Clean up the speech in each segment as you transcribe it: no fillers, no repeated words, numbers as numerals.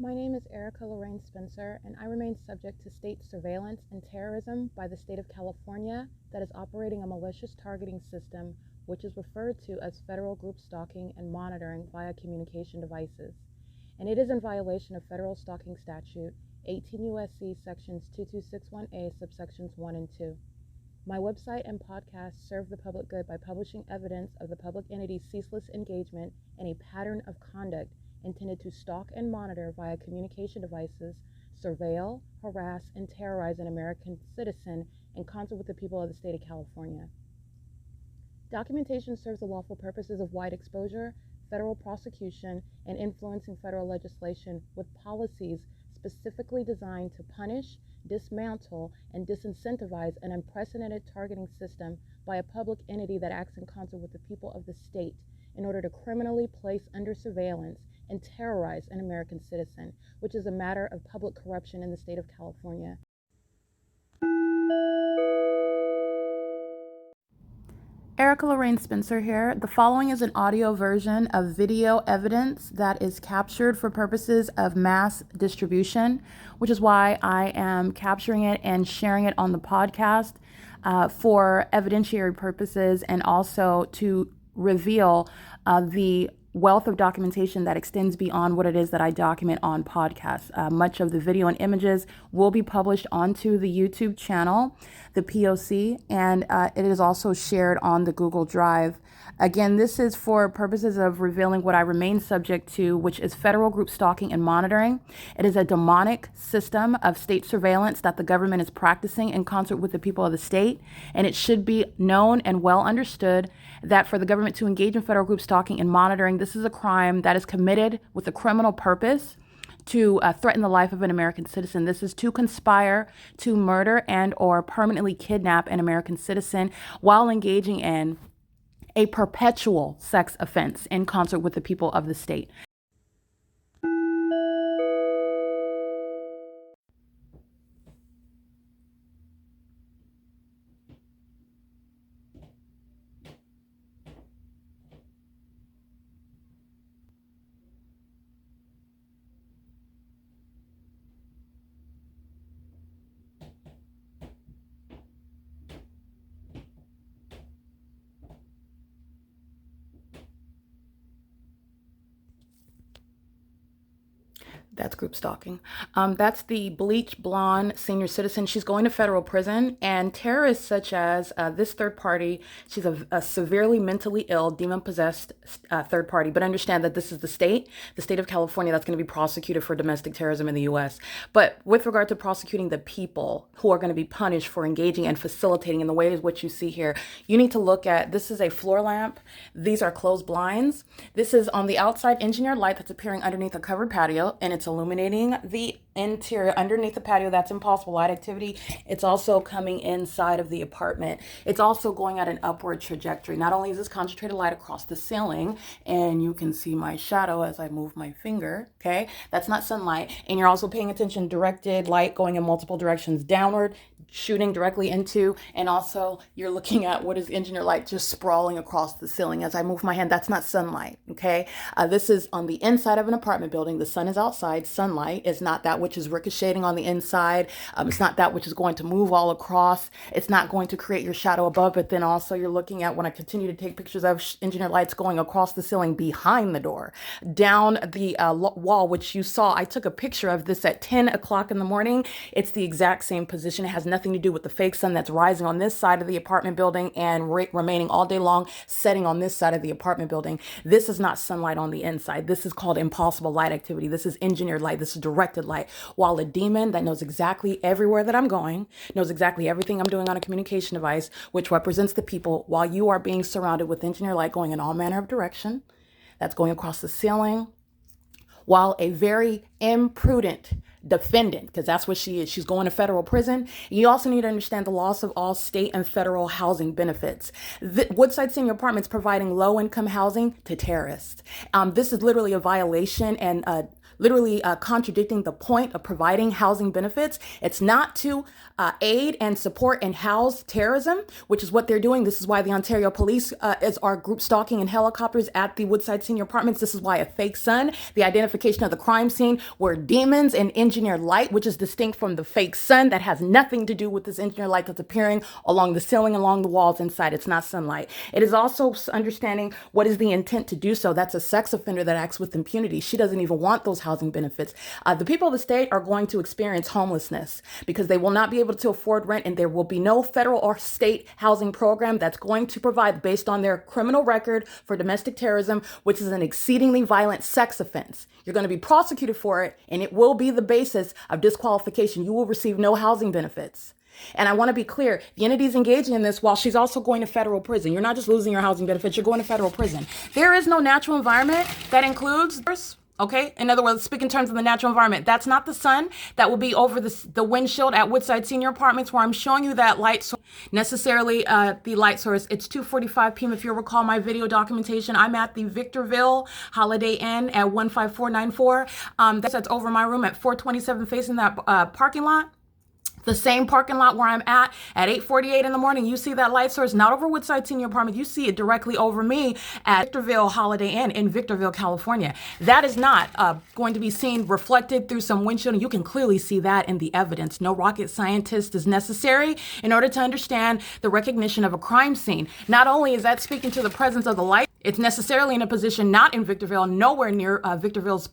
My name is Erica Lorraine Spencer, and I remain subject to state surveillance and terrorism by the state of California that is operating a malicious targeting system, which is referred to as federal group stalking and monitoring via communication devices. And it is in violation of federal stalking statute 18 U.S.C. sections 2261A subsections 1 and 2. My website and podcast serve the public good by publishing evidence of the public entity's ceaseless engagement in a pattern of conduct intended to stalk and monitor via communication devices, surveil, harass, and terrorize an American citizen in concert with the people of the state of California. Documentation serves the lawful purposes of wide exposure, federal prosecution, and influencing federal legislation with policies specifically designed to punish, dismantle, and disincentivize an unprecedented targeting system by a public entity that acts in concert with the people of the state in order to criminally place under surveillance and terrorize an American citizen, which is a matter of public corruption in the state of California. Erica Lorraine Spencer here. The following is an audio version of video evidence that is captured for purposes of mass distribution, which is why I am capturing it and sharing it on the podcast for evidentiary purposes and also to reveal the wealth of documentation that extends beyond what it is that I document on podcasts. Much of the video and images will be published onto the YouTube channel, the P.O.C, and it is also shared on the Google Drive. Again, this is for purposes of revealing what I remain subject to, which is federal group stalking and monitoring. It is a demonic system of state surveillance that the government is practicing in concert with the people of the state. And it should be known and well understood that for the government to engage in federal group stalking and monitoring, this is a crime that is committed with a criminal purpose to threaten the life of an American citizen. This is to conspire to murder and or permanently kidnap an American citizen while engaging in a perpetual sex offense in concert with the people of the state. That's group stalking. That's the bleach blonde senior citizen. She's going to federal prison, and terrorists such as this third party, she's a severely mentally ill, demon-possessed third party. But understand that this is the state of California, that's going to be prosecuted for domestic terrorism in the U.S. But with regard to prosecuting the people who are going to be punished for engaging and facilitating in the ways which you see here, you need to look at, this is a floor lamp. These are closed blinds. This is on the outside engineered light that's appearing underneath a covered patio, and it's illuminating the interior underneath the patio. That's impossible light activity. It's also coming inside of the apartment. It's also going at an upward trajectory. Not only is this concentrated light across the ceiling, and you can see my shadow as I move my finger, okay? That's not sunlight. And you're also paying attention, directed light going in multiple directions downward, shooting directly into, and also you're looking at what is engineered light just sprawling across the ceiling. As I move my hand, that's not sunlight, okay? This is on the inside of an apartment building. The sun is outside. Sunlight is not that which is ricocheting on the inside. It's not that which is going to move all across. It's not going to create your shadow above, but then also you're looking at, when I continue to take pictures of engineered lights going across the ceiling behind the door, down the wall, which you saw. I took a picture of this at 10 o'clock in the morning. It's the exact same position. It has nothing to do with the fake sun that's rising on this side of the apartment building and remaining all day long, setting on this side of the apartment building. This is not sunlight on the inside. This is called impossible light activity. This is engineered light. This is directed light. While a demon that knows exactly everywhere that I'm going, knows exactly everything I'm doing on a communication device, which represents the people, while you are being surrounded with engineered light going in all manner of direction, that's going across the ceiling, while a very imprudent defendant, because that's what she is, she's going to federal prison. You also need to understand the loss of all state and federal housing benefits. Woodside Senior Apartments providing low-income housing to terrorists. This is literally a violation and literally contradicting the point of providing housing benefits. It's not to aid and support and house terrorism, which is what they're doing. This is why the Ontario Police are group stalking in helicopters at the Woodside Senior Apartments. This is why a fake sun, the identification of the crime scene, were demons and engineered light, which is distinct from the fake sun that has nothing to do with this engineered light that's appearing along the ceiling, along the walls inside. It's not sunlight. It is also understanding what is the intent to do so. That's a sex offender that acts with impunity. She doesn't even want those housing benefits. The people of the state are going to experience homelessness because they will not be able to afford rent, and there will be no federal or state housing program that's going to provide based on their criminal record for domestic terrorism, which is an exceedingly violent sex offense. You're going to be prosecuted for it, and it will be the basis of disqualification. You will receive no housing benefits. And I want to be clear, the entity is engaging in this while she's also going to federal prison. You're not just losing your housing benefits, you're going to federal prison. There is no natural environment that includes this. Okay. In other words, speak in terms of the natural environment. That's not the sun that will be over the windshield at Woodside Senior Apartments, where I'm showing you that light source. Necessarily the light source. It's 2:45 p.m. If you recall my video documentation, I'm at the Victorville Holiday Inn at 15494. That's over my room at 427 facing that parking lot. The same parking lot where I'm at 8:48 in the morning. You see that light source, not over Woodside Senior Apartment. You see it directly over me at Victorville Holiday Inn in Victorville, California. That is not going to be seen reflected through some windshield. And you can clearly see that in the evidence. No rocket scientist is necessary in order to understand the recognition of a crime scene. Not only is that speaking to the presence of the light, it's necessarily in a position not in Victorville, nowhere near Victorville's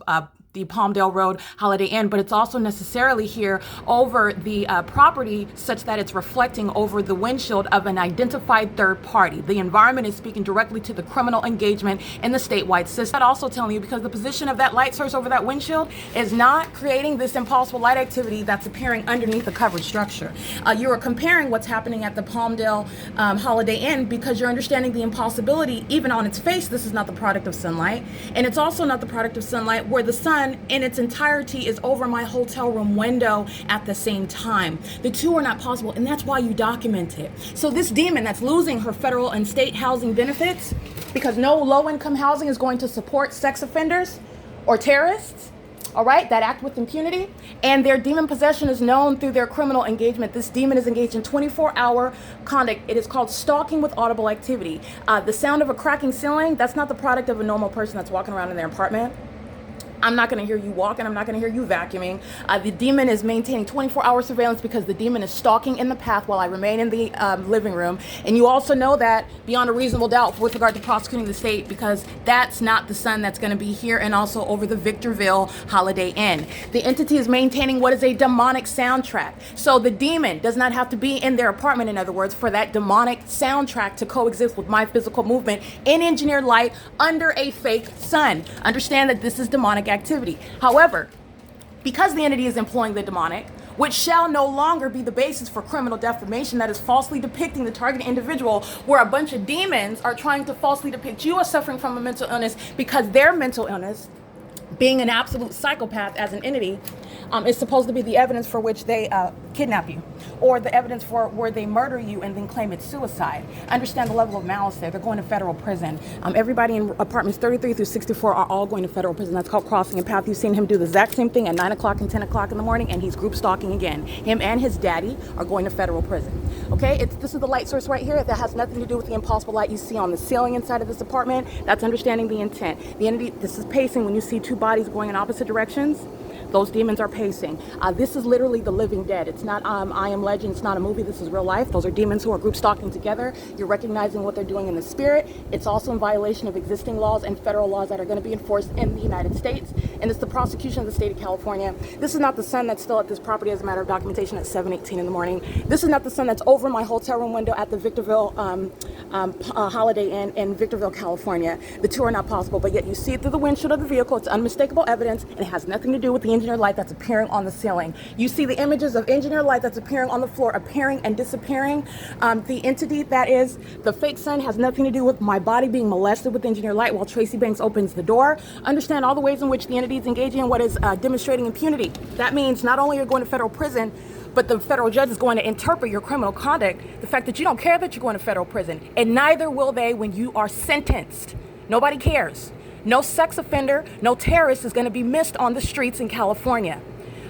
the Palmdale Road Holiday Inn, but it's also necessarily here over the property such that it's reflecting over the windshield of an identified third party. The environment is speaking directly to the criminal engagement in the statewide system. I'm also telling you because the position of that light source over that windshield is not creating this impossible light activity that's appearing underneath the covered structure. You are comparing what's happening at the Palmdale Holiday Inn because you're understanding the impossibility. Even on its face, this is not the product of sunlight, and it's also not the product of sunlight where the sun in its entirety is over my hotel room window at the same time. The two are not possible, and that's why you document it. So this demon that's losing her federal and state housing benefits because no low-income housing is going to support sex offenders or terrorists, all right, that act with impunity, and their demon possession is known through their criminal engagement. This demon is engaged in 24-hour conduct. It is called stalking with audible activity. The sound of a cracking ceiling, that's not the product of a normal person that's walking around in their apartment. I'm not going to hear you walking. I'm not going to hear you vacuuming. The demon is maintaining 24-hour surveillance because the demon is stalking in the path while I remain in the living room. And you also know that beyond a reasonable doubt with regard to prosecuting the state because that's not the sun that's going to be here and also over the Victorville Holiday Inn. The entity is maintaining what is a demonic soundtrack. So the demon does not have to be in their apartment, in other words, for that demonic soundtrack to coexist with my physical movement in engineered light under a fake sun. Understand that this is demonic activity. However, because the entity is employing the demonic, which shall no longer be the basis for criminal defamation that is falsely depicting the targeted individual, where a bunch of demons are trying to falsely depict you as suffering from a mental illness because their mental illness, being an absolute psychopath as an entity, is supposed to be the evidence for which they kidnap you, or the evidence for where they murder you and then claim it's suicide. Understand the level of malice there. They're going to federal prison. Everybody in apartments 33 through 64 are all going to federal prison. That's called crossing a path. You've seen him do the exact same thing at 9 o'clock and 10 o'clock in the morning, and he's group stalking again. Him and his daddy are going to federal prison. Okay, this is the light source right here that has nothing to do with the impossible light you see on the ceiling inside of this apartment. That's understanding the intent. The entity, this is pacing when you see two bodies going in opposite directions. Those demons are pacing. This is literally the living dead. It's not I Am Legend. It's not a movie. This is real life. Those are demons who are group stalking together. You're recognizing what they're doing in the spirit. It's also in violation of existing laws and federal laws that are going to be enforced in the United States. And it's the prosecution of the state of California. This is not the sun that's still at this property as a matter of documentation at 7:18 in the morning. This is not the sun that's over my hotel room window at the Victorville Holiday Inn in Victorville, California. The two are not possible, but yet you see it through the windshield of the vehicle. It's unmistakable evidence, and it has nothing to do with the engineered light that's appearing on the ceiling. You see the images of engineered light that's appearing on the floor, appearing and disappearing. The entity that is the fake sun has nothing to do with my body being molested with engineered light while Tracy Banks opens the door. Understand all the ways in which the entity is engaging in what is demonstrating impunity. That means not only you're going to federal prison, but the federal judge is going to interpret your criminal conduct, the fact that you don't care that you're going to federal prison, and neither will they when you are sentenced. Nobody cares. No sex offender, no terrorist is going to be missed on the streets in California.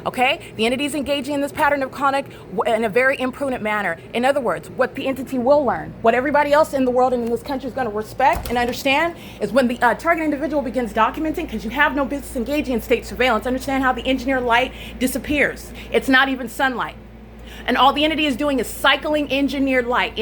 Okay? The entity is engaging in this pattern of conduct in a very imprudent manner. In other words, what the entity will learn, what everybody else in the world and in this country is going to respect and understand, is when the target individual begins documenting, because you have no business engaging in state surveillance, understand how the engineered light disappears. It's not even sunlight. And all the entity is doing is cycling engineered light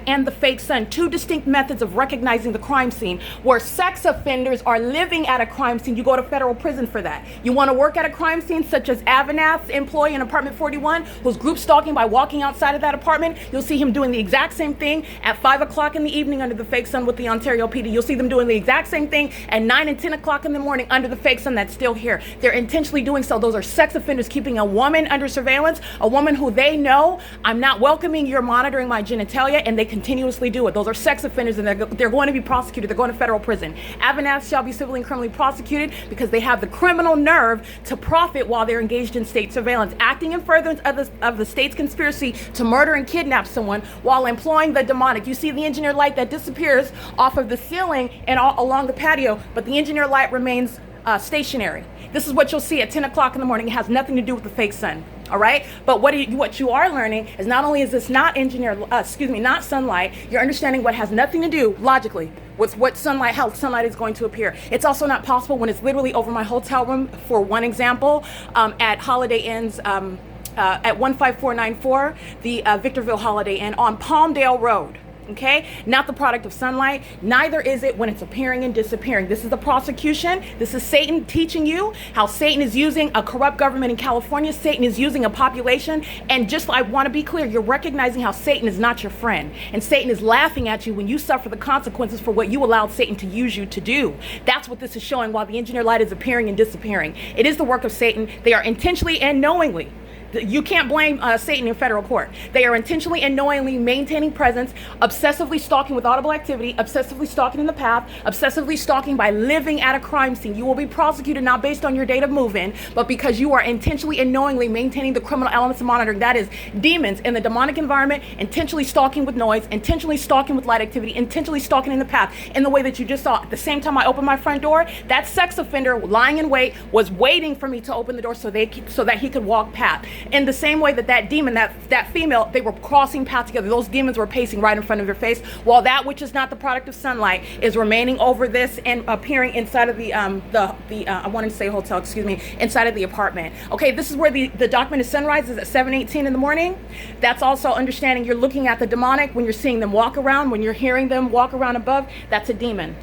and the fake sun, two distinct methods of recognizing the crime scene. Where sex offenders are living at a crime scene, you go to federal prison for that. You want to work at a crime scene, such as AVANATH's employee in apartment 41, who's group stalking by walking outside of that apartment. You'll see him doing the exact same thing at 5 o'clock in the evening under the fake sun with the Ontario PD. You'll see them doing the exact same thing at 9 and 10 o'clock in the morning under the fake sun that's still here. They're intentionally doing so. Those are sex offenders keeping a woman under surveillance, a woman who they know, I'm not welcoming, you're monitoring my genitalia, and they continuously do it. Those are sex offenders, and they're going to be prosecuted. They're going to federal prison. AVANATH shall be civilly and criminally prosecuted because they have the criminal nerve to profit while they're engaged in state surveillance, acting in furtherance of the state's conspiracy to murder and kidnap someone while employing the demonic. You see the engineered light that disappears off of the ceiling and all along the patio, but the engineered light remains stationary. This is what you'll see at 10 o'clock in the morning. It has nothing to do with the fake sun. All right, but what you are learning is not only is this not not sunlight, you're understanding what has nothing to do logically with how sunlight is going to appear. It's also not possible when it's literally over my hotel room. For one example, at Holiday Inn's at 15494, the Victorville Holiday Inn on Palmdale Road. Okay, not the product of sunlight. Neither is it when it's appearing and disappearing. This is the prosecution. This is Satan teaching you how Satan is using a corrupt government in California. Satan is using a population. And just, I want to be clear, you're recognizing how Satan is not your friend. And Satan is laughing at you when you suffer the consequences for what you allowed Satan to use you to do. That's what this is showing while the engineered light is appearing and disappearing. It is the work of Satan. They are intentionally and knowingly. You can't blame Satan in federal court. They are intentionally and knowingly maintaining presence, obsessively stalking with audible activity, obsessively stalking in the path, obsessively stalking by living at a crime scene. You will be prosecuted not based on your date of move-in, but because you are intentionally and knowingly maintaining the criminal elements of monitoring. That is demons in the demonic environment, intentionally stalking with noise, intentionally stalking with light activity, intentionally stalking in the path in the way that you just saw. At the same time I opened my front door, that sex offender lying in wait was waiting for me to open the door so that he could walk past. In the same way that demon, that female, they were crossing paths together. Those demons were pacing right in front of your face, while that which is not the product of sunlight is remaining over this and appearing inside of the I wanted to say hotel, excuse me, inside of the apartment. Okay, this is where the documented sunrise is at 7:18 in the morning. That's also understanding you're looking at the demonic when you're seeing them walk around, when you're hearing them walk around above. That's a demon.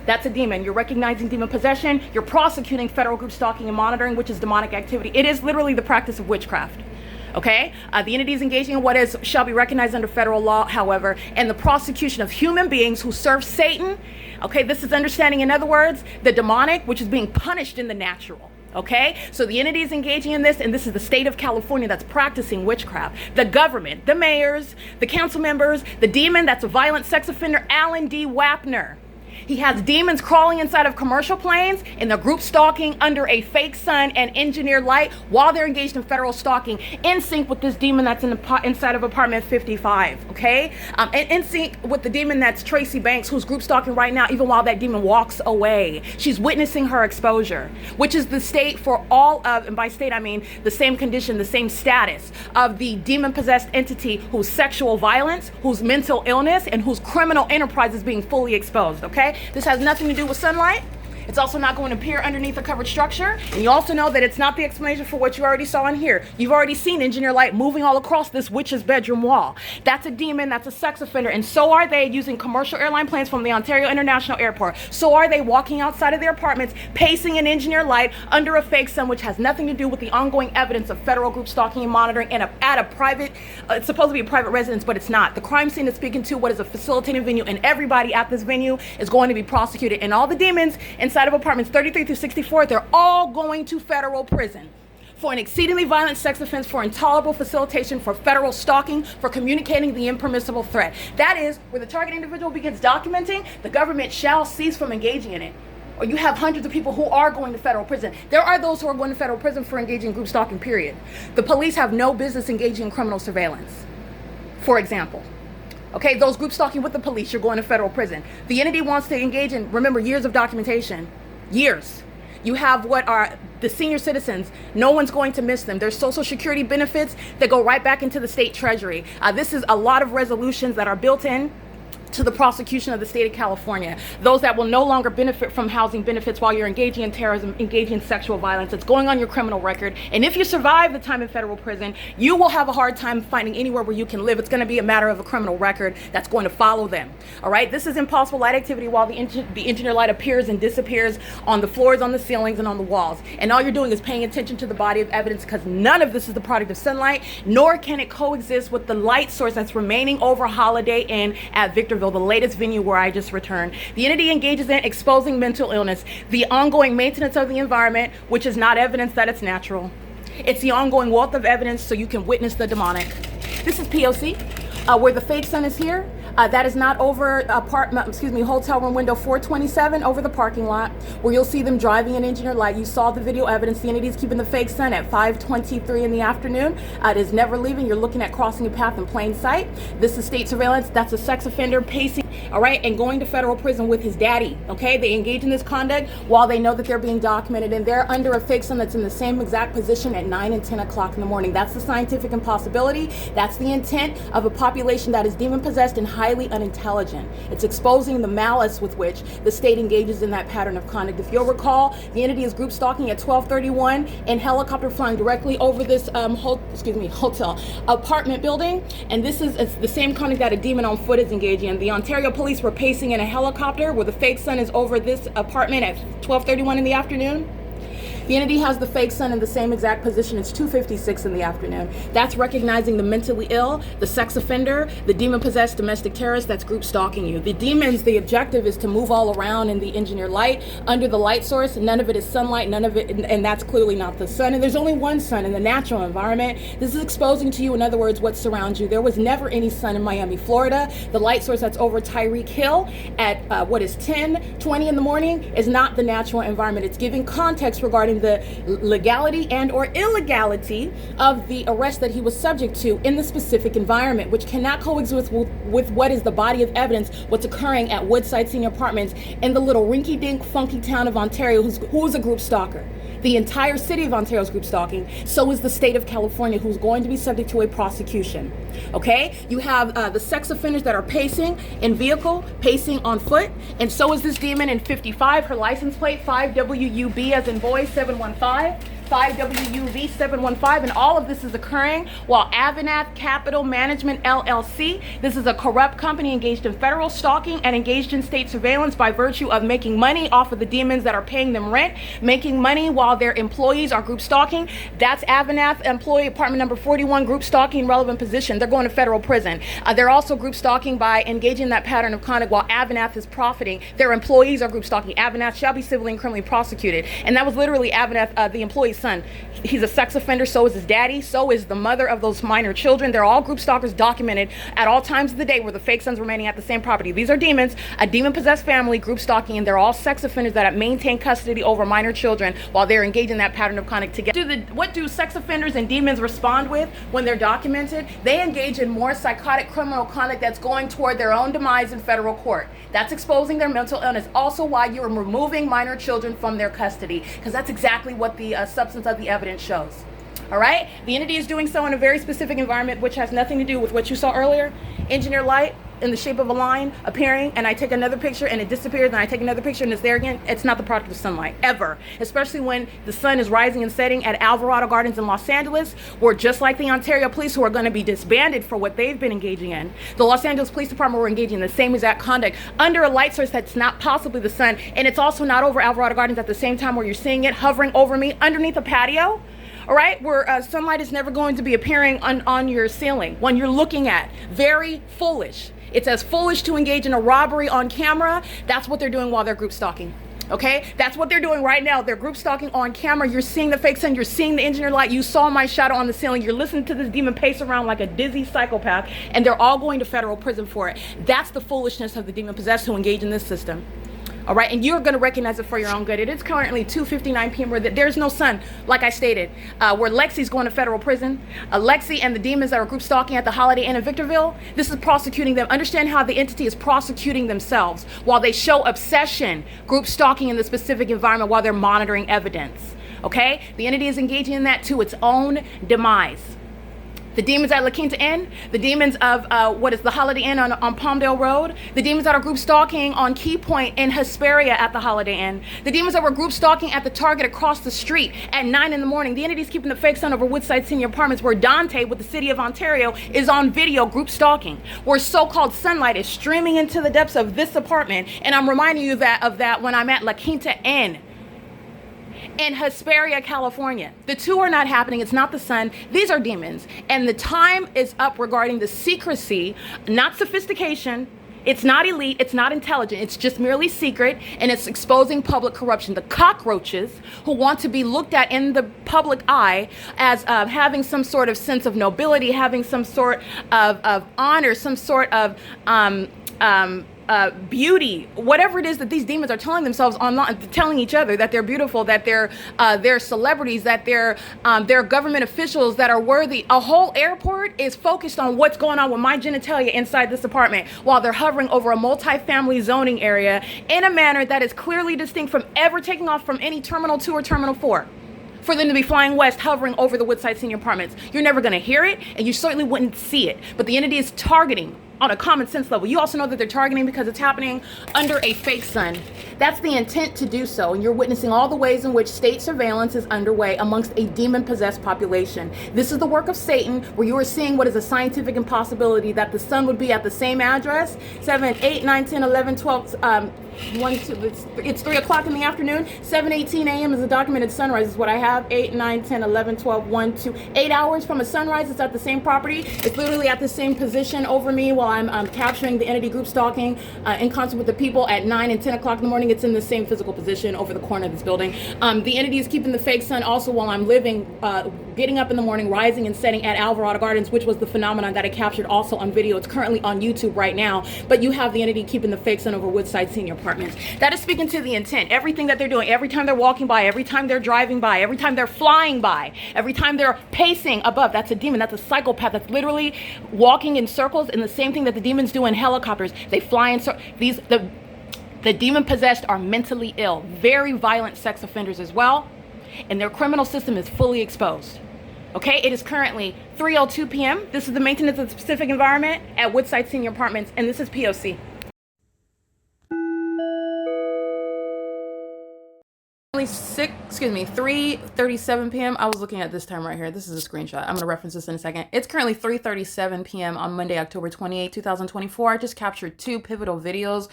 That's a demon. You're recognizing demon possession. You're prosecuting federal group stalking and monitoring, which is demonic activity. It is literally the practice of witchcraft. Okay, the entity is engaging in what shall be recognized under federal law, however, and the prosecution of human beings who serve Satan. Okay, this is understanding, in other words, the demonic, which is being punished in the natural. Okay, so the entity is engaging in this, and this is the state of California that's practicing witchcraft. The government, the mayors, the council members, the demon that's a violent sex offender, Alan D. Wapner. He has demons crawling inside of commercial planes, and they're group stalking under a fake sun and engineered light while they're engaged in federal stalking, in sync with this demon that's inside of apartment 55, okay? And in sync with the demon that's Tracy Banks, who's group stalking right now, even while that demon walks away. She's witnessing her exposure, which is the state for all of, and by state I mean the same condition, the same status of the demon-possessed entity whose sexual violence, whose mental illness, and whose criminal enterprise is being fully exposed, okay? This has nothing to do with sunlight. It's also not going to appear underneath a covered structure. And you also know that it's not the explanation for what you already saw in here. You've already seen engineer light moving all across this witch's bedroom wall. That's a demon, that's a sex offender. And so are they using commercial airline planes from the Ontario International Airport. So are they walking outside of their apartments, pacing in engineer light under a fake sun, which has nothing to do with the ongoing evidence of federal group stalking and monitoring and at a private, it's supposed to be a private residence, but it's not. The crime scene is speaking to what is a facilitating venue, and everybody at this venue is going to be prosecuted. And all the demons inside of apartments 33 through 64, they're all going to federal prison for an exceedingly violent sex offense, for intolerable facilitation, for federal stalking, for communicating the impermissible threat. That is where the target individual begins documenting, the government shall cease from engaging in it. Or you have hundreds of people who are going to federal prison. There are those who are going to federal prison for engaging in group stalking, period. The police have no business engaging in criminal surveillance, for example. Okay, those group stalking with the police, you're going to federal prison. The entity wants to engage in, remember, years of documentation. Years. You have what are the senior citizens. No one's going to miss them. There's Social Security benefits that go right back into the state treasury. This is a lot of resolutions that are built in to the prosecution of the state of California. Those that will no longer benefit from housing benefits while you're engaging in terrorism, engaging in sexual violence. It's going on your criminal record. And if you survive the time in federal prison, you will have a hard time finding anywhere where you can live. It's going to be a matter of a criminal record that's going to follow them. All right. This is impossible light activity while the engineer light appears and disappears on the floors, on the ceilings, and on the walls. And all you're doing is paying attention to the body of evidence, because none of this is the product of sunlight, nor can it coexist with the light source that's remaining over Holiday Inn at Victorville, the latest venue where I just returned. The entity engages in exposing mental illness, the ongoing maintenance of the environment, which is not evidence that it's natural. It's the ongoing wealth of evidence so you can witness the demonic. This is P.O.C, where the fake sun is here. That is not over hotel room window 427 over the parking lot, where you'll see them driving an engineer light. You saw the video evidence. The entity is keeping the fake sun at 5:23 in the afternoon. It is never leaving. You're looking at crossing a path in plain sight. This is state surveillance. That's a sex offender pacing, all right, and going to federal prison with his daddy. Okay, they engage in this conduct while they know that they're being documented, and they're under a fake sun that's in the same exact position at 9 and 10 o'clock in the morning. That's the scientific impossibility. That's the intent of a population that is demon possessed and highly unintelligent. It's exposing the malice with which the state engages in that pattern of conduct. If you'll recall, the entity is group stalking at 12:31 in helicopter flying directly over this hotel apartment building, and this is the same conduct that a demon on foot is engaging in. The Ontario police were pacing in a helicopter where the fake sun is over this apartment at 12:31 in the afternoon. The entity has the fake sun in the same exact position. It's 2:56 in the afternoon. That's recognizing the mentally ill, the sex offender, the demon-possessed domestic terrorist that's group stalking you. The demons, the objective is to move all around in the engineer light, under the light source. None of it is sunlight, none of it, and that's clearly not the sun. And there's only one sun in the natural environment. This is exposing to you, in other words, what surrounds you. There was never any sun in Miami, Florida. The light source that's over Tyreek Hill at 10:20 in the morning is not the natural environment. It's giving context regarding the legality and or illegality of the arrest that he was subject to in the specific environment, which cannot coexist with what is the body of evidence, what's occurring at Woodside Senior Apartments in the little rinky-dink funky town of Ontario, who's a group stalker. The entire city of Ontario is group stalking. So is the state of California, who's going to be subject to a prosecution. Okay? You have the sex offenders that are pacing in vehicle, pacing on foot, and so is this demon in 55. Her license plate 5WUB as in boy 715. 5WUV 715, and all of this is occurring while AVANATH Capital Management LLC, this is a corrupt company engaged in federal stalking and engaged in state surveillance by virtue of making money off of the demons that are paying them rent, making money while their employees are group stalking. That's AVANATH employee apartment number 41, group stalking, relevant position. They're going to federal prison. They're also group stalking by engaging in that pattern of conduct while AVANATH is profiting. Their employees are group stalking. AVANATH shall be civilly and criminally prosecuted. And that was literally AVANATH, the employee's son. He's a sex offender, so is his daddy, so is the mother of those minor children. They're all group stalkers documented at all times of the day where the fake sons remaining at the same property. These are demons, a demon-possessed family, group stalking, and they're all sex offenders that maintain custody over minor children while they're engaged in that pattern of conduct together. What do sex offenders and demons respond with when they're documented? They engage in more psychotic criminal conduct that's going toward their own demise in federal court. That's exposing their mental illness. Also why you're removing minor children from their custody, because that's exactly what the substance of the evidence shows. All right? The entity is doing so in a very specific environment, which has nothing to do with what you saw earlier. Engineer light in the shape of a line appearing, and I take another picture and it disappears, and I take another picture and it's there again. It's not the product of sunlight, ever. Especially when the sun is rising and setting at Alvarado Gardens in Los Angeles, where just like the Ontario police, who are going to be disbanded for what they've been engaging in, the Los Angeles Police Department were engaging in the same exact conduct under a light source that's not possibly the sun, and it's also not over Alvarado Gardens at the same time where you're seeing it hovering over me underneath a patio. All right, where sunlight is never going to be appearing on your ceiling when you're looking at. Very foolish. It's as foolish to engage in a robbery on camera. That's what they're doing while they're group stalking. Okay, that's what they're doing right now. They're group stalking on camera. You're seeing the fake sun. You're seeing the engineer light. You saw my shadow on the ceiling. You're listening to this demon pace around like a dizzy psychopath, and they're all going to federal prison for it. That's the foolishness of the demon possessed who engage in this system. All right, and you're going to recognize it for your own good. It is currently 2:59 p.m. where there's no sun, like I stated, where Lexi's going to federal prison. Lexi and the demons that are group stalking at the Holiday Inn in Victorville, this is prosecuting them. Understand how the entity is prosecuting themselves while they show obsession, group stalking in the specific environment while they're monitoring evidence. Okay, the entity is engaging in that to its own demise. The demons at La Quinta Inn, the demons of the Holiday Inn on Palmdale Road, the demons that are group stalking on Key Point in Hesperia at the Holiday Inn, the demons that were group stalking at the Target across the street at 9 in the morning. The entity's keeping the fake sun over Woodside Senior Apartments, where Dante with the city of Ontario is on video group stalking, where so-called sunlight is streaming into the depths of this apartment. And I'm reminding you of that when I'm at La Quinta Inn in Hesperia, California. The two are not happening. It's not the sun. These are demons. And the time is up regarding the secrecy, not sophistication. It's not elite. It's not intelligent. It's just merely secret, and it's exposing public corruption. The cockroaches who want to be looked at in the public eye as having some sort of sense of nobility, having some sort of honor, some sort of beauty, whatever it is that these demons are telling themselves online, telling each other that they're beautiful, that they're celebrities, that they're government officials that are worthy. A whole airport is focused on what's going on with my genitalia inside this apartment while they're hovering over a multi-family zoning area in a manner that is clearly distinct from ever taking off from any Terminal 2 or Terminal 4. For them to be flying west, hovering over the Woodside Senior Apartments. You're never going to hear it, and you certainly wouldn't see it. But the entity is targeting on a common sense level. You also know that they're targeting because it's happening under a fake sun. That's the intent to do so, and you're witnessing all the ways in which state surveillance is underway amongst a demon-possessed population. This is the work of Satan, where you are seeing what is a scientific impossibility, that the sun would be at the same address, 7, 8, 9, 10, 11, 12, 1, 2, it's 3 o'clock in the afternoon. 7:18 a.m. is a documented sunrise is what I have. 8, 9, 10, 11, 12, 1, 2, 8 hours from a sunrise. It's at the same property. It's literally at the same position over me while I'm capturing the entity group stalking in concert with the people at 9 and 10 o'clock in the morning. It's in the same physical position over the corner of this building. The entity is keeping the fake sun also while I'm living, getting up in the morning, rising and setting at Alvarado Gardens, which was the phenomenon that I captured also on video. It's currently on YouTube right now, but you have the entity keeping the fake sun over Woodside Senior Apartments. That is speaking to the intent. Everything that they're doing, every time they're walking by, every time they're driving by, every time they're flying by, every time they're pacing above, that's a demon. That's a psychopath that's literally walking in circles, and the same thing that the demons do in helicopters. They fly in circles. The demon possessed are mentally ill, very violent sex offenders as well, and their criminal system is fully exposed. Okay, it is currently 3:02 p.m. This is the maintenance of the specific environment at Woodside Senior Apartments, and this is P.O.C. 3:37 p.m. I was looking at this time right here. This is a screenshot. I'm going to reference this in a second. It's currently 3:37 p.m. on Monday, October 28, 2024. I just captured two pivotal videos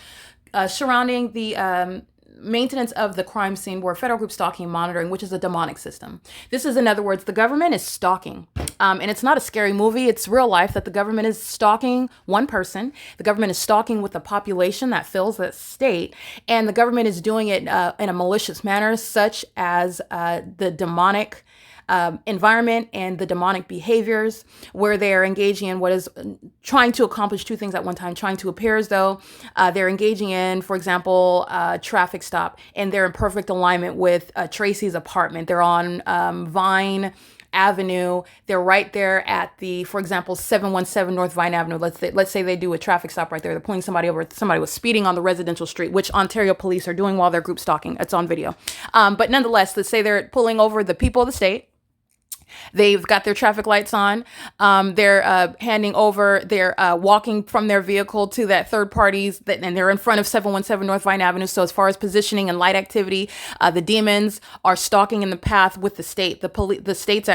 surrounding the maintenance of the crime scene where federal group stalking and monitoring, which is a demonic system. This is, in other words, the government is stalking. And it's not a scary movie. It's real life that the government is stalking one person. The government is stalking with the population that fills that state. And the government is doing it in a malicious manner, such as the demonic environment and the demonic behaviors, where they're engaging in what is trying to accomplish two things at one time, trying to appear as though they're engaging in, for example, traffic stop, and they're in perfect alignment with Tracy's apartment. They're on Vine Avenue. They're right there at the, for example, 717 North Vine Avenue. Let's say they do a traffic stop right there. They're pulling somebody over. Somebody was speeding on the residential street, which Ontario police are doing while they're group stalking. It's on video. But nonetheless, let's say they're pulling over the people of the state. They've got their traffic lights on. They're handing over, they're walking from their vehicle to that third party's, and they're in front of 717 North Vine Avenue. So as far as positioning and light activity, the demons are stalking in the path with the state. The state's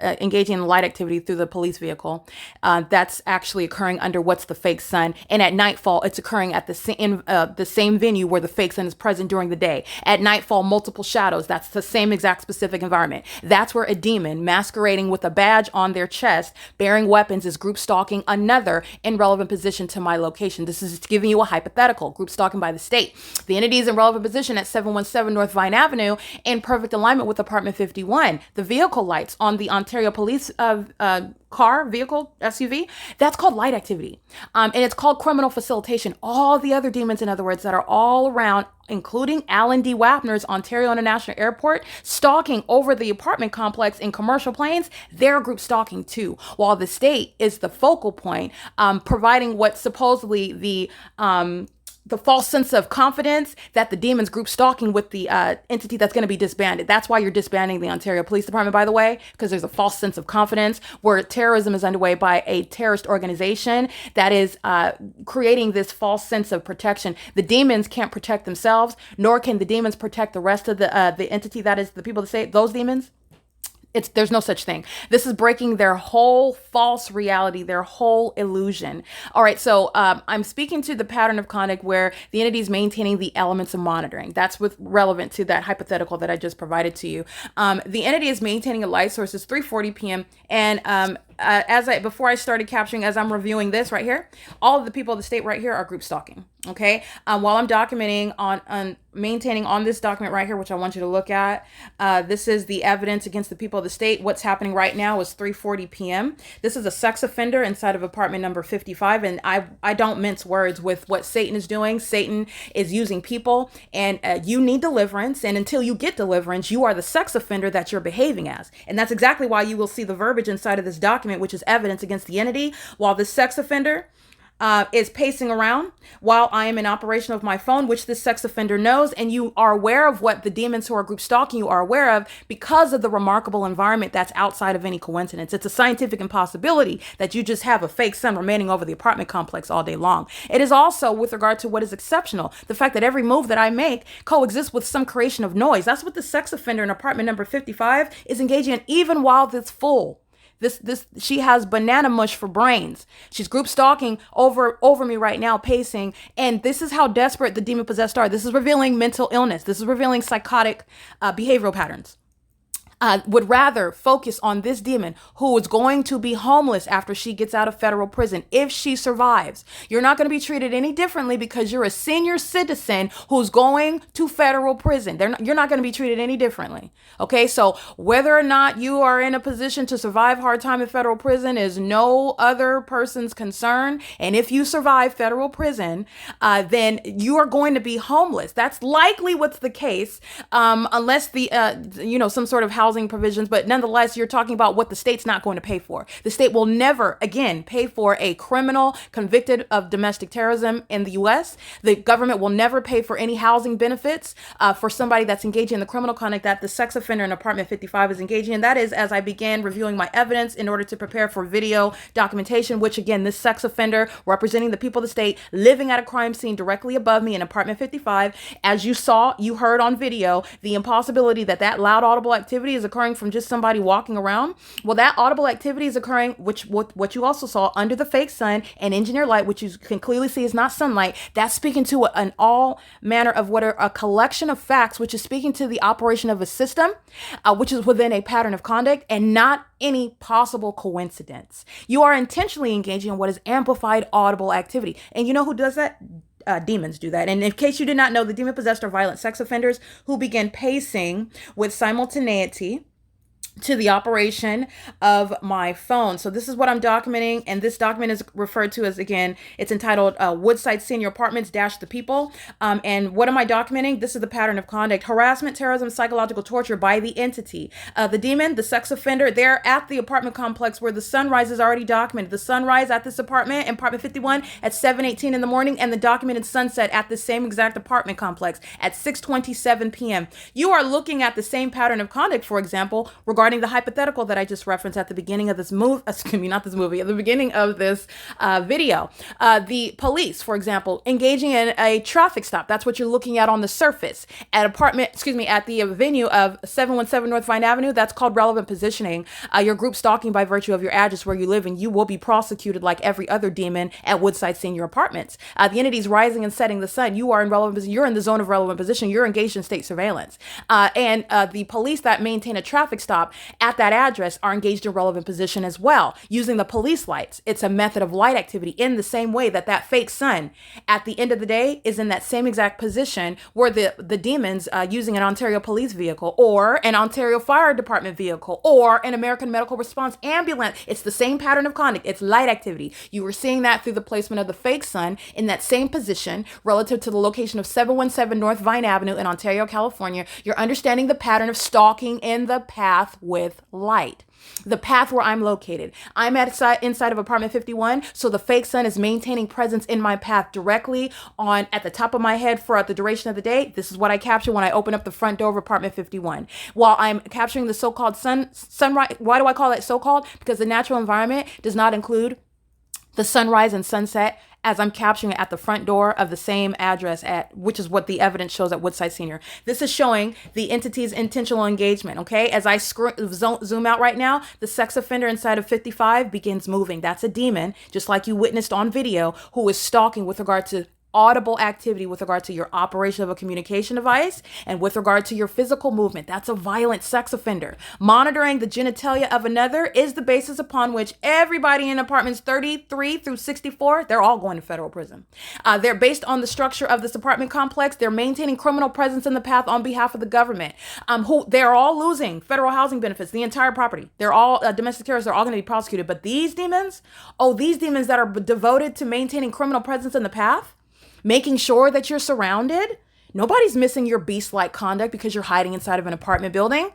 engaging in light activity through the police vehicle. That's actually occurring under what's the fake sun. And at nightfall, it's occurring at the same venue where the fake sun is present during the day. At nightfall, multiple shadows. That's the same exact specific environment. That's where a demon masquerading with a badge on their chest, bearing weapons, is group stalking another in relevant position to my location. This is giving you a hypothetical. Group stalking by the state. The entity is in relevant position at 717 North Vine Avenue in perfect alignment with apartment 51. The vehicle lights on the Ontario police car, vehicle, SUV, that's called light activity. And it's called criminal facilitation. All the other demons, in other words, that are all around including Alan D. Wapner's Ontario International Airport, stalking over the apartment complex in commercial planes, they're group stalking too. While the state is the focal point, providing what supposedly the false sense of confidence that the demons group stalking with the entity that's going to be disbanded. That's why you're disbanding the Ontario Police Department, by the way, because there's a false sense of confidence where terrorism is underway by a terrorist organization that is creating this false sense of protection. The demons can't protect themselves, nor can the demons protect the rest of the entity that is the people that say those demons. There's no such thing. This is breaking their whole false reality, their whole illusion. All right, so I'm speaking to the pattern of conduct where the entity is maintaining the elements of monitoring. That's relevant to that hypothetical that I just provided to you. The entity is maintaining a light source. It's 3:40 p.m. And before I started capturing, as I'm reviewing this right here, all of the people of the state right here are group stalking. Okay. While I'm documenting on maintaining on this document right here, which I want you to look at, this is the evidence against the people of the state. What's happening right now is 3:40 p.m. This is a sex offender inside of apartment number 55. And I don't mince words with what Satan is doing. Satan is using people, and you need deliverance. And until you get deliverance, you are the sex offender that you're behaving as. And that's exactly why you will see the verbiage inside of this document, which is evidence against the entity. While the sex offender is pacing around while I am in operation of my phone, which this sex offender knows, and you are aware of what the demons who are group stalking you are aware of because of the remarkable environment that's outside of any coincidence. It's a scientific impossibility that you just have a fake sun remaining over the apartment complex all day long. It is also with regard to what is exceptional, the fact that every move that I make coexists with some creation of noise. That's what the sex offender in apartment number 55 is engaging in, even while it's full. She has banana mush for brains. She's group stalking over me right now, pacing. And this is how desperate the demon possessed are. This is revealing mental illness. This is revealing psychotic behavioral patterns. Would rather focus on this demon who is going to be homeless after she gets out of federal prison if she survives. You're not going to be treated any differently because you're a senior citizen who's going to federal prison. You're not going to be treated any differently. Okay, so whether or not you are in a position to survive hard time in federal prison is no other person's concern. And if you survive federal prison, then you are going to be homeless. That's likely what's the case, unless some sort of housing provisions, but nonetheless, you're talking about what the state's not going to pay for. The state will never, again, pay for a criminal convicted of domestic terrorism in the U.S. The government will never pay for any housing benefits for somebody that's engaging in the criminal conduct that the sex offender in apartment 55 is engaging in. That is, as I began reviewing my evidence in order to prepare for video documentation, which again, this sex offender representing the people of the state living at a crime scene directly above me in apartment 55. As you heard on video, the impossibility that loud audible activity is occurring from just somebody walking around. Well, that audible activity is occurring, what you also saw under the fake sun and engineer light, which you can clearly see is not sunlight. That's speaking to an all manner of what are a collection of facts, which is speaking to the operation of a system, which is within a pattern of conduct and not any possible coincidence. You are intentionally engaging in what is amplified audible activity. And you know who does that? Demons do that. And in case you did not know, the demon possessed are violent sex offenders who begin pacing with simultaneity to the operation of my phone. So this is what I'm documenting, and this document is referred to as, again, it's entitled Woodside Senior Apartments - the People. And what am I documenting? This is the pattern of conduct: harassment, terrorism, psychological torture by the entity. The demon, the sex offender, they're at the apartment complex where the sunrise is already documented. The sunrise at this apartment, in apartment 51, at 7:18 in the morning, and the documented sunset at the same exact apartment complex at 6:27 p.m. You are looking at the same pattern of conduct, for example, regarding the hypothetical that I just referenced at the beginning of this movie, at the beginning of this video. The police, for example, engaging in a traffic stop. That's what you're looking at on the surface. At the venue of 717 North Vine Avenue, that's called relevant positioning. You're group stalking by virtue of your address where you live, and you will be prosecuted like every other demon at Woodside Senior Apartments. The entity's rising and setting the sun. You are in relevant position. You're in the zone of relevant position. You're engaged in state surveillance. And the police that maintain a traffic stop about at that address are engaged in relevant position as well, using the police lights. It's a method of light activity in the same way that that fake sun at the end of the day is in that same exact position where the demons using an Ontario police vehicle or an Ontario Fire Department vehicle or an American Medical Response ambulance. It's the same pattern of conduct. It's light activity. You were seeing that through the placement of the fake sun in that same position relative to the location of 717 North Vine Avenue in Ontario, California. You're understanding the pattern of stalking in the path with light. The path where I'm located. I'm inside of apartment 51, so the fake sun is maintaining presence in my path directly at the top of my head throughout the duration of the day. This is what I capture when I open up the front door of apartment 51. While I'm capturing the so-called sunrise. Why do I call it so-called? Because the natural environment does not include the sunrise and sunset as I'm capturing it at the front door of the same address which is what the evidence shows at Woodside Senior. This is showing the entity's intentional engagement, okay? As I zoom out right now, the sex offender inside of 55 begins moving. That's a demon, just like you witnessed on video, who is stalking with regard to audible activity with regard to your operation of a communication device and with regard to your physical movement. That's a violent sex offender. Monitoring the genitalia of another is the basis upon which everybody in apartments 33 through 64, they're all going to federal prison. They're based on the structure of this apartment complex. They're maintaining criminal presence in the path on behalf of the government, they're all losing federal housing benefits, the entire property. They're all domestic terrorists. They're all going to be prosecuted. But these demons that are devoted to maintaining criminal presence in the path, making sure that you're surrounded. Nobody's missing your beast-like conduct because you're hiding inside of an apartment building.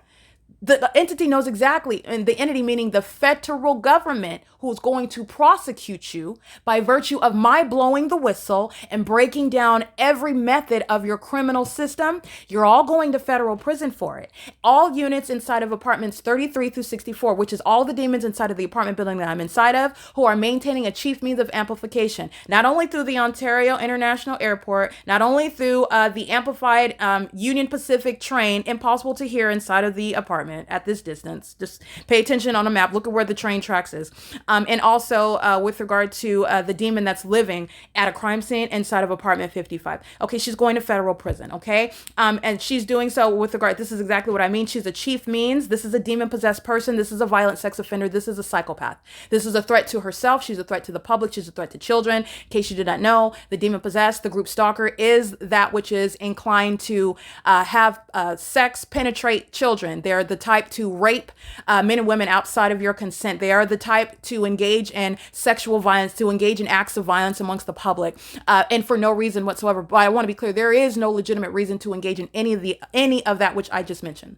The entity knows exactly, and the entity meaning the federal government, who's going to prosecute you by virtue of my blowing the whistle and breaking down every method of your criminal system. You're all going to federal prison for it. All units inside of apartments 33 through 64, which is all the demons inside of the apartment building that I'm inside of, who are maintaining a chief means of amplification, not only through the Ontario International Airport, not only through the amplified Union Pacific train, impossible to hear inside of the apartment at this distance. Just pay attention on a map. Look at where the train tracks is. And also with regard to the demon that's living at a crime scene inside of apartment 55. Okay, she's going to federal prison, okay? And she's doing so with regard, this is exactly what I mean. She's a chief means. This is a demon-possessed person. This is a violent sex offender. This is a psychopath. This is a threat to herself. She's a threat to the public. She's a threat to children. In case you did not know, the demon-possessed, the group stalker, is that which is inclined to have sex penetrate children. They're the type to rape men and women outside of your consent. They are the type to engage in sexual violence, to engage in acts of violence amongst the public, and for no reason whatsoever. But I want to be clear, there is no legitimate reason to engage in any of that which I just mentioned.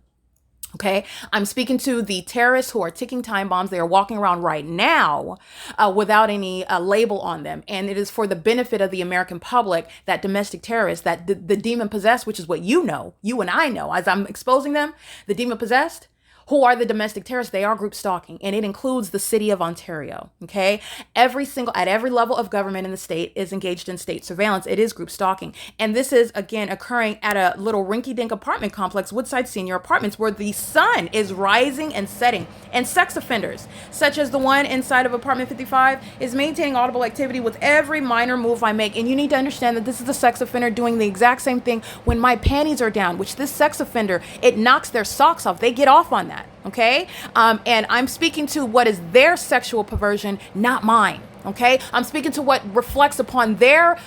Okay, I'm speaking to the terrorists who are ticking time bombs. They are walking around right now without any label on them. And it is for the benefit of the American public that domestic terrorists, that the demon possessed, which is what you know, you and I know, as I'm exposing them, the demon possessed, who are the domestic terrorists, they are group stalking, and it includes the city of Ontario, okay? At every level of government in the state is engaged in state surveillance. It is group stalking. And this is, again, occurring at a little rinky-dink apartment complex, Woodside Senior Apartments, where the sun is rising and setting. And sex offenders, such as the one inside of apartment 55, is maintaining audible activity with every minor move I make. And you need to understand that this is a sex offender doing the exact same thing when my panties are down, which this sex offender, it knocks their socks off. They get off on that. Okay. And I'm speaking to what is their sexual perversion, not mine. Okay, I'm speaking to what reflects upon their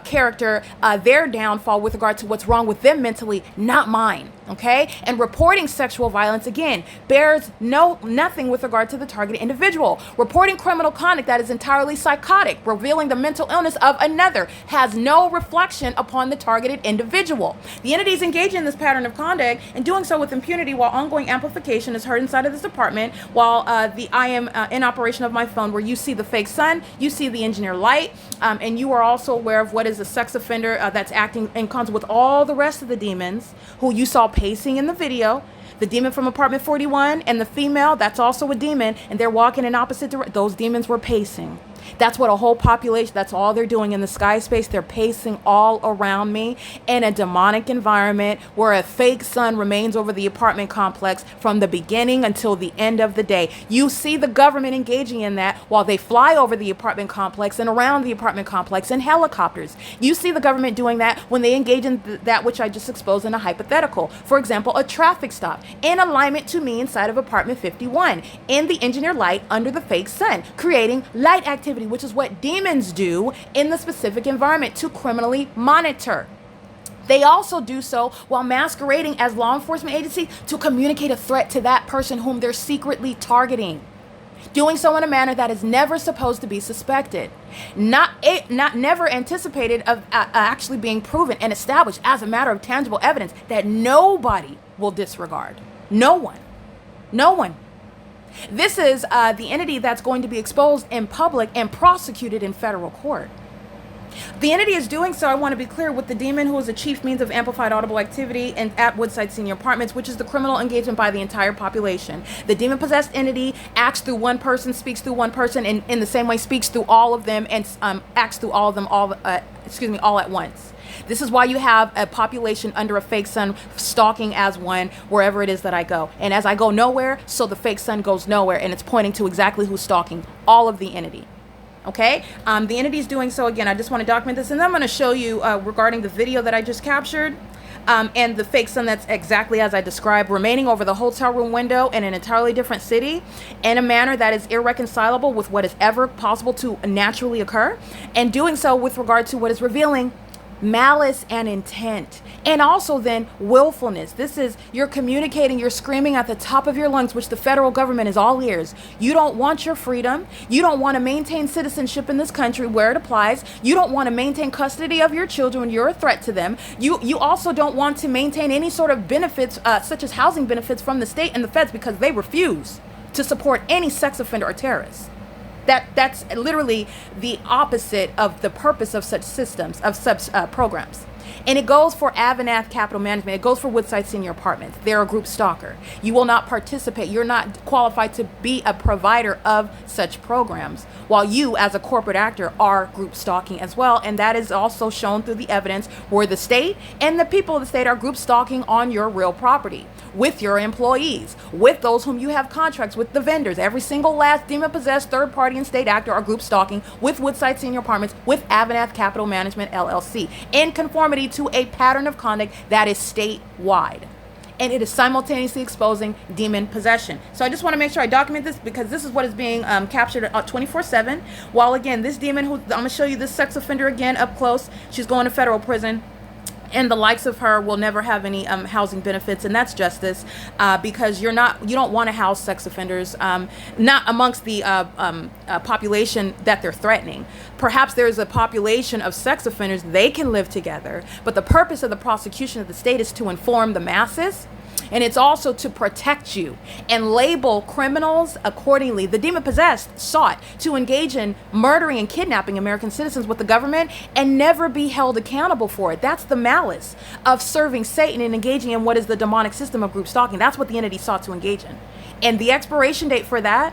character, their downfall with regard to what's wrong with them mentally, not mine. Okay, and reporting sexual violence, again, bears nothing with regard to the targeted individual. Reporting criminal conduct that is entirely psychotic, revealing the mental illness of another, has no reflection upon the targeted individual. The entities engaging in this pattern of conduct and doing so with impunity while ongoing amplification is heard inside of this apartment while I am in operation of my phone, where you see the fake sun, you see the engineer light, and you are also aware of what is a sex offender that's acting in concert with all the rest of the demons who you saw pacing in the video. The demon from apartment 41 and the female, that's also a demon, and they're walking in opposite directions. Those demons were pacing. That's what a whole population, that's all they're doing in the sky space. They're pacing all around me in a demonic environment where a fake sun remains over the apartment complex from the beginning until the end of the day. You see the government engaging in that while they fly over the apartment complex and around the apartment complex in helicopters. You see the government doing that when they engage in that which I just exposed in a hypothetical. For example, a traffic stop in alignment to me inside of apartment 51 in the engineered light under the fake sun, creating light activity, which is what demons do in the specific environment to criminally monitor. They also do so while masquerading as law enforcement agencies to communicate a threat to that person whom they're secretly targeting. Doing so in a manner that is never supposed to be suspected, never anticipated of actually being proven and established as a matter of tangible evidence that nobody will disregard. No one. This is the entity that's going to be exposed in public and prosecuted in federal court. The entity is doing so, I want to be clear, with the demon who is the chief means of amplified audible activity and at Woodside Senior Apartments, which is the criminal engagement by the entire population. The demon-possessed entity acts through one person, speaks through one person, and in the same way speaks through all of them and acts through all of them all at once. This is why you have a population under a fake sun stalking as one wherever it is that I go. And as I go nowhere, so the fake sun goes nowhere, and it's pointing to exactly who's stalking all of the entity. Okay, the entity is doing so. Again, I just want to document this, and then I'm going to show you regarding the video that I just captured and the fake sun that's exactly as I described, remaining over the hotel room window in an entirely different city in a manner that is irreconcilable with what is ever possible to naturally occur, and doing so with regard to what is revealing malice and intent, and also then willfulness. This is, you're communicating, you're screaming at the top of your lungs, which the federal government is all ears. You don't want your freedom. You don't want to maintain citizenship in this country where it applies. You don't want to maintain custody of your children when you're a threat to them. You also don't want to maintain any sort of benefits such as housing benefits from the state and the feds, because they refuse to support any sex offender or terrorist. That's literally the opposite of the purpose of such systems, of such programs. And it goes for AVANATH Capital Management. It goes for Woodside Senior Apartments. They're a group stalker. You will not participate. You're not qualified to be a provider of such programs, while you as a corporate actor are group stalking as well. And that is also shown through the evidence where the state and the people of the state are group stalking on your real property, with your employees, with those whom you have contracts with, the vendors. Every single last demon-possessed third party and state actor are group stalking with Woodside Senior Apartments, with AVANATH Capital Management LLC, in conformity to a pattern of conduct that is statewide. And it is simultaneously exposing demon possession. So I just want to make sure I document this, because this is what is being captured 24/7. While again, this demon, who I'm going to show you this sex offender again up close, she's going to federal prison. And the likes of her will never have any housing benefits, and that's justice, because you don't want to house sex offenders, not amongst the population that they're threatening. Perhaps there's a population of sex offenders, they can live together, but the purpose of the prosecution of the state is to inform the masses. And it's also to protect you and label criminals accordingly. The demon-possessed sought to engage in murdering and kidnapping American citizens with the government and never be held accountable for it. That's the malice of serving Satan and engaging in what is the demonic system of group stalking. That's what the entity sought to engage in. And the expiration date for that,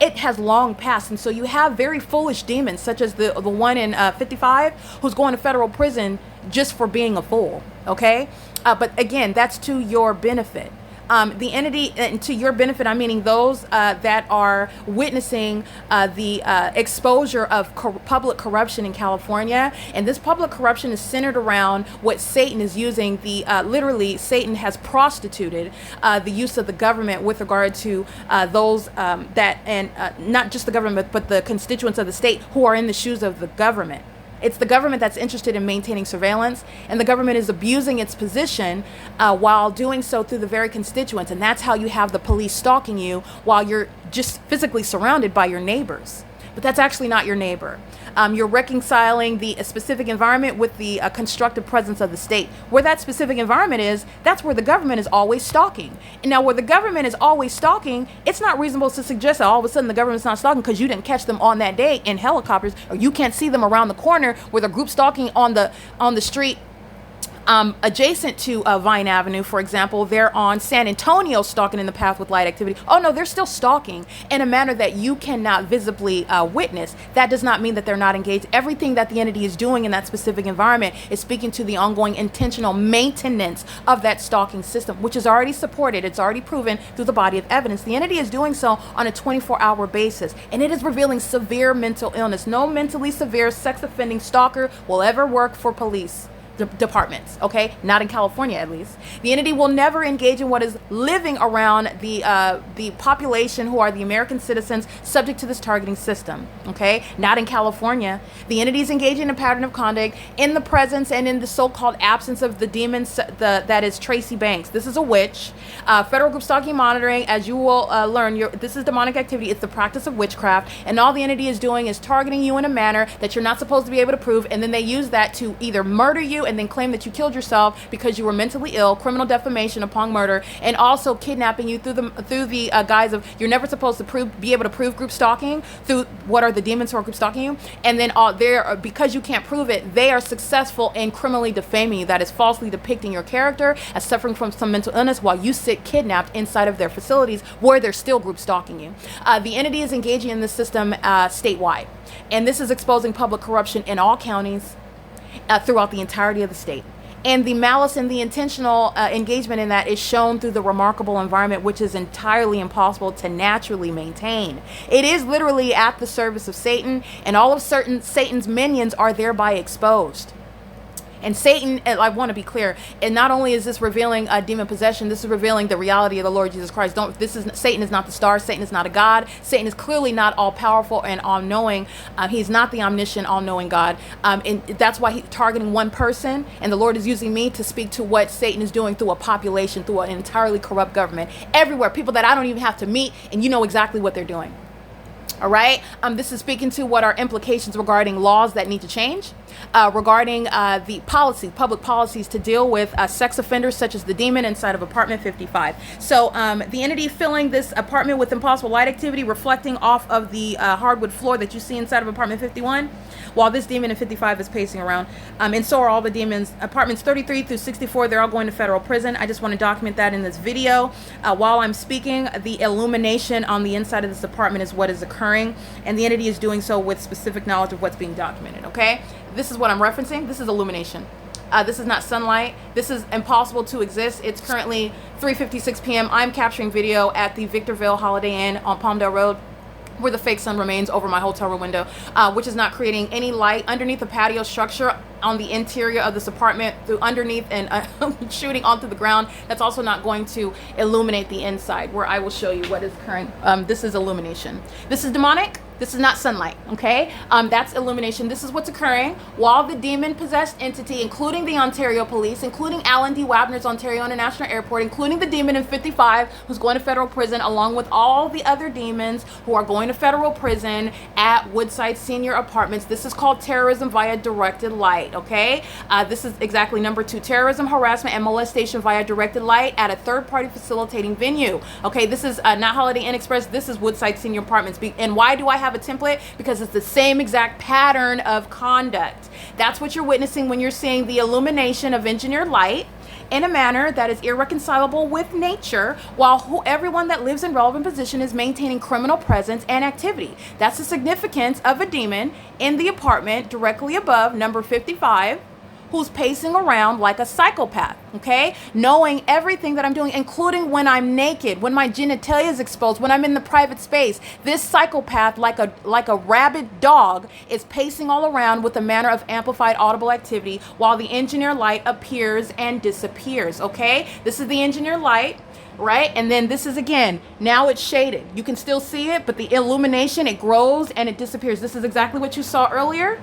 it has long passed. And so you have very foolish demons, such as the one in 55, who's going to federal prison just for being a fool. Okay? But again, that's to your benefit. The entity, and to your benefit, I'm meaning those that are witnessing the exposure of public corruption in California. And this public corruption is centered around what Satan is using. Literally, Satan has prostituted the use of the government with regard to those not just the government, but the constituents of the state who are in the shoes of the government. It's the government that's interested in maintaining surveillance, and the government is abusing its position while doing so through the very constituents. And that's how you have the police stalking you while you're just physically surrounded by your neighbors. But that's actually not your neighbor. You're reconciling the specific environment with the constructive presence of the state. Where that specific environment is, that's where the government is always stalking. And now where the government is always stalking, it's not reasonable to suggest that all of a sudden the government's not stalking because you didn't catch them on that day in helicopters, or you can't see them around the corner where they're group stalking on the street Adjacent to Vine Avenue, for example, they're on San Antonio stalking in the path with light activity. Oh no, they're still stalking in a manner that you cannot visibly witness. That does not mean that they're not engaged. Everything that the entity is doing in that specific environment is speaking to the ongoing intentional maintenance of that stalking system, which is already supported. It's already proven through the body of evidence. The entity is doing so on a 24-hour basis, and it is revealing severe mental illness. No mentally severe sex offending stalker will ever work for police departments, okay? Not in California, at least. The entity will never engage in what is living around the population who are the American citizens subject to this targeting system, okay? Not in California. The entity is engaging in a pattern of conduct in the presence and in the so-called absence of the demon that is Tracy Banks. This is a witch. Federal group stalking monitoring, as you will learn, this is demonic activity. It's the practice of witchcraft, and all the entity is doing is targeting you in a manner that you're not supposed to be able to prove, and then they use that to either murder you and then claim that you killed yourself because you were mentally ill, criminal defamation upon murder, and also kidnapping you through the guise of you're never supposed to be able to prove group stalking through what are the demons who are group stalking you, and then because you can't prove it, they are successful in criminally defaming you. That is falsely depicting your character as suffering from some mental illness while you sit kidnapped inside of their facilities where they're still group stalking you. The entity is engaging in this system statewide, and this is exposing public corruption in all counties throughout the entirety of the state. And the malice and the intentional engagement in that is shown through the remarkable environment, which is entirely impossible to naturally maintain. It is literally at the service of Satan, and all of Satan's minions are thereby exposed. And Satan, I want to be clear, and not only is this revealing demon possession, this is revealing the reality of the Lord Jesus Christ. Satan is not the star. Satan is not a God. Satan is clearly not all powerful and all knowing. He's not the omniscient, all knowing God. And that's why he's targeting one person. And the Lord is using me to speak to what Satan is doing through a population, through an entirely corrupt government, everywhere. People that I don't even have to meet, and you know exactly what they're doing. All right. This is speaking to what are implications regarding laws that need to change, regarding the public policies to deal with sex offenders such as the demon inside of apartment 55. So the entity filling this apartment with impossible light activity reflecting off of the hardwood floor that you see inside of apartment 51, while this demon in 55 is pacing around. And so are all the demons. Apartments 33 through 64, they're all going to federal prison. I just want to document that in this video. While I'm speaking, the illumination on the inside of this apartment is what is occurring, and the entity is doing so with specific knowledge of what's being documented, okay? This is what I'm referencing. This is illumination. This is not sunlight. This is impossible to exist. It's currently 3:56 p.m. I'm capturing video at the Victorville Holiday Inn on Palmdale Road, where the fake sun remains over my hotel room window, which is not creating any light underneath the patio structure on the interior of this apartment through underneath and shooting onto the ground. That's also not going to illuminate the inside, where I will show you what is current. This is illumination. This is demonic. This is not sunlight, okay? That's illumination. This is what's occurring while the demon-possessed entity, including the Ontario Police, including Alan D. Wapner's Ontario International Airport, including the demon in 55 who's going to federal prison, along with all the other demons who are going to federal prison at Woodside Senior Apartments. This is called terrorism via directed light, okay? This is exactly number 2, terrorism, harassment, and molestation via directed light at a third-party facilitating venue, okay? This is not Holiday Inn Express. This is Woodside Senior Apartments. And why do I have a template? Because it's the same exact pattern of conduct. That's what you're witnessing when you're seeing the illumination of engineered light in a manner that is irreconcilable with nature, while everyone that lives in relevant position is maintaining criminal presence and activity. That's the significance of a demon in the apartment directly above number 55, who's pacing around like a psychopath, okay? Knowing everything that I'm doing, including when I'm naked, when my genitalia is exposed, when I'm in the private space. This psychopath, like a rabid dog, is pacing all around with a manner of amplified audible activity while the engineer light appears and disappears, okay? This is the engineer light, right? And then this is, again, now it's shaded. You can still see it, but the illumination, it grows and it disappears. This is exactly what you saw earlier.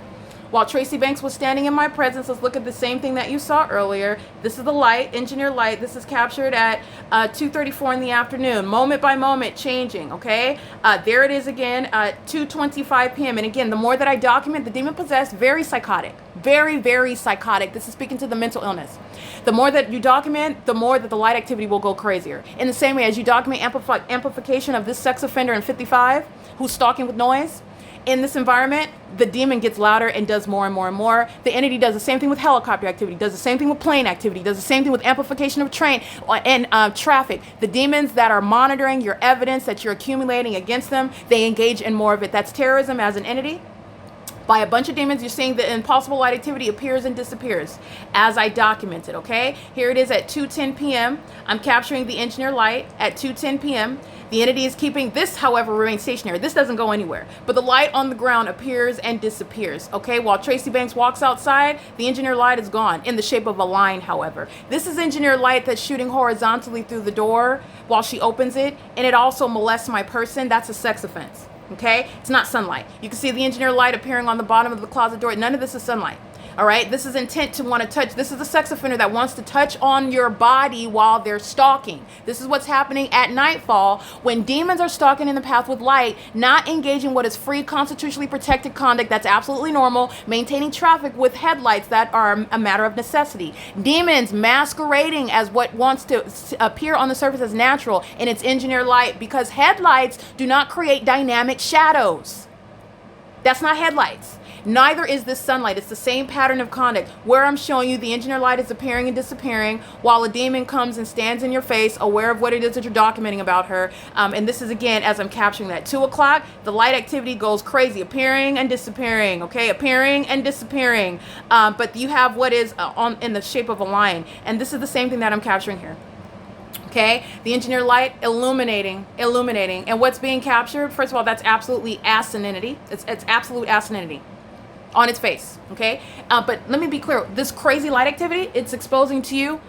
While Tracy Banks was standing in my presence, let's look at the same thing that you saw earlier. This is the light, engineer light. This is captured at 2:34 in the afternoon, moment by moment changing, okay? There it is again, 2:25 p.m. And again, the more that I document, the demon possessed, very psychotic, very, very psychotic. This is speaking to the mental illness. The more that you document, the more that the light activity will go crazier. In the same way as you document amplification of this sex offender in 55 who's stalking with noise, In this environment, the demon gets louder and does more and more and more. The entity does the same thing with helicopter activity, does the same thing with plane activity, does the same thing with amplification of train and traffic. The demons that are monitoring your evidence that you're accumulating against them, they engage in more of it. That's terrorism as an entity. By a bunch of demons, you're seeing the impossible light activity appears and disappears as I documented, okay? Here it is at 2:10 p.m. I'm capturing the engineer light at 2:10 p.m. The entity is keeping this, however, remains stationary. This doesn't go anywhere. But the light on the ground appears and disappears, okay? While Tracy Banks walks outside, the engineer light is gone in the shape of a line, however. This is engineer light that's shooting horizontally through the door while she opens it, and it also molests my person. That's a sex offense. Okay, it's not sunlight. You can see the engineer light appearing on the bottom of the closet door. None of this is sunlight. All right, this is intent to want to touch. This is a sex offender that wants to touch on your body while they're stalking. This is what's happening at nightfall when demons are stalking in the path with light, not engaging what is free, constitutionally protected conduct. That's absolutely normal. Maintaining traffic with headlights that are a matter of necessity. Demons masquerading as what wants to appear on the surface as natural in its engineer light, because headlights do not create dynamic shadows. That's not headlights. Neither is this sunlight. It's the same pattern of conduct where I'm showing you the engineer light is appearing and disappearing while a demon comes and stands in your face, aware of what it is that you're documenting about her. And this is, again, as I'm capturing that. 2 o'clock, the light activity goes crazy, appearing and disappearing, okay? Appearing and disappearing. But you have what is in the shape of a line. And this is the same thing that I'm capturing here. Okay, the engineer light illuminating. And what's being captured, first of all, that's absolutely asininity. It's absolute asininity on its face, okay? But let me be clear. This crazy light activity, it's exposing to you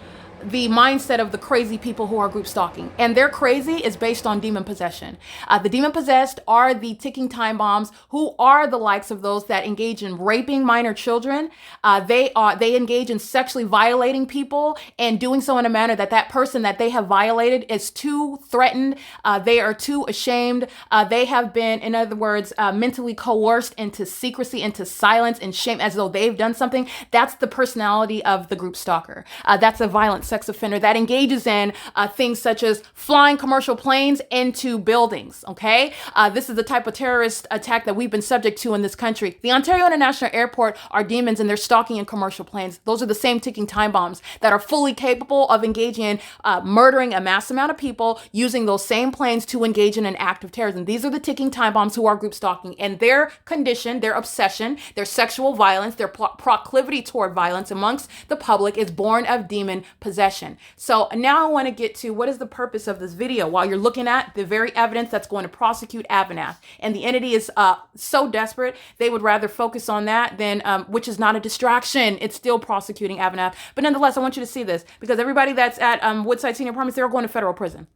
the mindset of the crazy people who are group stalking. And their crazy is based on demon possession. The demon possessed are the ticking time bombs, who are the likes of those that engage in raping minor children. They engage in sexually violating people and doing so in a manner that that person that they have violated is too threatened. They are too ashamed. They have been, in other words, mentally coerced into secrecy, into silence and shame, as though they've done something. That's the personality of the group stalker. That's a violent sex offender that engages in things such as flying commercial planes into buildings, okay? This is the type of terrorist attack that we've been subject to in this country. The Ontario International Airport are demons and they're stalking in commercial planes. Those are the same ticking time bombs that are fully capable of engaging in murdering a mass amount of people using those same planes to engage in an act of terrorism. These are the ticking time bombs who are group stalking, and their condition, their obsession, their sexual violence, their proclivity toward violence amongst the public is born of demon possession. So now I want to get to what is the purpose of this video while you're looking at the very evidence that's going to prosecute AVANATH. And the entity is so desperate, they would rather focus on that than, which is not a distraction. It's still prosecuting AVANATH. But nonetheless, I want you to see this because everybody that's at Woodside Senior Apartments, they're going to federal prison.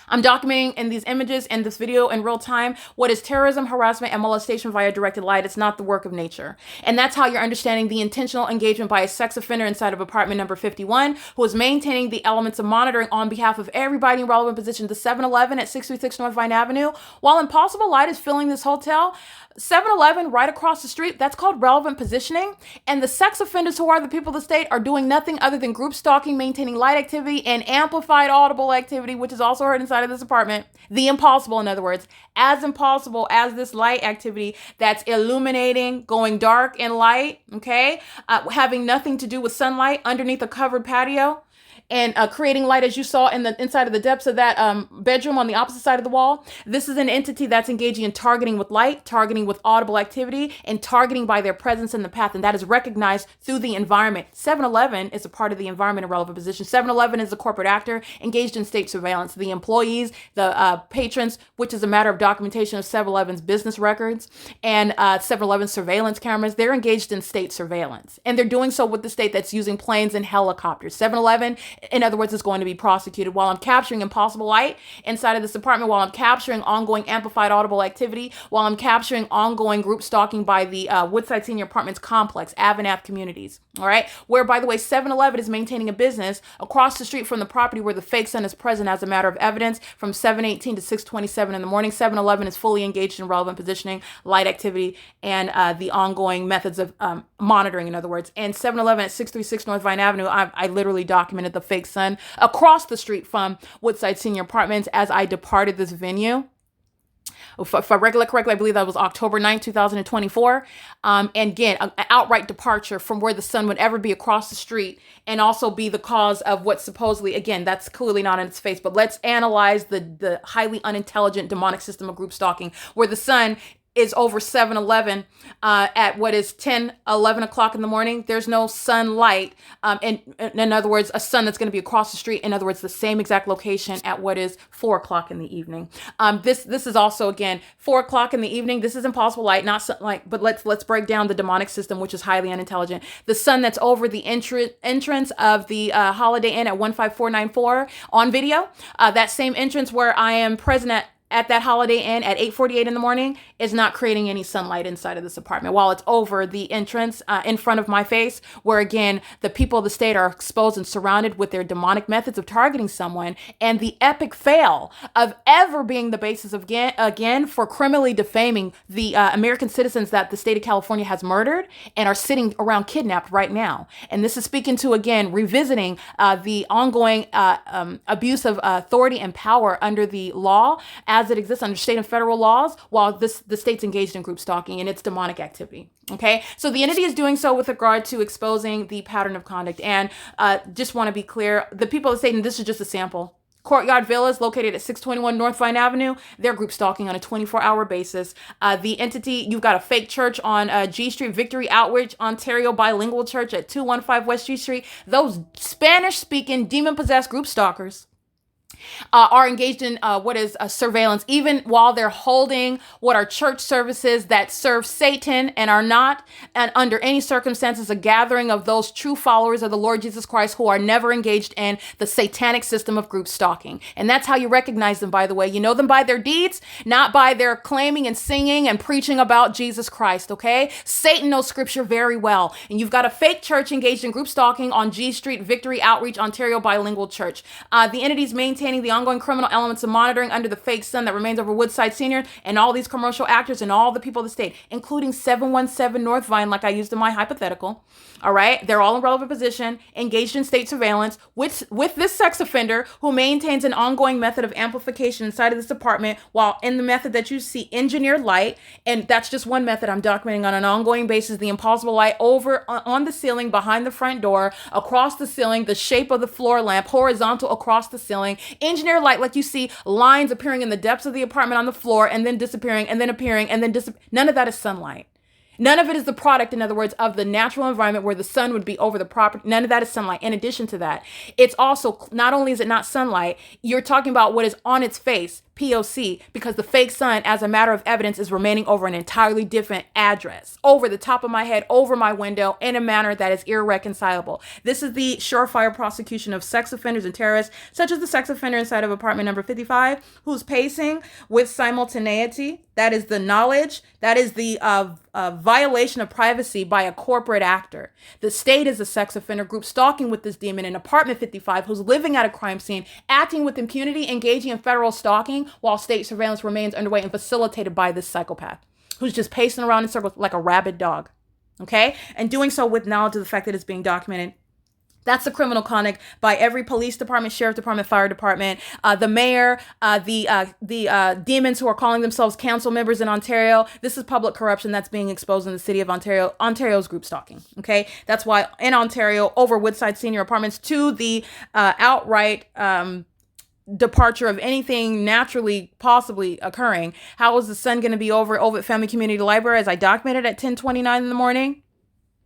I'm documenting in these images and this video in real time what is terrorism, harassment, and molestation via directed light. It's not the work of nature. And that's how you're understanding the intentional engagement by a sex offender inside of apartment number 51, who is maintaining the elements of monitoring on behalf of everybody in relevant position. The 7-Eleven at 636 North Vine Avenue. While impossible light is filling this hotel, 7-Eleven right across the street, that's called relevant positioning. And the sex offenders, who are the people of the state, are doing nothing other than group stalking, maintaining light activity and amplified audible activity, which is also heard inside of this apartment. The impossible, in other words, as impossible as this light activity that's illuminating, going dark and light, okay? Having nothing to do with sunlight underneath a covered patio. And creating light, as you saw in the inside of the depths of that bedroom on the opposite side of the wall. This is an entity that's engaging in targeting with light, targeting with audible activity, and targeting by their presence in the path. And that is recognized through the environment. 7-Eleven is a part of the environment in relevant position. 7-Eleven is a corporate actor engaged in state surveillance. The employees, the patrons, which is a matter of documentation of 7-Eleven's business records, and 7-Eleven surveillance cameras, they're engaged in state surveillance. And they're doing so with the state that's using planes and helicopters. 7-Eleven, in other words, is going to be prosecuted. While I'm capturing impossible light inside of this apartment, while I'm capturing ongoing amplified audible activity, while I'm capturing ongoing group stalking by the Woodside Senior Apartments complex, AVANATH communities, all right? Where, by the way, 7-Eleven is maintaining a business across the street from the property where the fake sun is present as a matter of evidence from 7:18 to 6:27 in the morning. 7-Eleven is fully engaged in relevant positioning, light activity, and the ongoing methods of monitoring, in other words. And 7-Eleven at 636 North Vine Avenue, I literally documented the fake sun across the street from Woodside Senior Apartments as I departed this venue. If I recollect correctly, I believe that was October 9th, 2024. And again, an outright departure from where the sun would ever be across the street, and also be the cause of what supposedly, again, that's clearly not in its face, but let's analyze the highly unintelligent demonic system of group stalking, where the sun is over 7-Eleven at what is 10, 11 o'clock in the morning. There's no sunlight. And in other words, a sun that's going to be across the street. In other words, the same exact location at what is 4 o'clock in the evening. This is also, again, 4 o'clock in the evening. This is impossible light, not sunlight, but let's break down the demonic system, which is highly unintelligent. The sun that's over the entrance of the Holiday Inn at 15494 on video, that same entrance where I am present at that Holiday Inn at 8:48 in the morning is not creating any sunlight inside of this apartment, while it's over the entrance in front of my face, where again, the people of the state are exposed and surrounded with their demonic methods of targeting someone, and the epic fail of ever being the basis of, again, for criminally defaming the American citizens that the state of California has murdered and are sitting around kidnapped right now. And this is speaking to, again, revisiting the ongoing abuse of authority and power under the law as it exists under state and federal laws, while the state's engaged in group stalking and its demonic activity. Okay, so the entity is doing so with regard to exposing the pattern of conduct. And just want to be clear, the people of the state, and this is just a sample. Courtyard Villas, located at 621 North Vine Avenue, they're group stalking on a 24-hour basis. The entity, you've got a fake church on G Street, Victory Outreach, Ontario Bilingual Church at 215 West G Street. Those Spanish-speaking, demon-possessed group stalkers are engaged in what is surveillance, even while they're holding what are church services that serve Satan and are not, and under any circumstances, a gathering of those true followers of the Lord Jesus Christ who are never engaged in the satanic system of group stalking. And that's how you recognize them, by the way. You know them by their deeds, not by their claiming and singing and preaching about Jesus Christ, okay? Satan knows scripture very well. And you've got a fake church engaged in group stalking on G Street, Victory Outreach, Ontario Bilingual Church. The entity's maintaining the ongoing criminal elements of monitoring under the fake sun that remains over Woodside Senior and all these commercial actors and all the people of the state, including 717 North Vine, like I used in my hypothetical. All right. They're all in relevant position, engaged in state surveillance with this sex offender who maintains an ongoing method of amplification inside of this apartment, while in the method that you see, engineered light. And that's just one method I'm documenting on an ongoing basis, the impossible light over on the ceiling behind the front door, across the ceiling, the shape of the floor lamp, horizontal across the ceiling, engineered light, like you see lines appearing in the depths of the apartment on the floor and then disappearing and then appearing and then disappearing. None of that is sunlight. None of it is the product, in other words, of the natural environment where the sun would be over the property. None of that is sunlight. In addition to that, it's also, not only is it not sunlight, you're talking about what is on its face, P.O.C, because the fake sun, as a matter of evidence, is remaining over an entirely different address, over the top of my head, over my window, in a manner that is irreconcilable. This is the surefire prosecution of sex offenders and terrorists, such as the sex offender inside of apartment number 55, who's pacing with simultaneity. That is the knowledge. That is the violation of privacy by a corporate actor. The state is a sex offender group stalking with this demon in apartment 55 who's living at a crime scene, acting with impunity, engaging in federal stalking while state surveillance remains underway and facilitated by this psychopath who's just pacing around in circles like a rabid dog. Okay? And doing so with knowledge of the fact that it's being documented. That's the criminal conduct by every police department, sheriff department, fire department, the mayor, the demons who are calling themselves council members in Ontario. This is public corruption that's being exposed in the city of Ontario. Ontario's group stalking. Okay, that's why in Ontario, over Woodside Senior Apartments, to the outright departure of anything naturally possibly occurring. How is the sun going to be over Ovid Family Community Library, as I documented at 10:29 in the morning?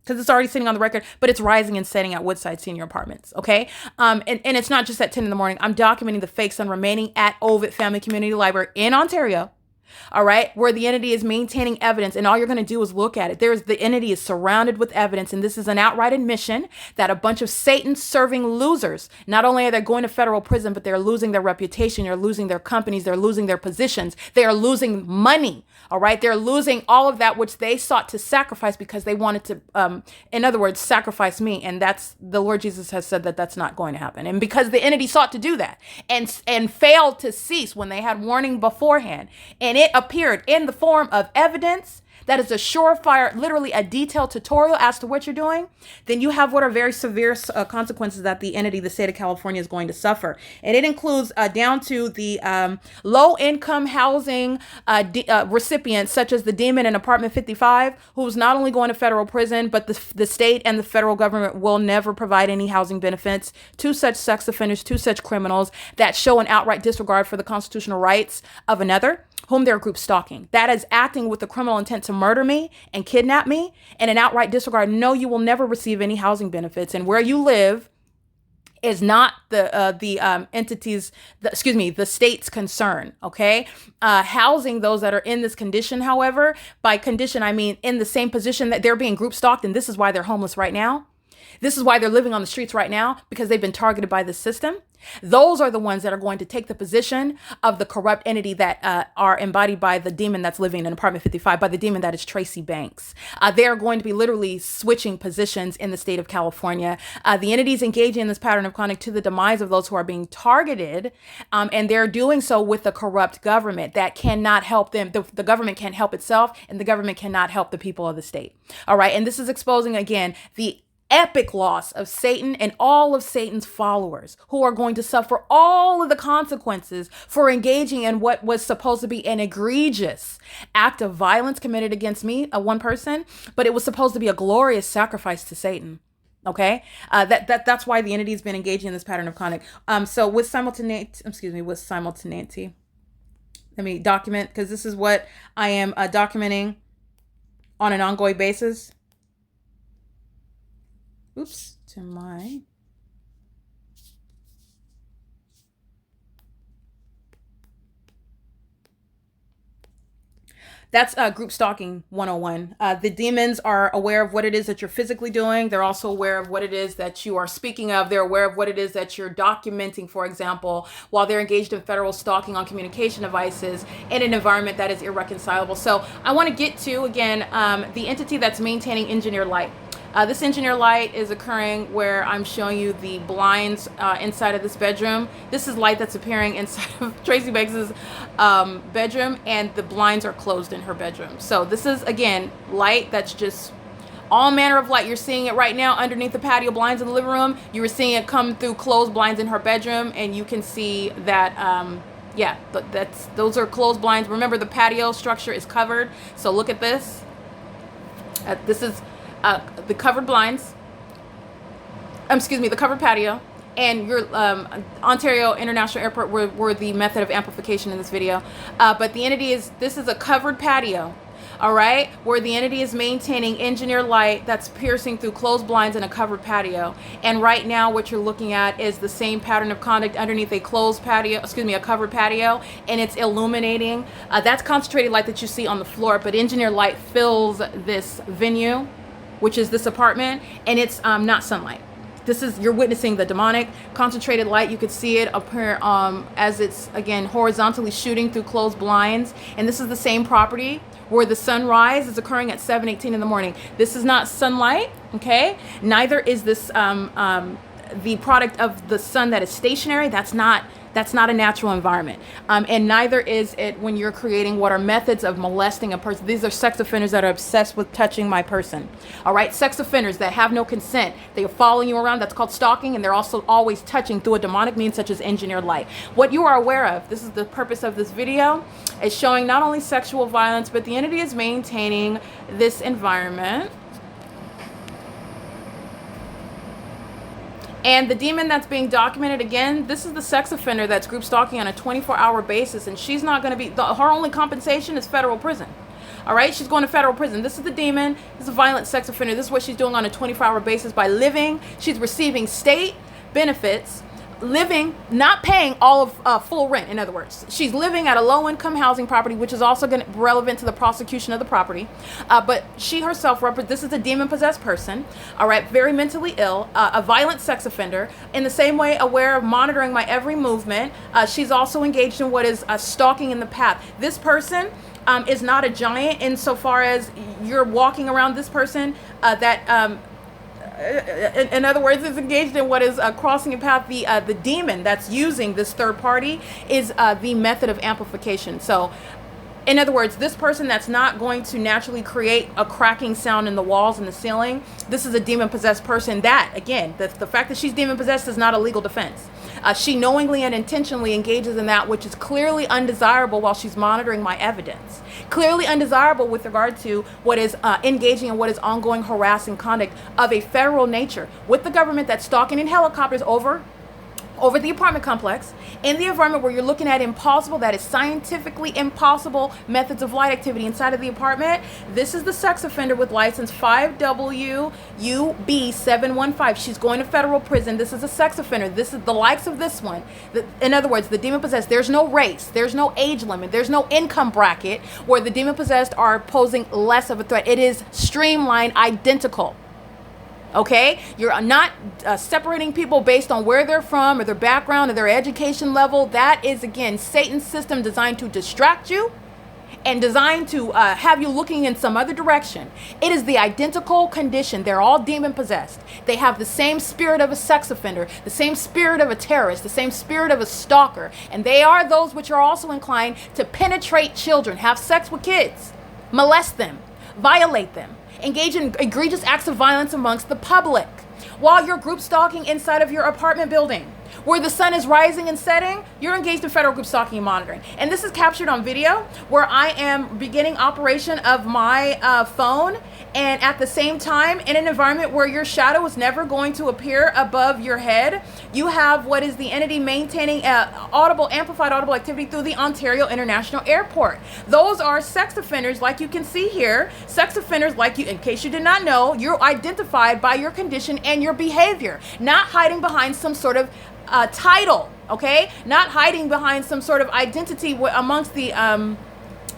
Because it's already sitting on the record, but it's rising and setting at Woodside Senior Apartments, okay? And it's not just at 10 in the morning. I'm documenting the fake sun remaining at Ovid Family Community Library in Ontario, all right, where the entity is maintaining evidence, and all you're going to do is look at it. The entity is surrounded with evidence, and this is an outright admission that a bunch of Satan-serving losers, not only are they going to federal prison, but they're losing their reputation, they're losing their companies, they're losing their positions, they are losing money, all right? They're losing all of that which they sought to sacrifice because they wanted to, in other words, sacrifice me, and that's, the Lord Jesus has said that that's not going to happen. And because the entity sought to do that and failed to cease when they had warning beforehand, and it appeared in the form of evidence that is a surefire, literally a detailed tutorial as to what you're doing, then you have what are very severe consequences that the entity, the state of California, is going to suffer. And it includes down to the low-income housing recipients, such as the demon in apartment 55, who's not only going to federal prison, but the state and the federal government will never provide any housing benefits to such sex offenders, to such criminals that show an outright disregard for the constitutional rights of another, whom they're group stalking. That is acting with the criminal intent to murder me and kidnap me, and an outright disregard. No, you will never receive any housing benefits. And where you live is not the entities, the state's concern, okay? Housing those that are in this condition, however, by condition, I mean in the same position that they're being group stalked, and this is why they're homeless right now. This is why they're living on the streets right now, because they've been targeted by the system. Those are the ones that are going to take the position of the corrupt entity that are embodied by the demon that's living in apartment 55, by the demon that is Tracy Banks. They are going to be literally switching positions in the state of California. The entities engaging in this pattern of conduct to the demise of those who are being targeted, and they're doing so with a corrupt government that cannot help them. The government can't help itself, and the government cannot help the people of the state. All right, and this is exposing, again, the epic loss of Satan and all of Satan's followers, who are going to suffer all of the consequences for engaging in what was supposed to be an egregious act of violence committed against me, one person, but it was supposed to be a glorious sacrifice to Satan. Okay, that's why the entity has been engaging in this pattern of conduct. So with simultaneity, let me document, because this is what I am documenting on an ongoing basis. Oops, to my That's group stalking 101. The demons are aware of what it is that you're physically doing. They're also aware of what it is that you are speaking of. They're aware of what it is that you're documenting, for example, while they're engaged in federal stalking on communication devices in an environment that is irreconcilable. So I want to get to, again, the entity that's maintaining engineered light. This engineered light is occurring where I'm showing you the blinds inside of this bedroom. This is light that's appearing inside of Tracy Banks's bedroom, and the blinds are closed in her bedroom. So this is, again, light that's just all manner of light. You're seeing it right now underneath the patio blinds in the living room. You were seeing it come through closed blinds in her bedroom, and you can see that yeah, those are closed blinds. Remember, the patio structure is covered. So look at this. This is the covered blinds, the covered patio, and your Ontario International Airport were the method of amplification in this video. But the entity this is a covered patio, all right, where the entity is maintaining engineered light that's piercing through closed blinds in a covered patio. And right now what you're looking at is the same pattern of conduct underneath a closed patio, a covered patio, and it's illuminating. That's concentrated light that you see on the floor, but engineered light fills this venue, which is this apartment, and it's not sunlight. You're witnessing the demonic concentrated light. You could see it appear as it's, again, horizontally shooting through closed blinds. And this is the same property where the sunrise is occurring at 7:18 in the morning. This is not sunlight, okay? Neither is this the product of the sun that is stationary. That's not a natural environment. And neither is it when you're creating what are methods of molesting a person. These are sex offenders that are obsessed with touching my person. All right, sex offenders that have no consent. They are following you around. That's called stalking. And they're also always touching through a demonic means such as engineered light. What you are aware of, this is the purpose of this video, is showing not only sexual violence, but the entity is maintaining this environment. And the demon that's being documented, again, this is the sex offender that's group stalking on a 24-hour basis, and she's not going to be, her only compensation is federal prison. All right, she's going to federal prison. This is the demon. This is a violent sex offender. This is what she's doing on a 24-hour basis by living. She's receiving state benefits, living, not paying all of full rent. In other words, she's living at a low-income housing property, which is also going to be relevant to the prosecution of the property. But she herself this is a demon-possessed person, all right, very mentally ill, a violent sex offender, in the same way aware of monitoring my every movement. She's also engaged in what is stalking in the path. This person is not a giant insofar as you're walking around this person in other words, is engaged in what is crossing a path. The demon that's using this third party is the method of amplification. So In other words, this person that's not going to naturally create a cracking sound in the walls and the ceiling, this is a demon-possessed person that, again, the fact that she's demon-possessed is not a legal defense. She knowingly and intentionally engages in that which is clearly undesirable while she's monitoring my evidence. Clearly undesirable with regard to what is engaging in what is ongoing harassing conduct of a federal nature with the government that's stalking in helicopters over the apartment complex, in the environment where you're looking at impossible, that is scientifically impossible methods of light activity inside of the apartment. This is the sex offender with license 5WUB715. She's going to federal prison. This is a sex offender. This is the likes of this one. In other words, the demon possessed, there's no race, there's no age limit, there's no income bracket where the demon possessed are posing less of a threat. It is streamlined, identical. Okay, you're not separating people based on where they're from or their background or their education level. That is, again, Satan's system designed to distract you and designed to have you looking in some other direction. It is the identical condition. They're all demon possessed. They have the same spirit of a sex offender, the same spirit of a terrorist, the same spirit of a stalker. And they are those which are also inclined to penetrate children, have sex with kids, molest them, violate them, engage in egregious acts of violence amongst the public while you're group stalking inside of your apartment building where the sun is rising and setting. You're engaged in federal group stalking and monitoring, and this is captured on video where I am beginning operation of my phone, and at the same time, in an environment where your shadow is never going to appear above your head, you have what is the entity maintaining amplified audible activity through the Ontario International Airport. Those are sex offenders, like you can see here. Sex offenders, like you, in case you did not know, you're identified by your condition and your behavior, not hiding behind some sort of title, okay? Not hiding behind some sort of identity amongst the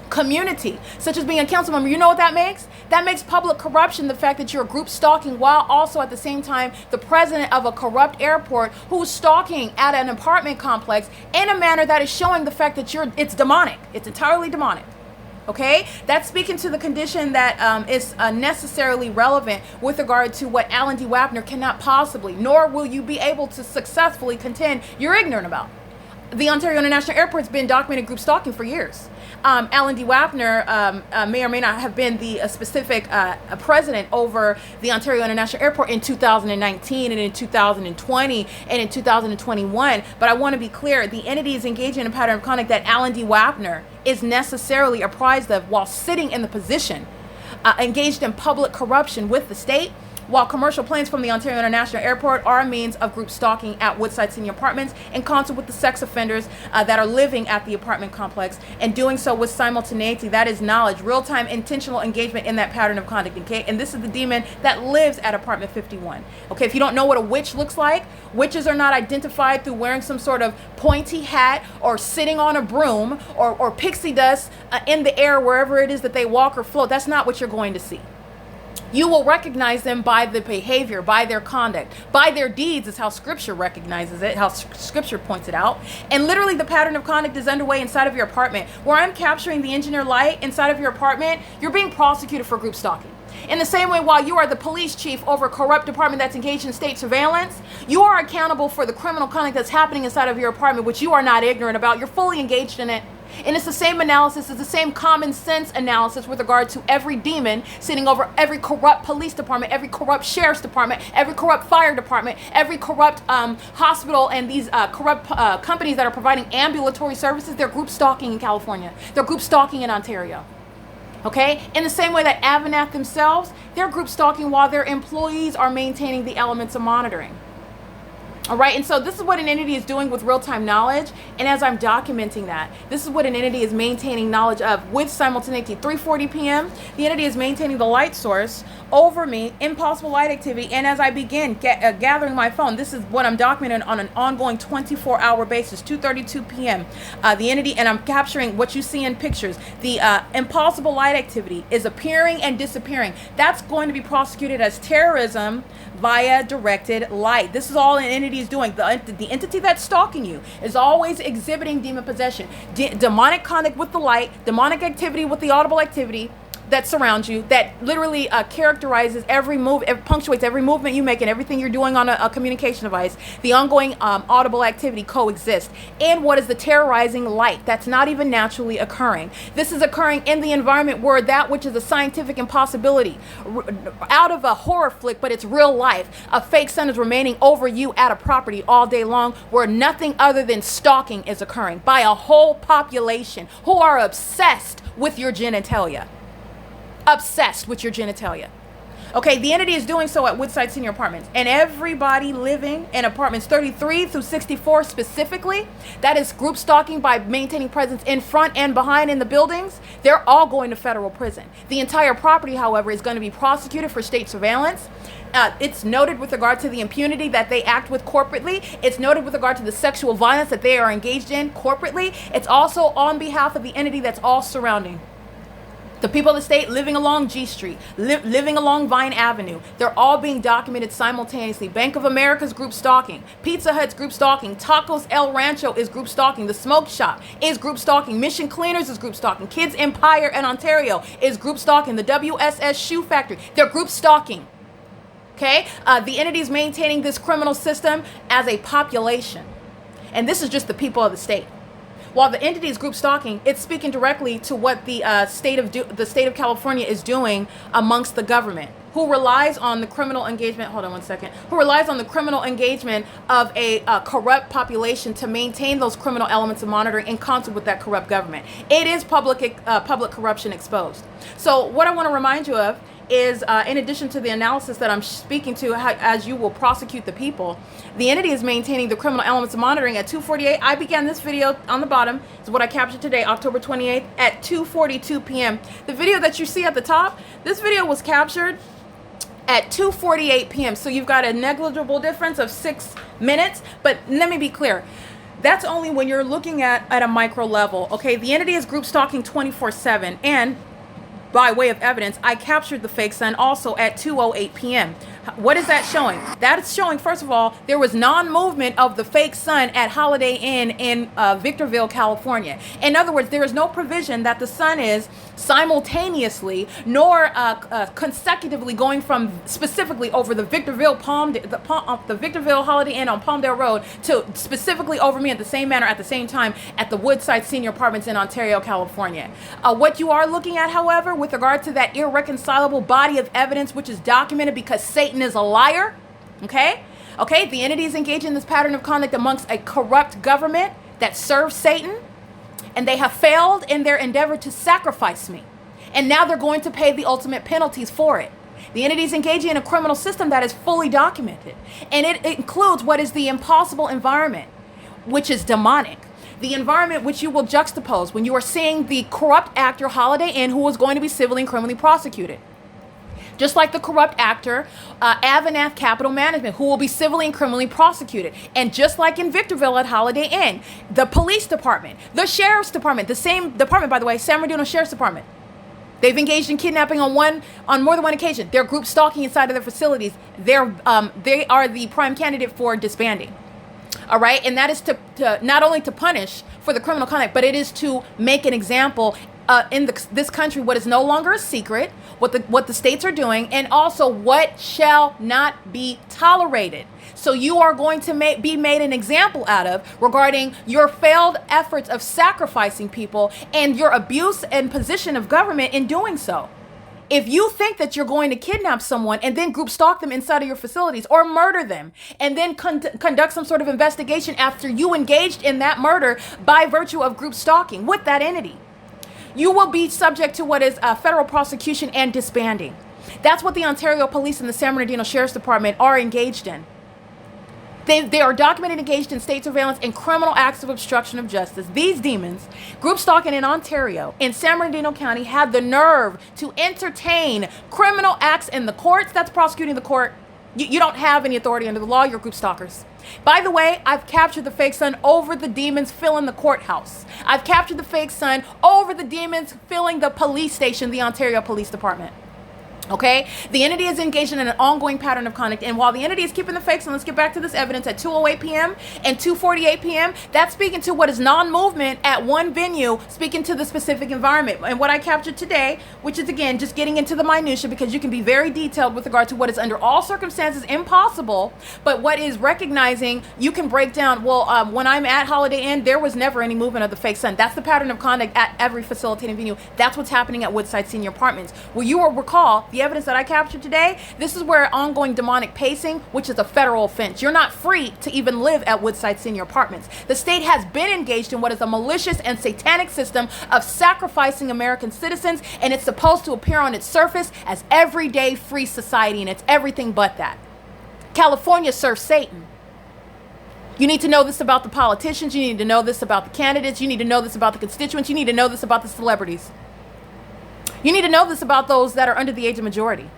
community, such as being a council member. You know what that makes? That makes public corruption, the fact that you're group stalking while also at the same time the president of a corrupt airport who's stalking at an apartment complex in a manner that is showing the fact that it's demonic. It's entirely demonic. Okay, that's speaking to the condition that is necessarily relevant with regard to what Alan D. Wapner cannot possibly, nor will you be able to successfully contend you're ignorant about. The Ontario International Airport's been documented group stalking for years. Alan D. Wapner may or may not have been the specific president over the Ontario International Airport in 2019 and in 2020 and in 2021. But I want to be clear, the entity is engaging in a pattern of conduct that Alan D. Wapner is necessarily apprised of while sitting in the position, engaged in public corruption with the state, while commercial planes from the Ontario International Airport are a means of group stalking at Woodside Senior Apartments in concert with the sex offenders that are living at the apartment complex, and doing so with simultaneity. That is knowledge, real-time intentional engagement in that pattern of conduct, okay? And this is the demon that lives at apartment 51. Okay, if you don't know what a witch looks like, witches are not identified through wearing some sort of pointy hat or sitting on a broom or pixie dust in the air wherever it is that they walk or float. That's not what you're going to see. You will recognize them by the behavior, by their conduct, by their deeds is how scripture recognizes it, how scripture points it out. And literally the pattern of conduct is underway inside of your apartment. Where I'm capturing the engineer light inside of your apartment, you're being prosecuted for group stalking. In the same way, while you are the police chief over a corrupt department that's engaged in state surveillance, you are accountable for the criminal conduct that's happening inside of your apartment, which you are not ignorant about. You're fully engaged in it. And it's the same analysis, it's the same common sense analysis with regard to every demon sitting over every corrupt police department, every corrupt sheriff's department, every corrupt fire department, every corrupt hospital, and these corrupt companies that are providing ambulatory services. They're group stalking in California. They're group stalking in Ontario. Okay? In the same way that AVANATH themselves, they're group stalking while their employees are maintaining the elements of monitoring. All right, and so this is what an entity is doing with real-time knowledge, and as I'm documenting that, this is what an entity is maintaining knowledge of with simultaneity. 3:40 p.m., the entity is maintaining the light source over me, impossible light activity, and as I begin gathering my phone, this is what I'm documenting on an ongoing 24-hour basis, 2:32 p.m. The entity, and I'm capturing what you see in pictures. The impossible light activity is appearing and disappearing. That's going to be prosecuted as terrorism via directed light. This is all an entity is doing. The entity that's stalking you is always exhibiting demon possession, demonic conduct with the light, demonic activity with the audible activity, that surrounds you, that literally characterizes every move, punctuates every movement you make and everything you're doing on a communication device. The ongoing audible activity coexists. And what is the terrorizing light that's not even naturally occurring? This is occurring in the environment where that which is a scientific impossibility, out of a horror flick, but it's real life. A fake sun is remaining over you at a property all day long, where nothing other than stalking is occurring by a whole population who are obsessed with your genitalia. Obsessed with your genitalia. Okay, the entity is doing so at Woodside Senior Apartments, and everybody living in apartments 33 through 64 specifically, that is group stalking by maintaining presence in front and behind in the buildings, they're all going to federal prison. The entire property, however, is going to be prosecuted for state surveillance. It's noted with regard to the impunity that they act with corporately. It's noted with regard to the sexual violence that they are engaged in corporately. It's also on behalf of the entity that's all surrounding. The people of the state living along G Street, living along Vine Avenue, they're all being documented simultaneously. Bank of America's group stalking, Pizza Hut's group stalking, Tacos El Rancho is group stalking, the Smoke Shop is group stalking, Mission Cleaners is group stalking, Kids Empire in Ontario is group stalking, the W.S.S. Shoe Factory, they're group stalking. Okay, the entity is maintaining this criminal system as a population. And this is just the people of the state. While the entity is group stalking, it's speaking directly to what the state of California is doing amongst the government, who relies on the criminal engagement. Hold on one second. Who relies on the criminal engagement of a corrupt population to maintain those criminal elements of monitoring in concert with that corrupt government. It is public corruption exposed. So what I want to remind you of is, in addition to the analysis that I'm speaking to, as you will prosecute the people, the entity is maintaining the criminal elements of monitoring at 2:48. I began this video on the bottom, is what I captured today, October 28th at 2:42 p.m. The video that you see at the top, this video was captured at 2:48 p.m. So you've got a negligible difference of 6 minutes, but let me be clear. That's only when you're looking at a micro level, okay? The entity is group stalking 24/7, and by way of evidence, I captured the fake sun also at 2:08 p.m. What is that showing? That is showing, first of all, there was non-movement of the fake sun at Holiday Inn in Victorville, California. In other words, there is no provision that the sun is simultaneously nor consecutively going from specifically over the Victorville the Victorville Holiday Inn on Palmdale Road to specifically over me at the same manner at the same time at the Woodside Senior Apartments in Ontario, California. What you are looking at, however, with regard to that irreconcilable body of evidence, which is documented because Satan is a liar, okay? Okay, the entity is engaged in this pattern of conduct amongst a corrupt government that serves Satan, and they have failed in their endeavor to sacrifice me. And now they're going to pay the ultimate penalties for it. The entity is engaging in a criminal system that is fully documented, and it includes what is the impossible environment, which is demonic. The environment which you will juxtapose when you are seeing the corrupt actor Holiday Inn, who was going to be civilly and criminally prosecuted. Just like the corrupt actor, AVANATH Capital Management, who will be civilly and criminally prosecuted. And just like in Victorville at Holiday Inn, the police department, the sheriff's department, the same department, by the way, San Bernardino Sheriff's Department. They've engaged in kidnapping on more than one occasion. They're group stalking inside of their facilities. They are the prime candidate for disbanding. All right, and that is to not only to punish for the criminal conduct, but it is to make an example in this country what is no longer a secret, what the states are doing, and also what shall not be tolerated. So you are going to be made an example out of regarding your failed efforts of sacrificing people and your abuse and position of government in doing so. If you think that you're going to kidnap someone and then group stalk them inside of your facilities or murder them and then conduct some sort of investigation after you engaged in that murder by virtue of group stalking with that entity, you will be subject to what is federal prosecution and disbanding. That's what the Ontario Police and the San Bernardino Sheriff's Department are engaged in. They are documented engaged in state surveillance and criminal acts of obstruction of justice. These demons, group stalking in Ontario, in San Bernardino County, had the nerve to entertain criminal acts in the courts. That's prosecuting the court. You don't have any authority under the law. You're group stalkers. By the way, I've captured the fake sun over the demons filling the courthouse. I've captured the fake sun over the demons filling the police station, the Ontario Police Department. Okay, the entity is engaged in an ongoing pattern of conduct, and while the entity is keeping the fakes, and let's get back to this evidence at 2:08 p.m. and 2:48 p.m., that's speaking to what is non-movement at one venue, speaking to the specific environment. And what I captured today, which is again just getting into the minutia, because you can be very detailed with regard to what is under all circumstances impossible, but what is recognizing you can break down. Well, when I'm at Holiday Inn, there was never any movement of the fake sun. That's the pattern of conduct at every facilitating venue. That's what's happening at Woodside Senior Apartments. Well, you will recall the evidence that I captured today. This is where ongoing demonic pacing, which is a federal offense. You're not free to even live at Woodside Senior Apartments. The state has been engaged in what is a malicious and satanic system of sacrificing American citizens, and it's supposed to appear on its surface as everyday free society, and it's everything but that. California serves Satan. You need to know this about the politicians. You need to know this about the candidates. You need to know this about the constituents. You need to know this about the celebrities. You need to know this about those that are under the age of majority.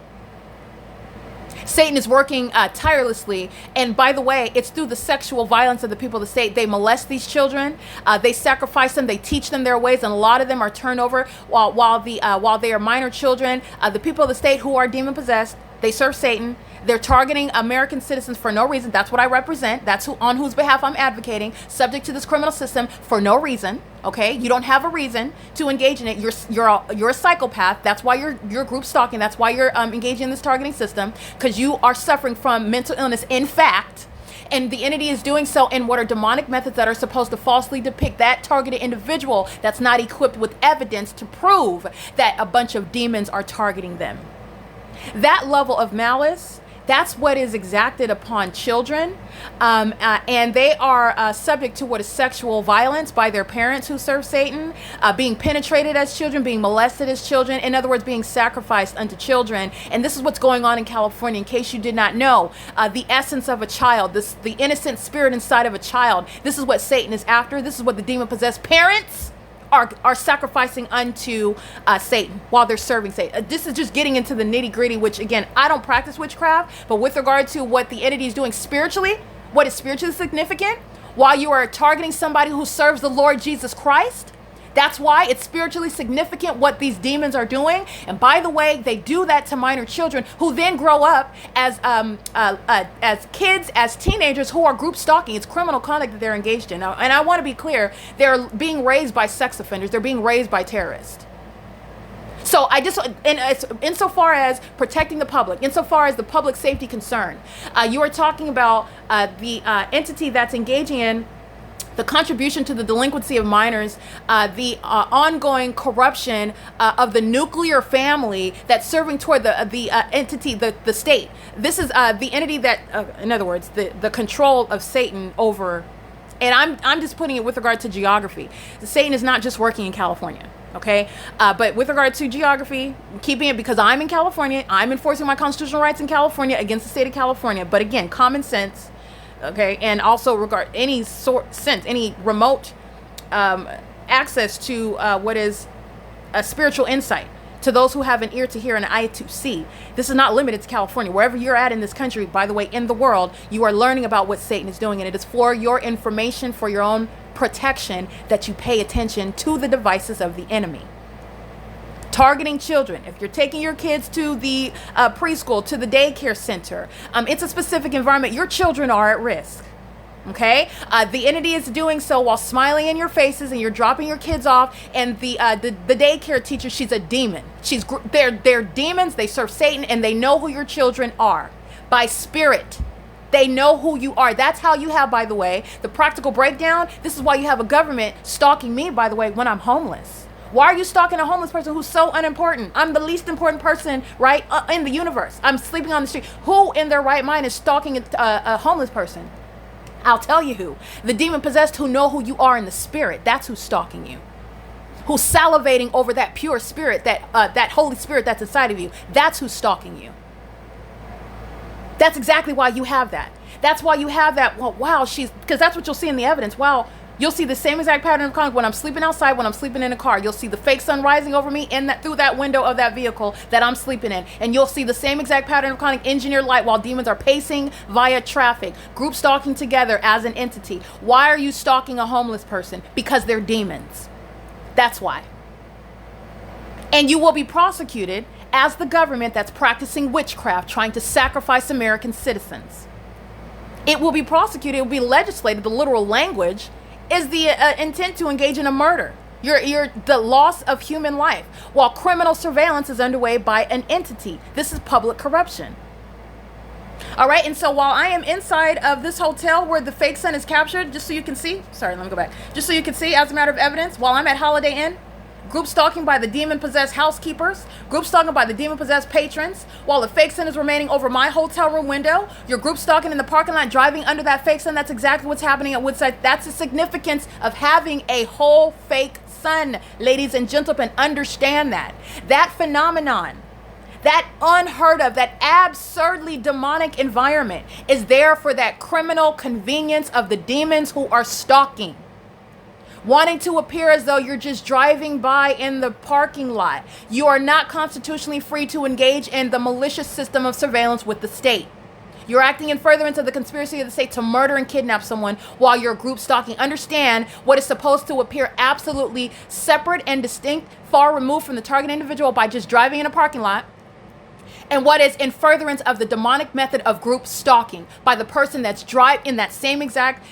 Satan is working tirelessly, and by the way, it's through the sexual violence of the people of the state. They molest these children, they sacrifice them, they teach them their ways, and a lot of them are turned over while they are minor children. The people of the state who are demon possessed, they serve Satan. They're targeting American citizens for no reason. That's what I represent. That's on whose behalf I'm advocating, subject to this criminal system for no reason. Okay, you don't have a reason to engage in it. You're a psychopath. That's why you're group stalking. That's why you're engaging in this targeting system, because you are suffering from mental illness. In fact, and the entity is doing so in what are demonic methods that are supposed to falsely depict that targeted individual that's not equipped with evidence to prove that a bunch of demons are targeting them. That level of malice, that's what is exacted upon children, and they are subject to what is sexual violence by their parents who serve Satan, being penetrated as children, being molested as children, in other words, being sacrificed unto children. And this is what's going on in California, in case you did not know. The essence of a child, the innocent spirit inside of a child, this is what Satan is after. This is what the demon-possessed parents are sacrificing unto Satan while they're serving Satan. This is just getting into the nitty-gritty, which again, I don't practice witchcraft, but with regard to what the entity is doing spiritually, what is spiritually significant, while you are targeting somebody who serves the Lord Jesus Christ, that's why it's spiritually significant what these demons are doing. And by the way, they do that to minor children who then grow up as kids, as teenagers who are group stalking. It's criminal conduct that they're engaged in. Now, and I want to be clear, they're being raised by sex offenders. They're being raised by terrorists. So insofar as protecting the public, insofar as the public safety concern, you are talking about the entity that's engaging in the contribution to the delinquency of minors, the ongoing corruption of the nuclear family that's serving toward the entity, the state. This is the entity that, in other words, the control of Satan over, and I'm just putting it with regard to geography. Satan is not just working in California. Okay, but with regard to geography, keeping it, because I'm in California, I'm enforcing my constitutional rights in California against the state of California. But again, common sense. Okay, and also regard any sense, any remote access to what is a spiritual insight to those who have an ear to hear and an eye to see. This is not limited to California. Wherever you're at in this country, by the way, in the world, you are learning about what Satan is doing, and it is for your information, for your own protection, that you pay attention to the devices of the enemy. Targeting children. If you're taking your kids to the preschool, to the daycare center, it's a specific environment. Your children are at risk. Okay, the entity is doing so while smiling in your faces, and you're dropping your kids off. And the daycare teacher, she's a demon. They're demons. They serve Satan, and they know who your children are by spirit. They know who you are. That's how you have, by the way, the practical breakdown. This is why you have a government stalking me, by the way, when I'm homeless. Why are you stalking a homeless person who's so unimportant? I'm the least important person, right, in the universe. I'm sleeping on the street. Who in their right mind is stalking a homeless person? I'll tell you who. The demon-possessed who know who you are in the spirit. That's who's stalking you. Who's salivating over that pure spirit, that Holy Spirit that's inside of you. That's who's stalking you. That's exactly why you have that. That's why you have that. Well, wow, because that's what you'll see in the evidence. Wow. You'll see the same exact pattern of conduct when I'm sleeping outside, when I'm sleeping in a car. You'll see the fake sun rising over me through that window of that vehicle that I'm sleeping in. And you'll see the same exact pattern of conduct, engineered light, while demons are pacing via traffic, group stalking together as an entity. Why are you stalking a homeless person? Because they're demons. That's why. And you will be prosecuted as the government that's practicing witchcraft, trying to sacrifice American citizens. It will be prosecuted, it will be legislated. The literal language is the intent to engage in a murder. You're the loss of human life, while criminal surveillance is underway by an entity. This is public corruption. All right, and so while I am inside of this hotel where the fake sun is captured, just so you can see, sorry, let me go back. Just so you can see, as a matter of evidence, while I'm at Holiday Inn, group stalking by the demon-possessed housekeepers, group stalking by the demon-possessed patrons, while the fake sun is remaining over my hotel room window, you're group stalking in the parking lot, driving under that fake sun. That's exactly what's happening at Woodside. That's the significance of having a whole fake sun, ladies and gentlemen. Understand that. That phenomenon, that unheard of, that absurdly demonic environment is there for that criminal convenience of the demons who are stalking, wanting to appear as though you're just driving by in the parking lot. You are not constitutionally free to engage in the malicious system of surveillance with the state. You're acting in furtherance of the conspiracy of the state to murder and kidnap someone while you're group stalking. Understand what is supposed to appear absolutely separate and distinct, far removed from the target individual by just driving in a parking lot, and what is in furtherance of the demonic method of group stalking by the person that's in that same exact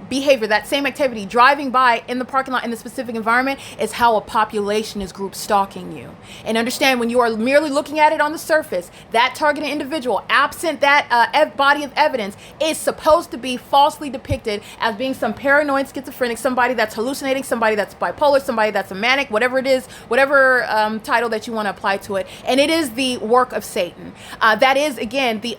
behavior, that same activity, driving by in the parking lot in the specific environment, is how a population is group stalking you. And understand, when you are merely looking at it on the surface, that targeted individual, absent that body of evidence, is supposed to be falsely depicted as being some paranoid schizophrenic, somebody that's hallucinating, somebody that's bipolar, somebody that's a manic, whatever it is, whatever title that you want to apply to it. And it is the work of Satan. That is, again, the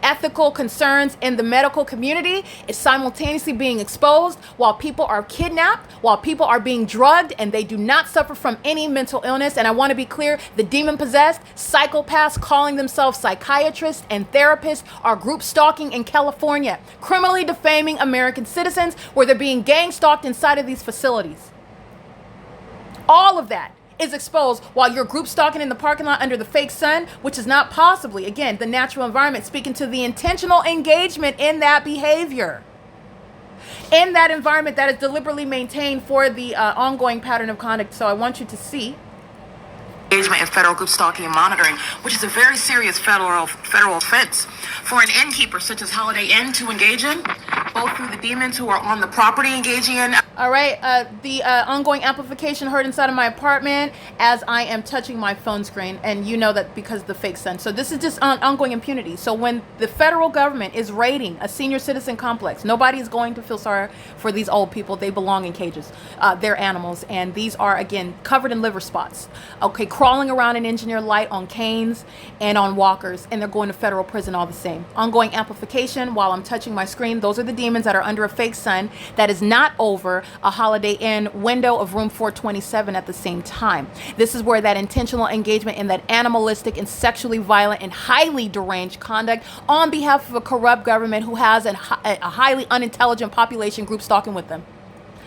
ethical concerns in the medical community is simultaneously being exposed while people are kidnapped, while people are being drugged, and they do not suffer from any mental illness. And I want to be clear, the demon-possessed psychopaths calling themselves psychiatrists and therapists are group stalking in California, criminally defaming American citizens where they're being gang stalked inside of these facilities. All of that is exposed while you're group stalking in the parking lot under the fake sun, which is not possibly, again, the natural environment, speaking to the intentional engagement in that behavior, in that environment that is deliberately maintained for the ongoing pattern of conduct. So I want you to see engagement in federal group stalking and monitoring, which is a very serious federal offense for an innkeeper such as Holiday Inn to engage in, both through the demons who are on the property engaging in. All right, the ongoing amplification heard inside of my apartment as I am touching my phone screen, and you know that because of the fake sun. So this is just ongoing impunity. So when the federal government is raiding a senior citizen complex, nobody is going to feel sorry for these old people. They belong in cages. They're animals, and these are, again, covered in liver spots. Okay, crawling around in engineered light on canes and on walkers, and they're going to federal prison all the same. Ongoing amplification while I'm touching my screen. Those are the demons that are under a fake sun that is not over a Holiday Inn window of room 427 at the same time. This is where that intentional engagement in that animalistic and sexually violent and highly deranged conduct on behalf of a corrupt government who has a highly unintelligent population group stalking with them.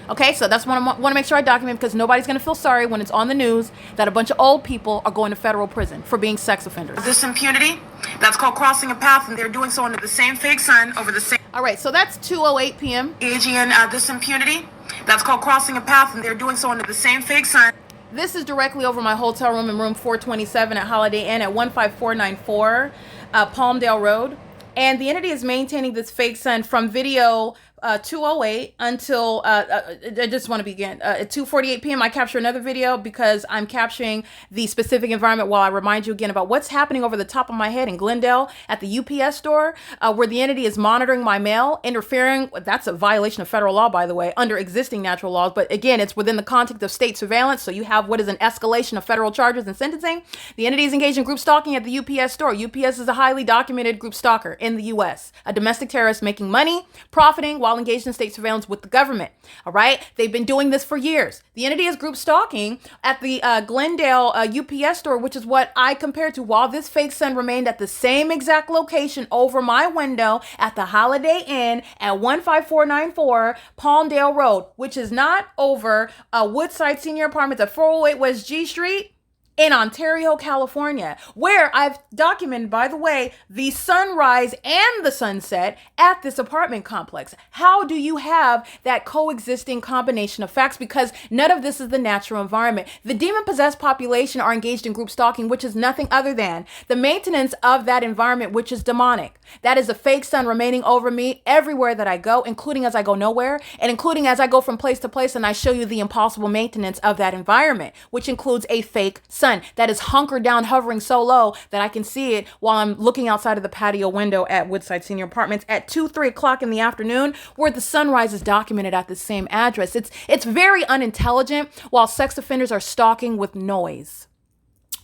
Okay, so that's what I want to make sure I document, because nobody's going to feel sorry when it's on the news that a bunch of old people are going to federal prison for being sex offenders. This impunity, that's called crossing a path, and they're doing so under the same fake sun over the same. All right, so that's 2:08 p.m. Engaging in this impunity, that's called crossing a path, and they're doing so under the same fake sun. This is directly over my hotel room in room 427 at Holiday Inn at 15494 Palmdale Road. And the entity is maintaining this fake sun from video 2:08 until I just want to begin at 2:48 p.m. I capture another video because I'm capturing the specific environment while I remind you again about what's happening over the top of my head in Glendale at the UPS store, where the entity is monitoring my mail, interfering. That's a violation of federal law, by the way, under existing natural laws. But again, it's within the context of state surveillance. So you have what is an escalation of federal charges and sentencing. The entity is engaged in group stalking at the UPS store. UPS is a highly documented group stalker in the U.S., a domestic terrorist making money, profiting while engaged in state surveillance with the government. All right. They've been doing this for years. The entity is group stalking at the Glendale UPS store, which is what I compared to, while this fake sun remained at the same exact location over my window at the Holiday Inn at 15494 Palmdale Road, which is not over Woodside Senior Apartments at 408 West G Street. in Ontario, California, where I've documented, by the way, the sunrise and the sunset at this apartment complex. How do you have that coexisting combination of facts? Because none of this is the natural environment. The demon-possessed population are engaged in group stalking, which is nothing other than the maintenance of that environment, which is demonic. That is a fake sun remaining over me everywhere that I go, including as I go nowhere, and including as I go from place to place, and I show you the impossible maintenance of that environment, which includes a fake sun that is hunkered down, hovering so low that I can see it while I'm looking outside of the patio window at Woodside Senior Apartments at 2-3 o'clock in the afternoon, where the sunrise is documented at the same address. It's very unintelligent while sex offenders are stalking with noise.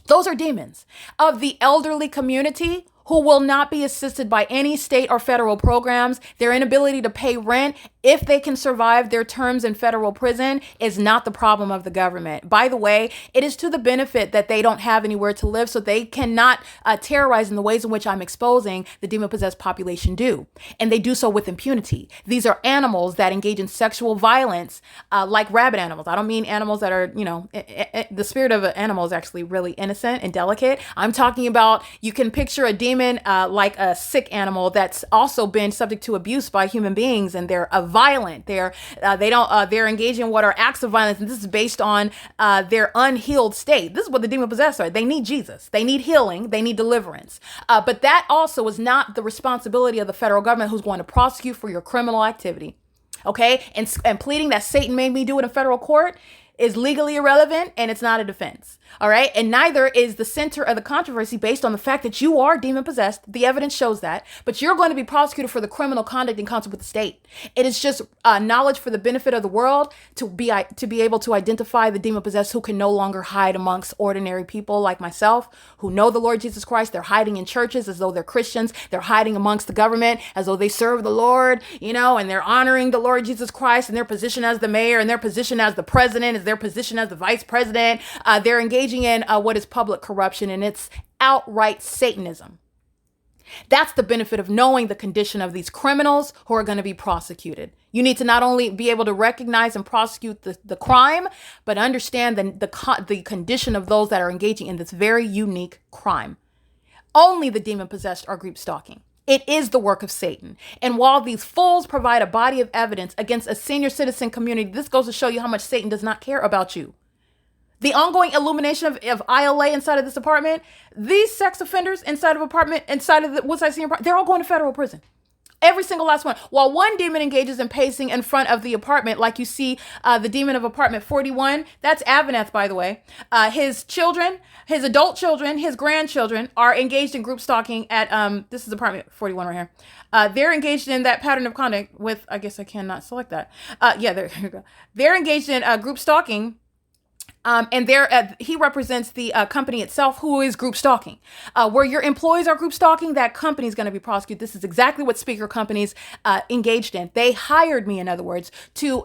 Those are demons of the elderly community who will not be assisted by any state or federal programs. Their inability to pay rent, if they can survive their terms in federal prison, is not the problem of the government. By the way, it is to the benefit that they don't have anywhere to live, so they cannot terrorize in the ways in which I'm exposing the demon-possessed population do. And they do so with impunity. These are animals that engage in sexual violence, like rabid animals. I don't mean animals that are, the spirit of an animal is actually really innocent and delicate. I'm talking about, you can picture a demon like a sick animal that's also been subject to abuse by human beings, and they're violent. They're engaging in what are acts of violence, and this is based on their unhealed state. This is what the demon possessed are. They need Jesus. They need healing. They need deliverance. But that also is not the responsibility of the federal government, who's going to prosecute for your criminal activity. Okay, and pleading that Satan made me do it in federal court is legally irrelevant, and it's not a defense. All right. And neither is the center of the controversy based on the fact that you are demon possessed. The evidence shows that, but you're going to be prosecuted for the criminal conduct in concert with the state. It is just knowledge for the benefit of the world to be able to identify the demon possessed who can no longer hide amongst ordinary people like myself who know the Lord Jesus Christ. They're hiding in churches as though they're Christians. They're hiding amongst the government as though they serve the Lord, and they're honoring the Lord Jesus Christ, and their position as the mayor, and their position as the president, is their position as the vice president. They're engaging in what is public corruption, and it's outright Satanism. That's the benefit of knowing the condition of these criminals who are going to be prosecuted. You need to not only be able to recognize and prosecute the crime, but understand the condition of those that are engaging in this very unique crime. Only the demon-possessed are group stalking. It is the work of Satan. And while these fools provide a body of evidence against a senior citizen community, this goes to show you how much Satan does not care about you. The ongoing illumination of ILA inside of this apartment, these sex offenders inside of the Woodside Senior Apartment, they're all going to federal prison. Every single last one. While one demon engages in pacing in front of the apartment, like you see the demon of apartment 41, that's AVANATH, by the way. His children, his adult children, his grandchildren are engaged in group stalking at, this is apartment 41 right here. They're engaged in that pattern of conduct with, I guess I cannot select that. There you go. They're engaged in group stalking. And he represents the company itself, who is group stalking. Where your employees are group stalking, that company is going to be prosecuted. This is exactly what speaker companies engaged in. They hired me, in other words,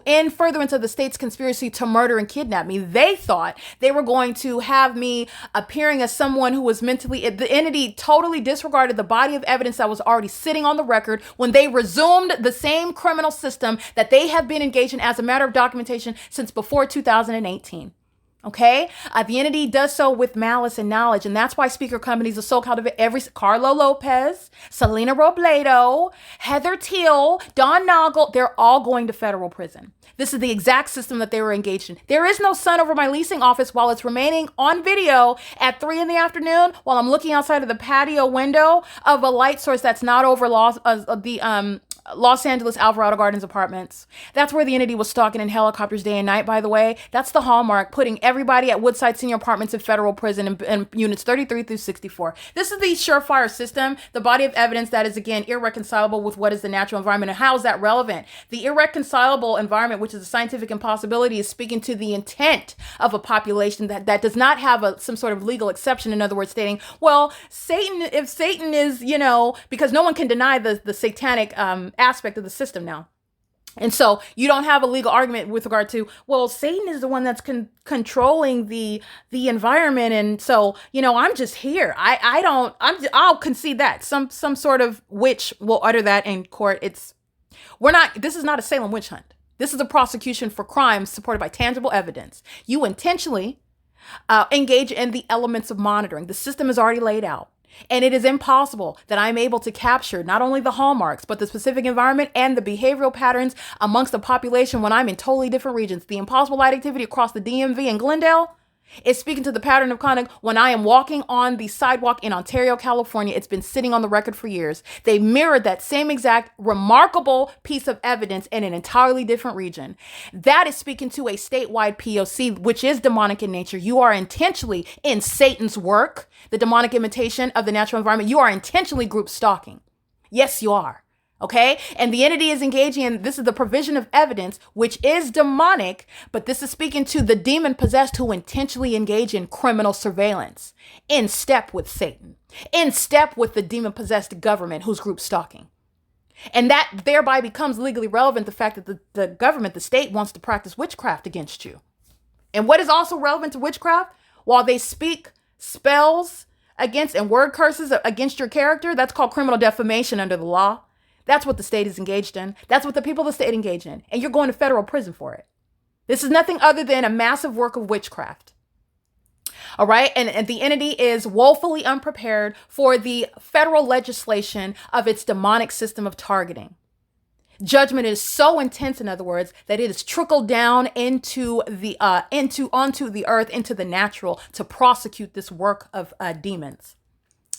in furtherance of the state's conspiracy to murder and kidnap me. They thought they were going to have me appearing as someone who was mentally. The entity totally disregarded the body of evidence that was already sitting on the record when they resumed the same criminal system that they have been engaged in as a matter of documentation since before 2018. Okay, the entity does so with malice and knowledge, and that's why speaker companies are so cultivated. Carlo Lopez, Selena Robledo, Heather Teal, Don Noggle, they're all going to federal prison. This is the exact system that they were engaged in. There is no sun over my leasing office while it's remaining on video at 3 p.m. while I'm looking outside of the patio window of a light source that's not over Los Angeles Alvarado Gardens apartments. That's where the entity was stalking in helicopters day and night, by the way. That's the hallmark, putting everybody at Woodside Senior Apartments in federal prison in units 33 through 64. This is the surefire system, the body of evidence that is, again, irreconcilable with what is the natural environment. And how is that relevant? The irreconcilable environment, which is a scientific impossibility, is speaking to the intent of a population that does not have some sort of legal exception. In other words, stating, well, if Satan is, because no one can deny the satanic aspect of the system now. And so you don't have a legal argument with regard to, well, Satan is the one that's controlling the environment. And so, I'm just here. I'll concede that some sort of witch will utter that in court. This is not a Salem witch hunt. This is a prosecution for crimes supported by tangible evidence. You intentionally engage in the elements of monitoring. The system is already laid out. And it is impossible that I'm able to capture not only the hallmarks, but the specific environment and the behavioral patterns amongst the population when I'm in totally different regions. The impossible light activity across the DMV and Glendale is speaking to the pattern of conduct when I am walking on the sidewalk in Ontario, California. It's been sitting on the record for years. They mirrored that same exact remarkable piece of evidence in an entirely different region. That is speaking to a statewide P.O.C, which is demonic in nature. You are intentionally in Satan's work, the demonic imitation of the natural environment. You are intentionally group stalking. Yes, you are. Okay. And the entity is engaging in, this is the provision of evidence, which is demonic, but this is speaking to the demon possessed who intentionally engage in criminal surveillance in step with Satan, in step with the demon possessed government who's group stalking. And that thereby becomes legally relevant, the fact that the government, the state, wants to practice witchcraft against you. And what is also relevant to witchcraft, while they speak spells against and word curses against your character, that's called criminal defamation under the law. That's what the state is engaged in. That's what the people of the state engage in. And you're going to federal prison for it. This is nothing other than a massive work of witchcraft. All right. And the entity is woefully unprepared for the federal legislation of its demonic system of targeting. Judgment is so intense, in other words, that it is trickled down onto the earth, into the natural, to prosecute this work of demons.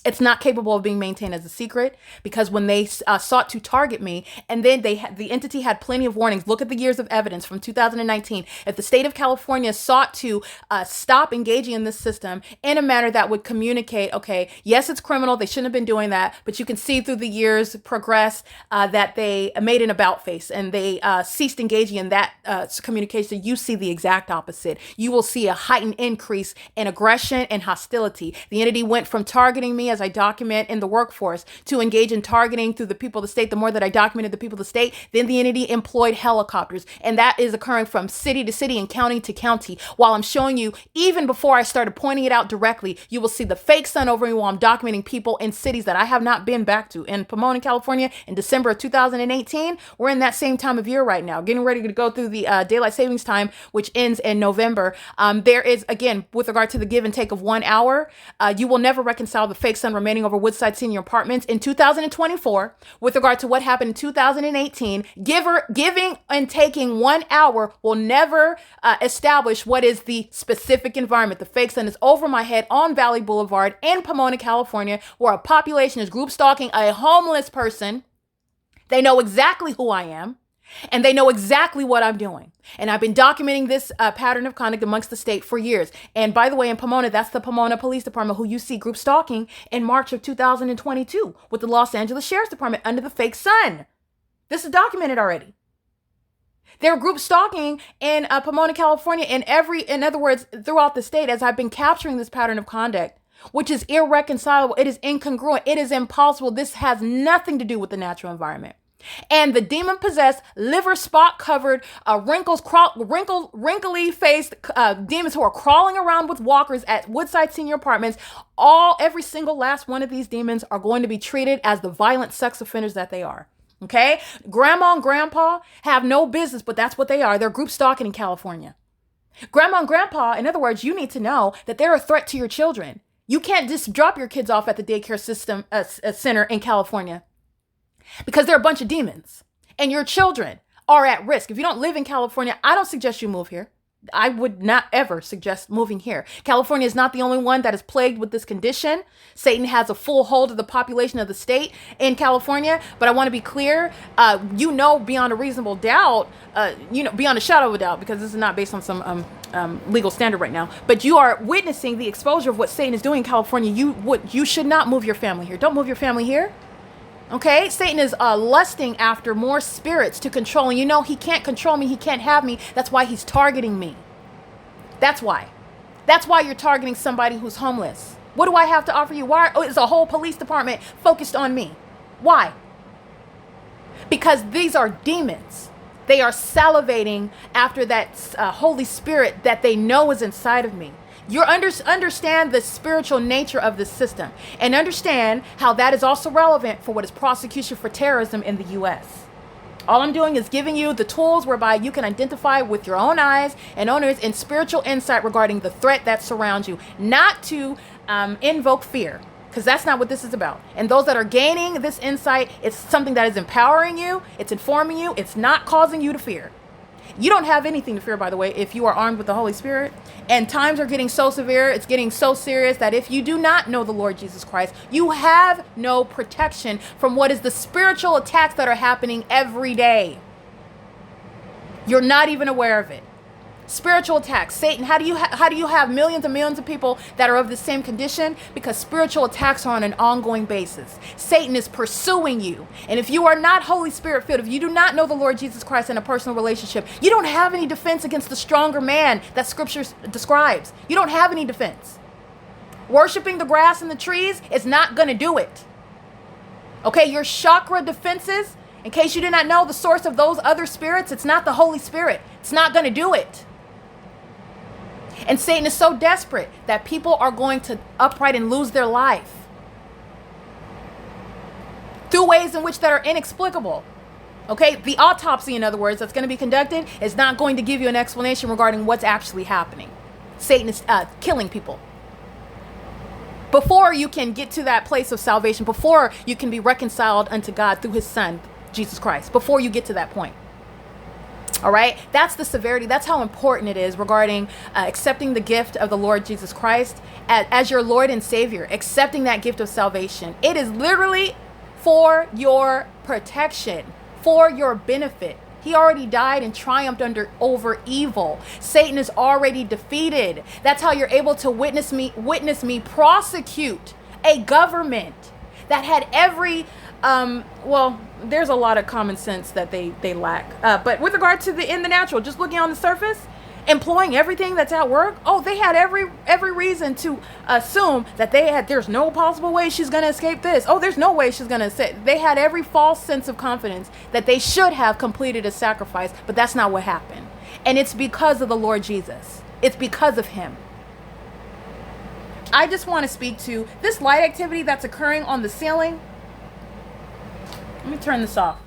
It's not capable of being maintained as a secret, because when they sought to target me, and then the entity had plenty of warnings. Look at the years of evidence from 2019. If the state of California sought to stop engaging in this system in a manner that would communicate, okay, yes, it's criminal, they shouldn't have been doing that, but you can see through the years progress that they made an about face and they ceased engaging in that communication. You see the exact opposite. You will see a heightened increase in aggression and hostility. The entity went from targeting me as I document in the workforce to engage in targeting through the people of the state. The more that I documented the people of the state, then the entity employed helicopters. And that is occurring from city to city and county to county. While I'm showing you, even before I started pointing it out directly, you will see the fake sun over me while I'm documenting people in cities that I have not been back to. In Pomona, California, in December of 2018, we're in that same time of year right now, getting ready to go through the daylight savings time, which ends in November. There is, again, with regard to the give and take of 1 hour, you will never reconcile the fake sun remaining over Woodside Senior Apartments in 2024 with regard to what happened in 2018. Giving and taking 1 hour will never establish what is the specific environment. The fake sun is over my head on Valley Boulevard in Pomona, California, where a population is group stalking a homeless person. They know exactly who I am, and they know exactly what I'm doing. And I've been documenting this pattern of conduct amongst the state for years. And by the way, in Pomona, that's the Pomona Police Department who you see group stalking in March of 2022 with the Los Angeles Sheriff's Department under the fake sun. This is documented already. They're group stalking in Pomona, California, in other words, throughout the state, as I've been capturing this pattern of conduct, which is irreconcilable. It is incongruent. It is impossible. This has nothing to do with the natural environment. And the demon-possessed, liver spot-covered, wrinkly faced demons who are crawling around with walkers at Woodside Senior Apartments, every single last one of these demons are going to be treated as the violent sex offenders that they are. Okay? Grandma and grandpa have no business, but that's what they are. They're group stalking in California. Grandma and grandpa, in other words, you need to know that they're a threat to your children. You can't just drop your kids off at the daycare system center in California, because they're a bunch of demons and your children are at risk. If you don't live in California, I don't suggest you move here. I would not ever suggest moving here. California is not the only one that is plagued with this condition. Satan has a full hold of the population of the state in California. But I want to be clear, beyond a reasonable doubt, beyond a shadow of a doubt, because this is not based on some legal standard right now, but you are witnessing the exposure of what Satan is doing in California. You should not move your family here. Don't move your family here. Okay, Satan is lusting after more spirits to control. And he can't control me. He can't have me. That's why he's targeting me. That's why. That's why you're targeting somebody who's homeless. What do I have to offer you? Why is a whole police department focused on me? Why? Because these are demons. They are salivating after that Holy Spirit that they know is inside of me. You understand the spiritual nature of this system, and understand how that is also relevant for what is prosecution for terrorism in the U.S. All I'm doing is giving you the tools whereby you can identify with your own eyes and owners in spiritual insight regarding the threat that surrounds you, not to invoke fear, because that's not what this is about. And those that are gaining this insight, it's something that is empowering you, it's informing you, it's not causing you to fear. You don't have anything to fear, by the way, if you are armed with the Holy Spirit. And times are getting so severe, it's getting so serious that if you do not know the Lord Jesus Christ, you have no protection from what is the spiritual attacks that are happening every day. You're not even aware of it. Spiritual attacks. Satan, how do you have millions and millions of people that are of the same condition? Because spiritual attacks are on an ongoing basis. Satan is pursuing you. And if you are not Holy Spirit filled, if you do not know the Lord Jesus Christ in a personal relationship, you don't have any defense against the stronger man that Scripture describes. You don't have any defense. Worshiping the grass and the trees is not going to do it. Okay, your chakra defenses, in case you did not know the source of those other spirits, it's not the Holy Spirit. It's not going to do it. And Satan is so desperate that people are going to upright and lose their life through ways in which that are inexplicable. Okay, the autopsy, in other words, that's going to be conducted is not going to give you an explanation regarding what's actually happening. Satan is killing people. Before you can get to that place of salvation, before you can be reconciled unto God through his Son, Jesus Christ, before you get to that point. All right, that's the severity. That's how important it is regarding accepting the gift of the Lord Jesus Christ as your Lord and Savior, accepting that gift of salvation. It is literally for your protection, for your benefit. He already died and triumphed over evil. Satan is already defeated. That's how you're able to witness me prosecute a government that had every there's a lot of common sense that they lack. But with regard to in the natural, just looking on the surface, employing everything that's at work, they had every reason to assume that there's no possible way she's going to escape this. There's no way she's going to escape. They had every false sense of confidence that they should have completed a sacrifice, but that's not what happened. And it's because of the Lord Jesus. It's because of him. I just want to speak to this light activity that's occurring on the ceiling. Let me turn this off.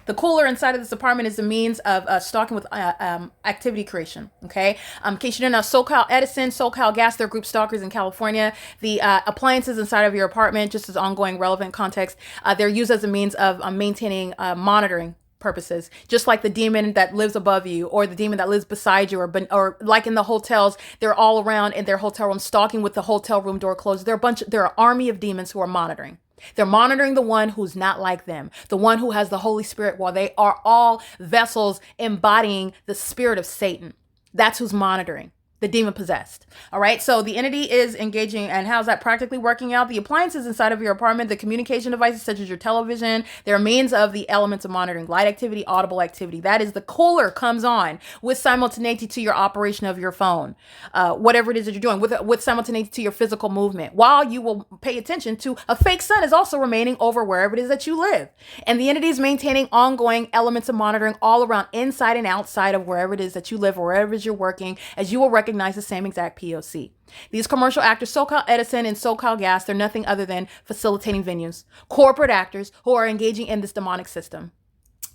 The cooler inside of this apartment is the means of stalking with activity creation. Okay. In case you didn't know, SoCal Edison, SoCal Gas, they're group stalkers in California. The appliances inside of your apartment, just as ongoing relevant context, they're used as a means of maintaining monitoring purposes, just like the demon that lives above you or the demon that lives beside you, or like in the hotels, they're all around in their hotel room stalking with the hotel room door closed. They're an army of demons who are monitoring. They're monitoring the one who's not like them, the one who has the Holy Spirit, while they are all vessels embodying the spirit of Satan. That's who's monitoring. The demon possessed. All right. So the entity is engaging. And how's that practically working out? The appliances inside of your apartment, the communication devices such as your television, they're means of the elements of monitoring: light activity, audible activity. That is, the cooler comes on with simultaneity to your operation of your phone, whatever it is that you're doing, with simultaneity to your physical movement, while you will pay attention to a fake sun is also remaining over wherever it is that you live. And the entity is maintaining ongoing elements of monitoring all around, inside and outside of wherever it is that you live, or wherever it is you're working, as you will recognize the same exact P.O.C. These commercial actors, SoCal Edison and SoCal Gas, they're nothing other than facilitating venues, corporate actors who are engaging in this demonic system.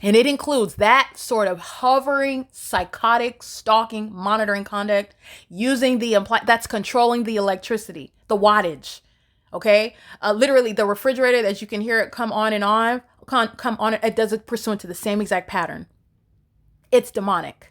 And it includes that sort of hovering, psychotic, stalking, monitoring conduct, using that's controlling the electricity, the wattage. Okay, literally the refrigerator, as you can hear it come on and on, it does it pursuant to the same exact pattern. It's demonic.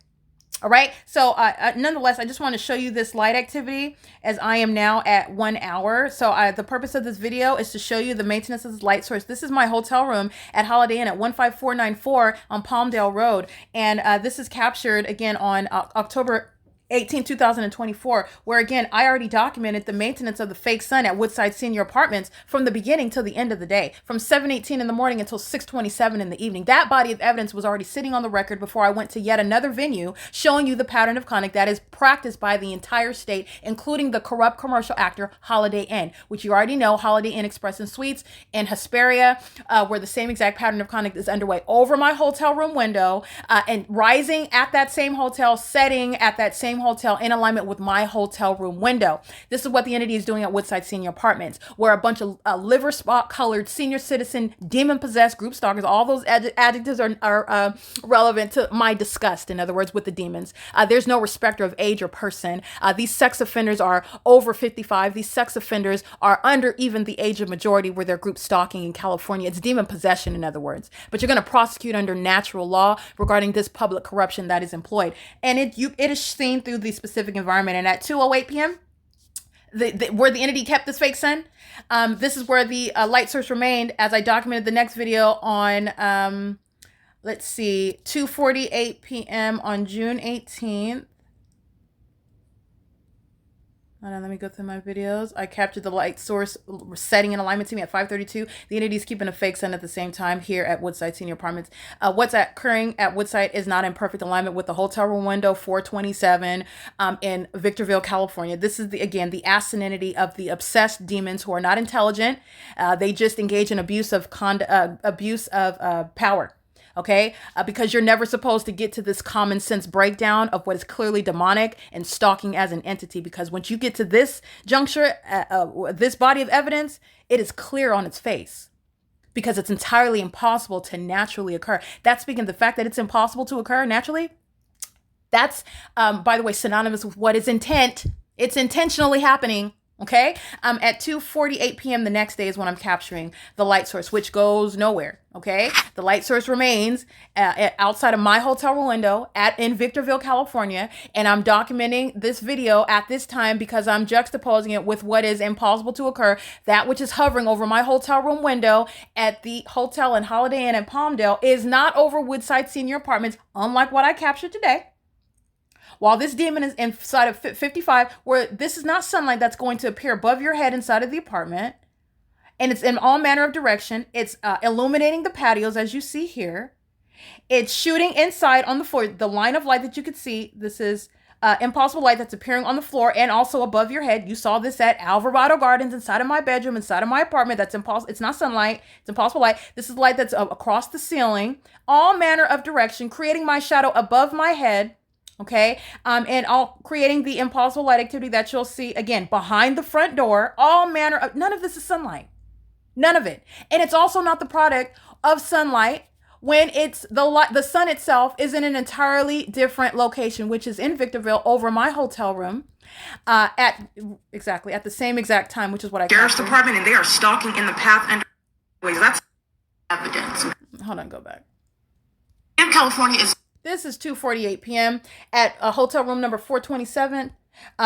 All right. So nonetheless, I just want to show you this light activity as I am now at 1 hour. So the purpose of this video is to show you the maintenance of this light source. This is my hotel room at Holiday Inn at 15494 on Palmdale Road. And this is captured again on October 18, 2024, where again, I already documented the maintenance of the fake sun at Woodside Senior Apartments from the beginning till the end of the day, from 7:18 in the morning until 6:27 in the evening. That body of evidence was already sitting on the record before I went to yet another venue, showing you the pattern of conduct that is practiced by the entire state, including the corrupt commercial actor Holiday Inn, which you already know, Holiday Inn Express and Suites in Hesperia, where the same exact pattern of conduct is underway over my hotel room window, and rising at that same hotel, setting at that same hotel in alignment with my hotel room window. This is what the entity is doing at Woodside Senior Apartments, where a bunch of liver spot colored senior citizen, demon possessed group stalkers, all those adjectives are relevant to my disgust, in other words, with the demons. There's no respecter of age or person. These sex offenders are over 55. These sex offenders are under even the age of majority where they're group stalking in California. It's demon possession, in other words. But you're going to prosecute under natural law regarding this public corruption that is employed. And it is seen through the specific environment. And at 2:08 p.m., where the entity kept this fake sun, this is where the light source remained, as I documented the next video on, let's see, 2:48 p.m. on June 18th. Hold on, let me go through my videos. I captured the light source setting in alignment to me at 5:32. The entity is keeping a fake sun at the same time here at Woodside Senior Apartments. What's occurring at Woodside is not in perfect alignment with the hotel room window 427 in Victorville, California. This is, again, the ascendant entity of the obsessed demons who are not intelligent. They just engage in abuse of power. Okay, because you're never supposed to get to this common sense breakdown of what is clearly demonic and stalking as an entity. Because once you get to this juncture, this body of evidence, it is clear on its face, because it's entirely impossible to naturally occur. That's speaking of the fact that it's impossible to occur naturally. That's, by the way, synonymous with what is intent. It's intentionally happening. Okay, at 2:48 p.m. the next day is when I'm capturing the light source, which goes nowhere. Okay, the light source remains outside of my hotel room window in Victorville, California, and I'm documenting this video at this time because I'm juxtaposing it with what is impossible to occur. That which is hovering over my hotel room window at the hotel and Holiday Inn in Palmdale is not over Woodside Senior Apartments, unlike what I captured today. While this demon is inside of 55, where this is not sunlight that's going to appear above your head inside of the apartment, and it's in all manner of direction. It's illuminating the patios, as you see here. It's shooting inside on the floor. The line of light that you could see, this is impossible light that's appearing on the floor and also above your head. You saw this at Alvarado Gardens, inside of my bedroom, inside of my apartment. That's impossible. It's not sunlight. It's impossible light. This is light that's across the ceiling, all manner of direction, creating my shadow above my head. Okay, and all creating the impossible light activity that you'll see again behind the front door. All manner of, none of this is sunlight, none of it, and it's also not the product of sunlight when it's the sun itself is in an entirely different location, which is in Victorville over my hotel room, at the same exact time, which is what I. Sheriff's Department, and they are stalking in the path and ways. That's evidence. Hold on, go back. In California is. This is 2:48 p.m. at hotel room number 427,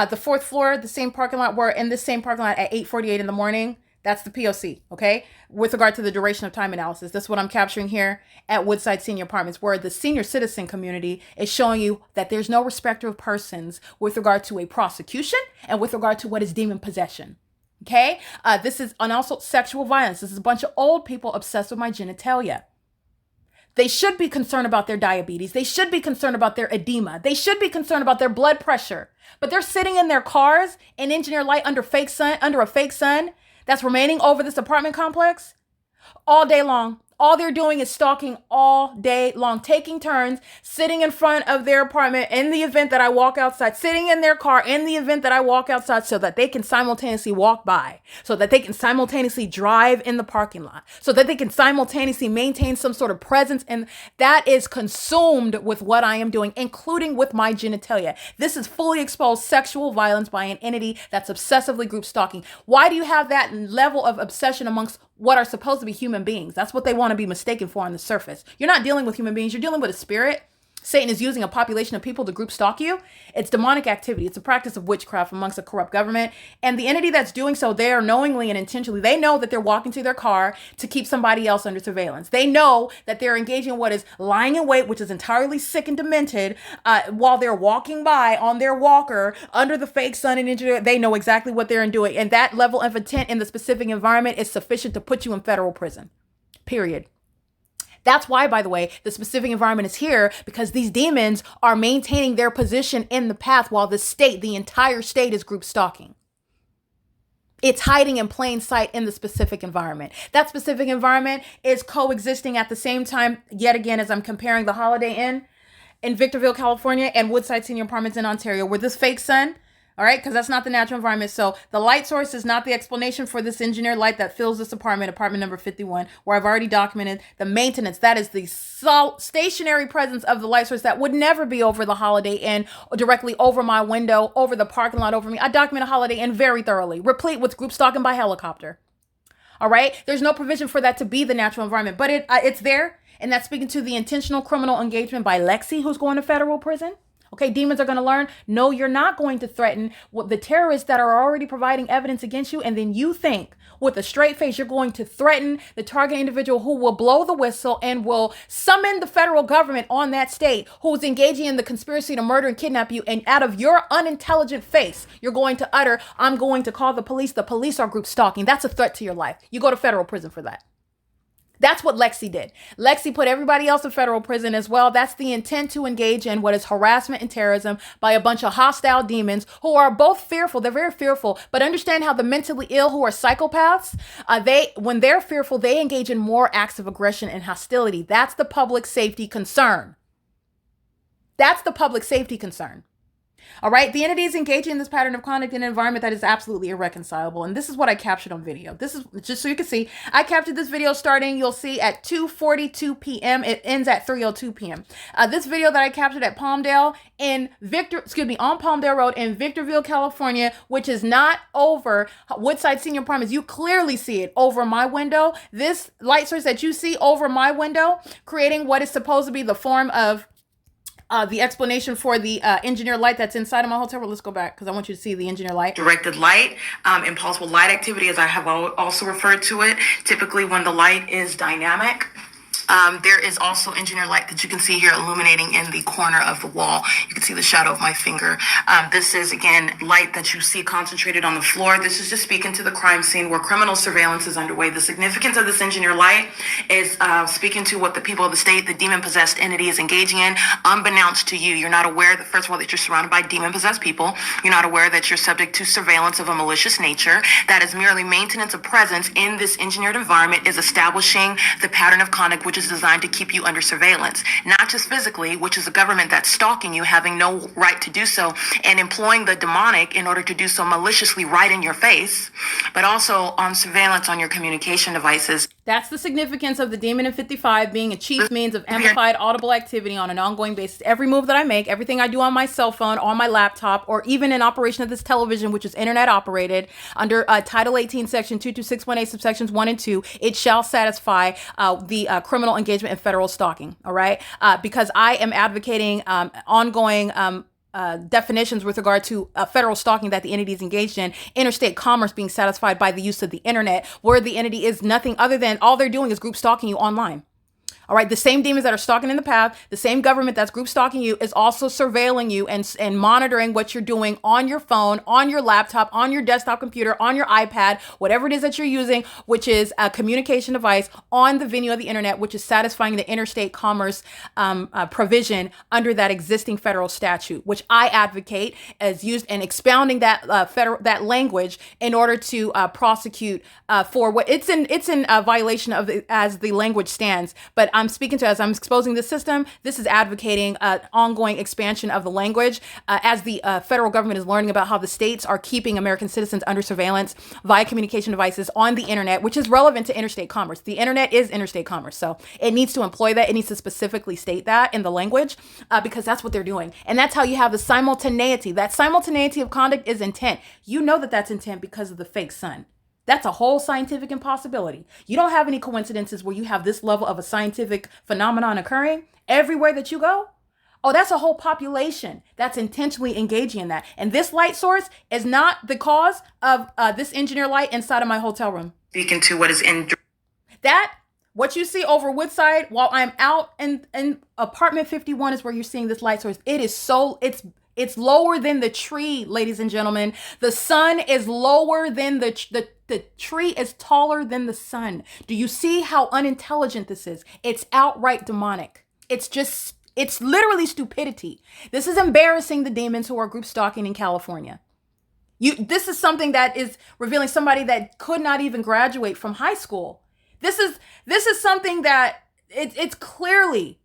the fourth floor, the same parking lot. We're in this same parking lot at 8:48 in the morning. That's the P.O.C. Okay, with regard to the duration of time analysis, that's what I'm capturing here at Woodside Senior Apartments, where the senior citizen community is showing you that there's no respecter of persons with regard to a prosecution and with regard to what is demon possession. Okay, this is and also sexual violence. This is a bunch of old people obsessed with my genitalia. They should be concerned about their diabetes. They should be concerned about their edema. They should be concerned about their blood pressure. But they're sitting in their cars in engineer light under a fake sun that's remaining over this apartment complex all day long. All they're doing is stalking all day long, taking turns, sitting in front of their apartment in the event that I walk outside, sitting in their car in the event that I walk outside, so that they can simultaneously walk by, so that they can simultaneously drive in the parking lot, so that they can simultaneously maintain some sort of presence. And that is consumed with what I am doing, including with my genitalia. This is fully exposed sexual violence by an entity that's obsessively group stalking. Why do you have that level of obsession amongst what are supposed to be human beings? That's what they want to be mistaken for on the surface. You're not dealing with human beings. You're dealing with a spirit. Satan is using a population of people to group stalk you. It's demonic activity. It's a practice of witchcraft amongst a corrupt government. And the entity that's doing so, they are knowingly and intentionally, they know that they're walking to their car to keep somebody else under surveillance. They know that they're engaging in what is lying in wait, which is entirely sick and demented, while they're walking by on their walker under the fake sun and engineer. They know exactly what they're doing. And that level of intent in the specific environment is sufficient to put you in federal prison. Period. That's why, by the way, the specific environment is here, because these demons are maintaining their position in the path while the entire state is group stalking. It's hiding in plain sight in the specific environment. That specific environment is coexisting at the same time, yet again, as I'm comparing the Holiday Inn in Victorville, California, and Woodside Senior Apartments in Ontario, where this fake sun, all right, because that's not the natural environment. So the light source is not the explanation for this engineered light that fills this apartment number 51, where I've already documented the maintenance. That is the stationary presence of the light source that would never be over the Holiday Inn, directly over my window, over the parking lot, over me. I document a Holiday Inn very thoroughly, replete with group stalking by helicopter. All right, there's no provision for that to be the natural environment, but it's there, and that's speaking to the intentional criminal engagement by Lexi, who's going to federal prison. Okay, demons are going to learn, no, you're not going to threaten the terrorists that are already providing evidence against you. And then you think with a straight face, you're going to threaten the target individual who will blow the whistle and will summon the federal government on that state who's engaging in the conspiracy to murder and kidnap you. And out of your unintelligent face, you're going to utter, I'm going to call the police. The police are group stalking. That's a threat to your life. You go to federal prison for that. That's what Lexi did. Lexi put everybody else in federal prison as well. That's the intent to engage in what is harassment and terrorism by a bunch of hostile demons who are both fearful. They're very fearful, but understand how the mentally ill who are psychopaths, when they're fearful, they engage in more acts of aggression and hostility. That's the public safety concern. That's the public safety concern. All right. The entity is engaging in this pattern of conduct in an environment that is absolutely irreconcilable. And this is what I captured on video. This is just so you can see. I captured this video starting, you'll see, at 2:42 p.m. It ends at 3:02 p.m. This video that I captured at Palmdale on Palmdale Road in Victorville, California, which is not over Woodside Senior Apartments. You clearly see it over my window. This light source that you see over my window, creating what is supposed to be the form of the explanation for the engineered light that's inside of my hotel room. Let's go back because I want you to see the engineered light. Directed light, impulsive light activity, as I have also referred to it, typically when the light is dynamic. There is also engineered light that you can see here illuminating in the corner of the wall. You can see the shadow of my finger. This is, again, light that you see concentrated on the floor. This is just speaking to the crime scene where criminal surveillance is underway. The significance of this engineered light is speaking to what the people of the state, the demon-possessed entity, is engaging in, unbeknownst to you. You're not aware that, first of all, that you're surrounded by demon-possessed people. You're not aware that you're subject to surveillance of a malicious nature. That is merely maintenance of presence in this engineered environment, is establishing the pattern of conduct which is designed to keep you under surveillance, not just physically, which is a government that's stalking you, having no right to do so, and employing the demonic in order to do so maliciously right in your face, but also on surveillance on your communication devices. That's the significance of the Demon in 55 being a chief means of amplified audible activity on an ongoing basis. Every move that I make, everything I do on my cell phone, on my laptop, or even in operation of this television, which is internet operated under Title 18, Section 22618, subsections 1 and 2, it shall satisfy the criminal engagement in federal stalking. All right. Because I am advocating ongoing definitions with regard to federal stalking that the entity is engaged in, interstate commerce being satisfied by the use of the internet, where the entity is nothing other than all they're doing is group stalking you online. All right. The same demons that are stalking in the path, the same government that's group stalking you is also surveilling you and monitoring what you're doing on your phone, on your laptop, on your desktop computer, on your iPad, whatever it is that you're using, which is a communication device on the venue of the internet, which is satisfying the interstate commerce provision under that existing federal statute, which I advocate as used and expounding that that language in order to prosecute for what it's in violation of as the language stands. But I'm speaking to, as I'm exposing the system, this is advocating ongoing expansion of the language as the federal government is learning about how the states are keeping American citizens under surveillance via communication devices on the internet, which is relevant to interstate commerce. The internet is interstate commerce. So it needs to employ that. It needs to specifically state that in the language because that's what they're doing. And that's how you have the simultaneity. That simultaneity of conduct is intent. You know that that's intent because of the fake sun. That's a whole scientific impossibility. You don't have any coincidences where you have this level of a scientific phenomenon occurring everywhere that you go. Oh, that's a whole population that's intentionally engaging in that. And this light source is not the cause of this engineer light inside of my hotel room. Speaking to what is in that, what you see over Woodside while I'm out in apartment 51 is where you're seeing this light source. It is so, it's lower than the tree, ladies and gentlemen. The sun is lower than the tree is taller than the sun. Do you see how unintelligent this is? It's outright demonic. It's literally stupidity. This is embarrassing the demons who are group stalking in California. This is something that is revealing somebody that could not even graduate from high school. This is something that it's clearly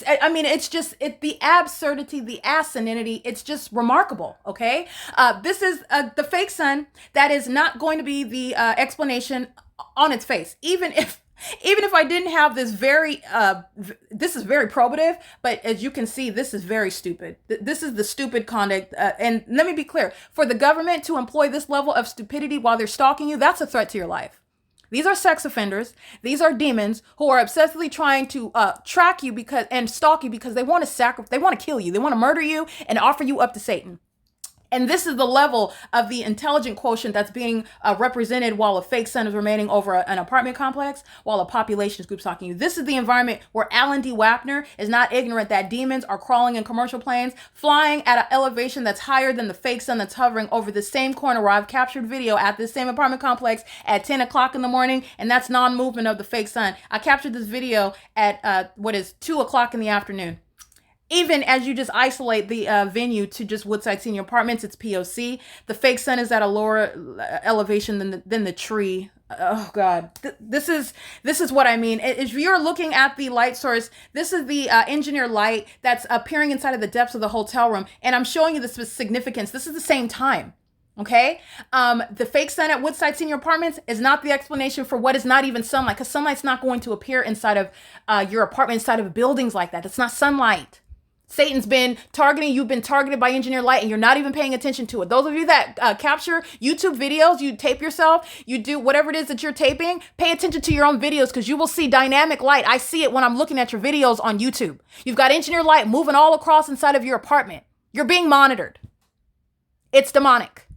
I mean, it's just the absurdity, the asininity. It's just remarkable. Okay, this is the fake sun. That is not going to be the explanation on its face, even if I didn't have this this is very probative, but as you can see, this is very stupid. This is the stupid conduct. And let me be clear, for the government to employ this level of stupidity while they're stalking you, that's a threat to your life. These are sex offenders. These are demons who are obsessively trying to track you and stalk you because they want to kill you. They want to murder you and offer you up to Satan. And this is the level of the intelligent quotient that's being represented while a fake sun is remaining over an apartment complex, while a population is group stalking you. This is the environment where Alan D. WAPNER is not ignorant that demons are crawling in commercial planes, flying at an elevation that's higher than the fake sun that's hovering over the same corner where I've captured video at this same apartment complex at 10 o'clock in the morning, and that's non-movement of the fake sun. I captured this video at 2 o'clock in the afternoon. Even as you just isolate the venue to just Woodside Senior Apartments, it's P.O.C. The fake sun is at a lower elevation than the tree. Oh God, this is what I mean. If you're looking at the light source, this is the engineer light that's appearing inside of the depths of the hotel room, and I'm showing you the significance. This is the same time. Okay, the fake sun at Woodside Senior Apartments is not the explanation for what is not even sunlight, because sunlight's not going to appear inside of your apartment, inside of buildings like that. It's not sunlight. Satan's been targeting, you've been targeted by engineer light, and you're not even paying attention to it. Those of you that capture YouTube videos, you tape yourself, you do whatever it is that you're taping, pay attention to your own videos, because you will see dynamic light. I see it when I'm looking at your videos on YouTube. You've got engineer light moving all across inside of your apartment. You're being monitored. It's demonic.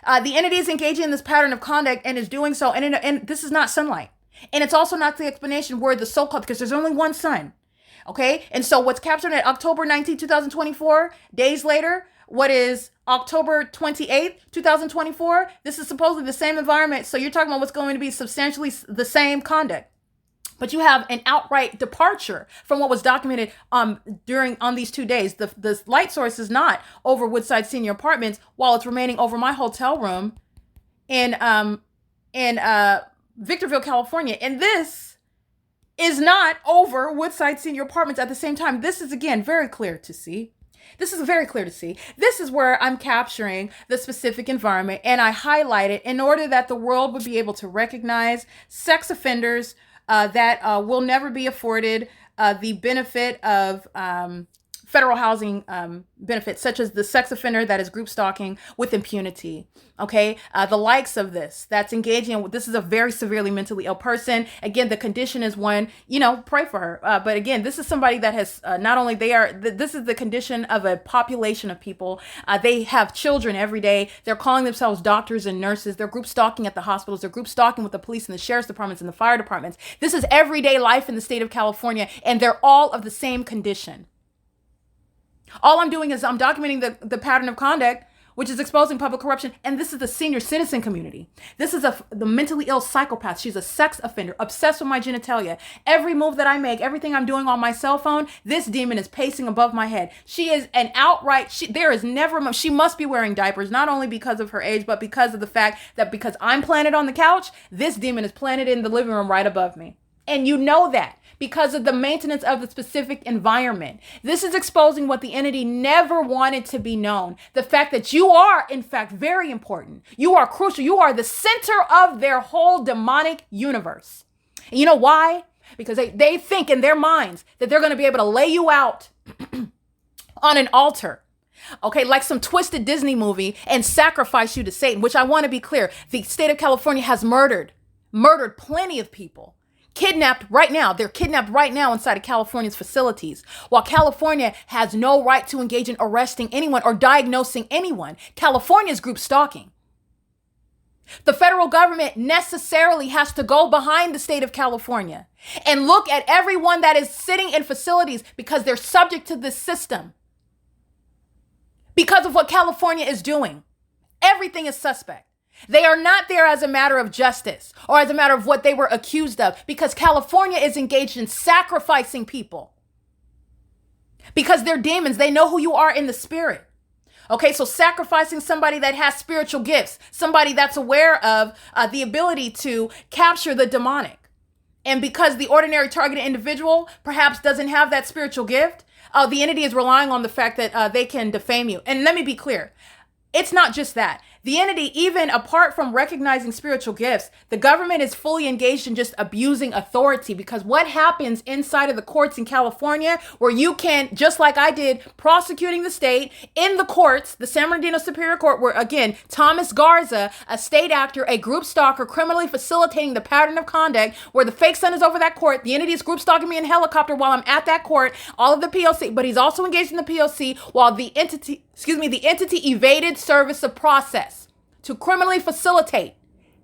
The entity is engaging in this pattern of conduct and is doing so, and this is not sunlight. And it's also not the explanation where the so-called, because there's only one sun. Okay, and so what's captured at October 19, 2024, days later, what is October 28th, 2024, this is supposedly the same environment. So you're talking about what's going to be substantially the same conduct. But you have an outright departure from what was documented on these 2 days. The light source is not over Woodside Senior Apartments, while it's remaining over my hotel room in Victorville, California. And this is not over Woodside Senior Apartments at the same time. This is, again, very clear to see. This is very clear to see. This is where I'm capturing the specific environment, and I highlight it in order that the world would be able to recognize sex offenders that will never be afforded the benefit of federal housing benefits, such as the sex offender that is group stalking with impunity. Okay, the likes of this, that's engaging in, this is a very severely mentally ill person. Again, the condition is one, pray for her. But again, this is somebody that has this is the condition of a population of people. They have children every day. They're calling themselves doctors and nurses. They're group stalking at the hospitals. They're group stalking with the police and the sheriff's departments and the fire departments. This is everyday life in the state of California, and they're all of the same condition. All I'm doing is I'm documenting the pattern of conduct, which is exposing public corruption. And this is the senior citizen community. This is the mentally ill psychopath. She's a sex offender, obsessed with my genitalia. Every move that I make, everything I'm doing on my cell phone, this demon is pacing above my head. She is an outright, she must be wearing diapers, not only because of her age, but because of the fact that because I'm planted on the couch, this demon is planted in the living room right above me. And you know that because of the maintenance of the specific environment. This is exposing what the entity never wanted to be known. The fact that you are, in fact, very important. You are crucial. You are the center of their whole demonic universe. And you know why? Because they think in their minds that they're going to be able to lay you out on an altar. Okay, like some twisted Disney movie, and sacrifice you to Satan, which I want to be clear. The state of California has murdered plenty of people. Kidnapped right now. They're kidnapped right now inside of California's facilities. While California has no right to engage in arresting anyone or diagnosing anyone, California's group stalking. The federal government necessarily has to go behind the state of California and look at everyone that is sitting in facilities because they're subject to this system. Because of what California is doing. Everything is suspect. They are not there as a matter of justice or as a matter of what they were accused of, because California is engaged in sacrificing people. Because they're demons. They know who you are in the spirit. Okay, so sacrificing somebody that has spiritual gifts, somebody that's aware of the ability to capture the demonic. And because the ordinary targeted individual perhaps doesn't have that spiritual gift, the entity is relying on the fact that they can defame you. And let me be clear. It's not just that. The entity, even apart from recognizing spiritual gifts, the government is fully engaged in just abusing authority, because what happens inside of the courts in California, where you can, just like I did, prosecuting the state in the courts, the San Bernardino Superior Court, where again, Thomas Garza, a state actor, a group stalker, criminally facilitating the pattern of conduct where the fake son is over that court. The entity is group stalking me in a helicopter while I'm at that court, all of the P.O.C., but he's also engaged in the P.O.C. while the entity evaded service of process to criminally facilitate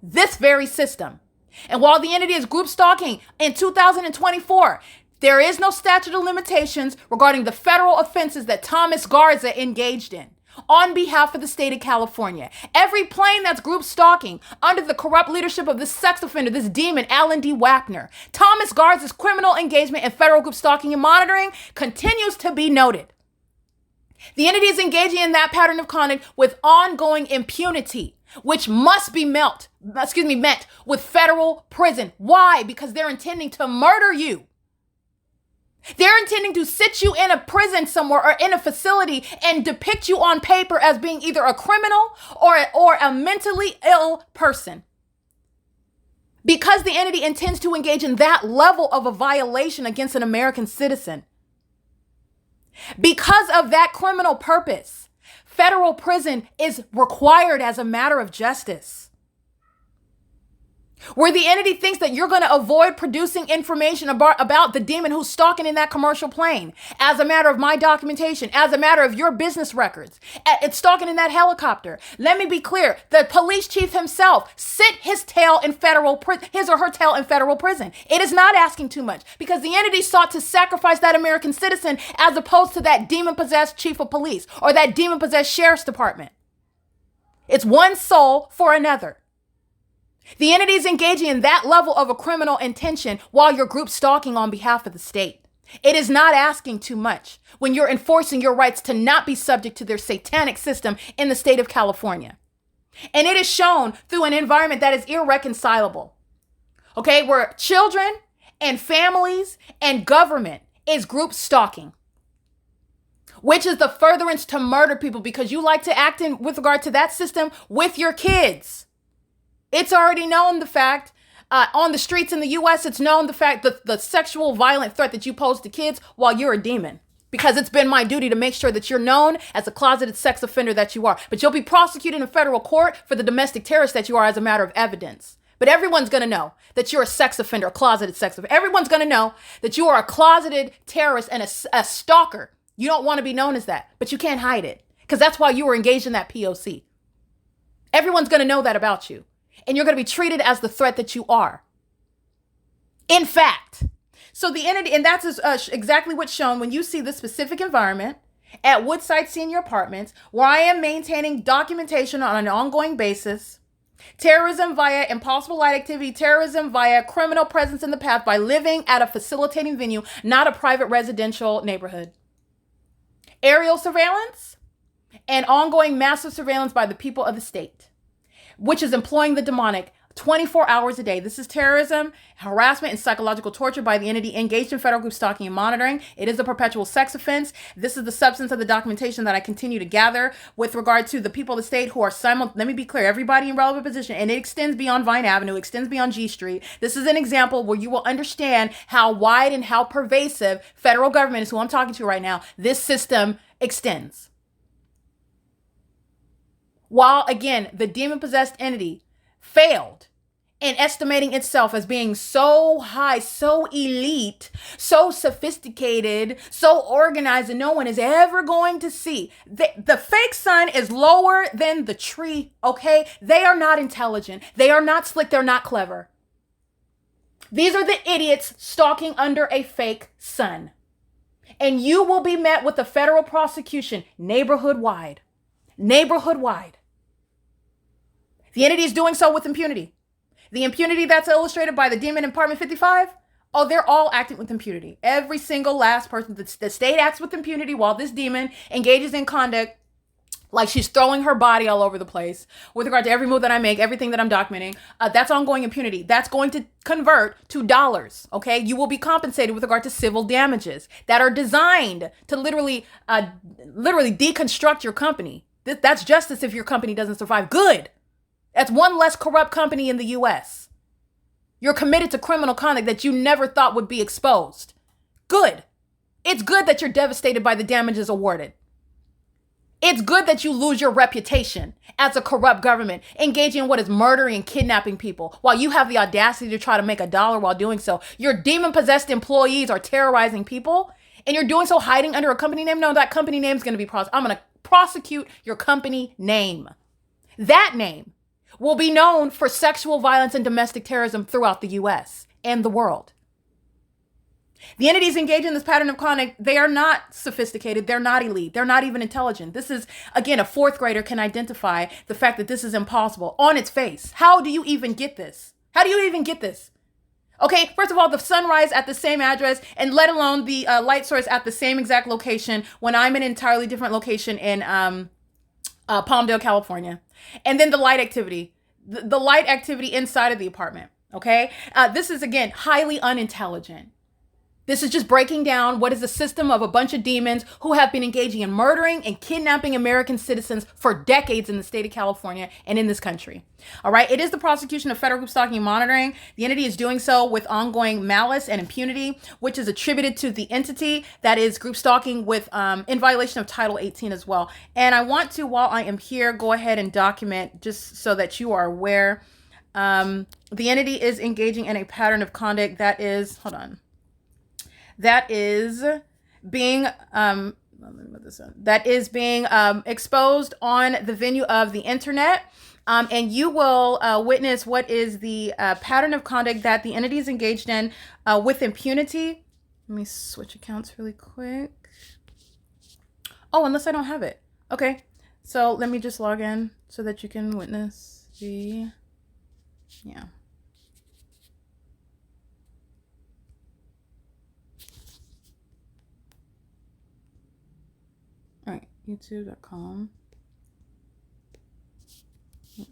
this very system. And while the entity is group stalking in 2024, there is no statute of limitations regarding the federal offenses that Thomas Garza engaged in on behalf of the state of California. Every plane that's group stalking under the corrupt leadership of this sex offender, this demon, Alan D. WAPNER, Thomas Garza's criminal engagement in federal group stalking and monitoring continues to be noted. The entity is engaging in that pattern of conduct with ongoing impunity, which must be met with federal prison. Why? Because they're intending to murder you. They're intending to sit you in a prison somewhere or in a facility and depict you on paper as being either a criminal or a mentally ill person. Because the entity intends to engage in that level of a violation against an American citizen. Because of that criminal purpose, federal prison is required as a matter of justice. Where the entity thinks that you're going to avoid producing information about the demon who's stalking in that commercial plane as a matter of my documentation, as a matter of your business records. It's stalking in that helicopter. Let me be clear. The police chief himself sit his or her tail in federal prison. It is not asking too much, because the entity sought to sacrifice that American citizen as opposed to that demon-possessed chief of police or that demon-possessed sheriff's department. It's one soul for another. The entity is engaging in that level of a criminal intention while you're group stalking on behalf of the state. It is not asking too much when you're enforcing your rights to not be subject to their satanic system in the state of California. And it is shown through an environment that is irreconcilable. Okay, where children and families and government is group stalking, which is the furtherance to murder people, because you like to act in with regard to that system with your kids. It's already known the fact, on the streets in the U.S., it's known the fact that the sexual violent threat that you pose to kids while you're a demon. Because it's been my duty to make sure that you're known as a closeted sex offender that you are. But you'll be prosecuted in federal court for the domestic terrorist that you are as a matter of evidence. But everyone's going to know that you're a sex offender, a closeted sex offender. Everyone's going to know that you are a closeted terrorist and a stalker. You don't want to be known as that, but you can't hide it, because that's why you were engaged in that P.O.C. Everyone's going to know that about you. And you're going to be treated as the threat that you are. In fact, so the entity, and that's exactly what's shown when you see this specific environment at Woodside Senior Apartments, where I am maintaining documentation on an ongoing basis. Terrorism via impossible light activity, terrorism via criminal presence in the path by living at a facilitating venue, not a private residential neighborhood. Aerial surveillance and ongoing massive surveillance by the people of the state, which is employing the demonic 24 hours a day. This is terrorism, harassment, and psychological torture by the entity engaged in federal group stalking and monitoring. It is a perpetual sex offense. This is the substance of the documentation that I continue to gather with regard to the people of the state who are let me be clear, everybody in relevant position, and it extends beyond Vine Avenue, extends beyond G Street. This is an example where you will understand how wide and how pervasive federal government is, who I'm talking to right now, this system extends. While, again, the demon-possessed entity failed in estimating itself as being so high, so elite, so sophisticated, so organized that no one is ever going to see. The fake sun is lower than the tree, okay? They are not intelligent. They are not slick. They're not clever. These are the idiots stalking under a fake sun. And you will be met with a federal prosecution neighborhood-wide. Neighborhood-wide. The entity is doing so with impunity. The impunity that's illustrated by the demon in Apartment 55, oh, they're all acting with impunity. Every single last person. The state acts with impunity while this demon engages in conduct Like she's throwing her body all over the place with regard to every move that I make, everything that I'm documenting. That's ongoing impunity. That's going to convert to dollars. Okay, you will be compensated with regard to civil damages that are designed to literally deconstruct your company. That's justice if your company doesn't survive. Good. That's one less corrupt company in the U.S. You're committed to criminal conduct that you never thought would be exposed. Good. It's good that you're devastated by the damages awarded. It's good that you lose your reputation as a corrupt government, engaging in what is murdering and kidnapping people, while you have the audacity to try to make a dollar while doing so. Your demon-possessed employees are terrorizing people, and you're doing so hiding under a company name. No, that company name is going to be prosecuted. I'm going to prosecute your company name. That name will be known for sexual violence and domestic terrorism throughout the U.S. and the world. The entities engaged in this pattern of conduct, they are not sophisticated. They're not elite. They're not even intelligent. This is, again, a fourth grader can identify the fact that this is impossible on its face. How do you even get this? How do you even get this? Okay, first of all, the sunrise at the same address, and let alone the light source at the same exact location when I'm in an entirely different location in Palmdale, California. And then the light activity, the light activity inside of the apartment. Okay, this is, again, highly unintelligent. This is just breaking down what is a system of a bunch of demons who have been engaging in murdering and kidnapping American citizens for decades in the state of California and in this country. All right. It is the prosecution of federal group stalking and monitoring. The entity is doing so with ongoing malice and impunity, which is attributed to the entity that is group stalking with in violation of Title 18 as well. And I want to, while I am here, go ahead and document just so that you are aware. The entity is engaging in a pattern of conduct that is, that is being exposed on the venue of the internet, and you will witness what is the pattern of conduct that the entity is engaged in with impunity. Let me switch accounts really quick. Oh, unless I don't have it. Okay, so let me just log in so that you can witness the, yeah. All right, youtube.com.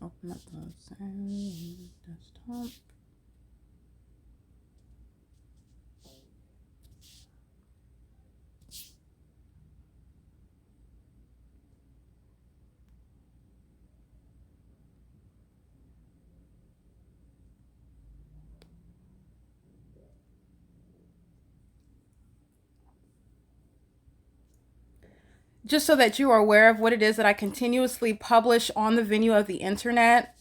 Open up the same desktop. Just so that you are aware of what it is that I continuously publish on the venue of the internet,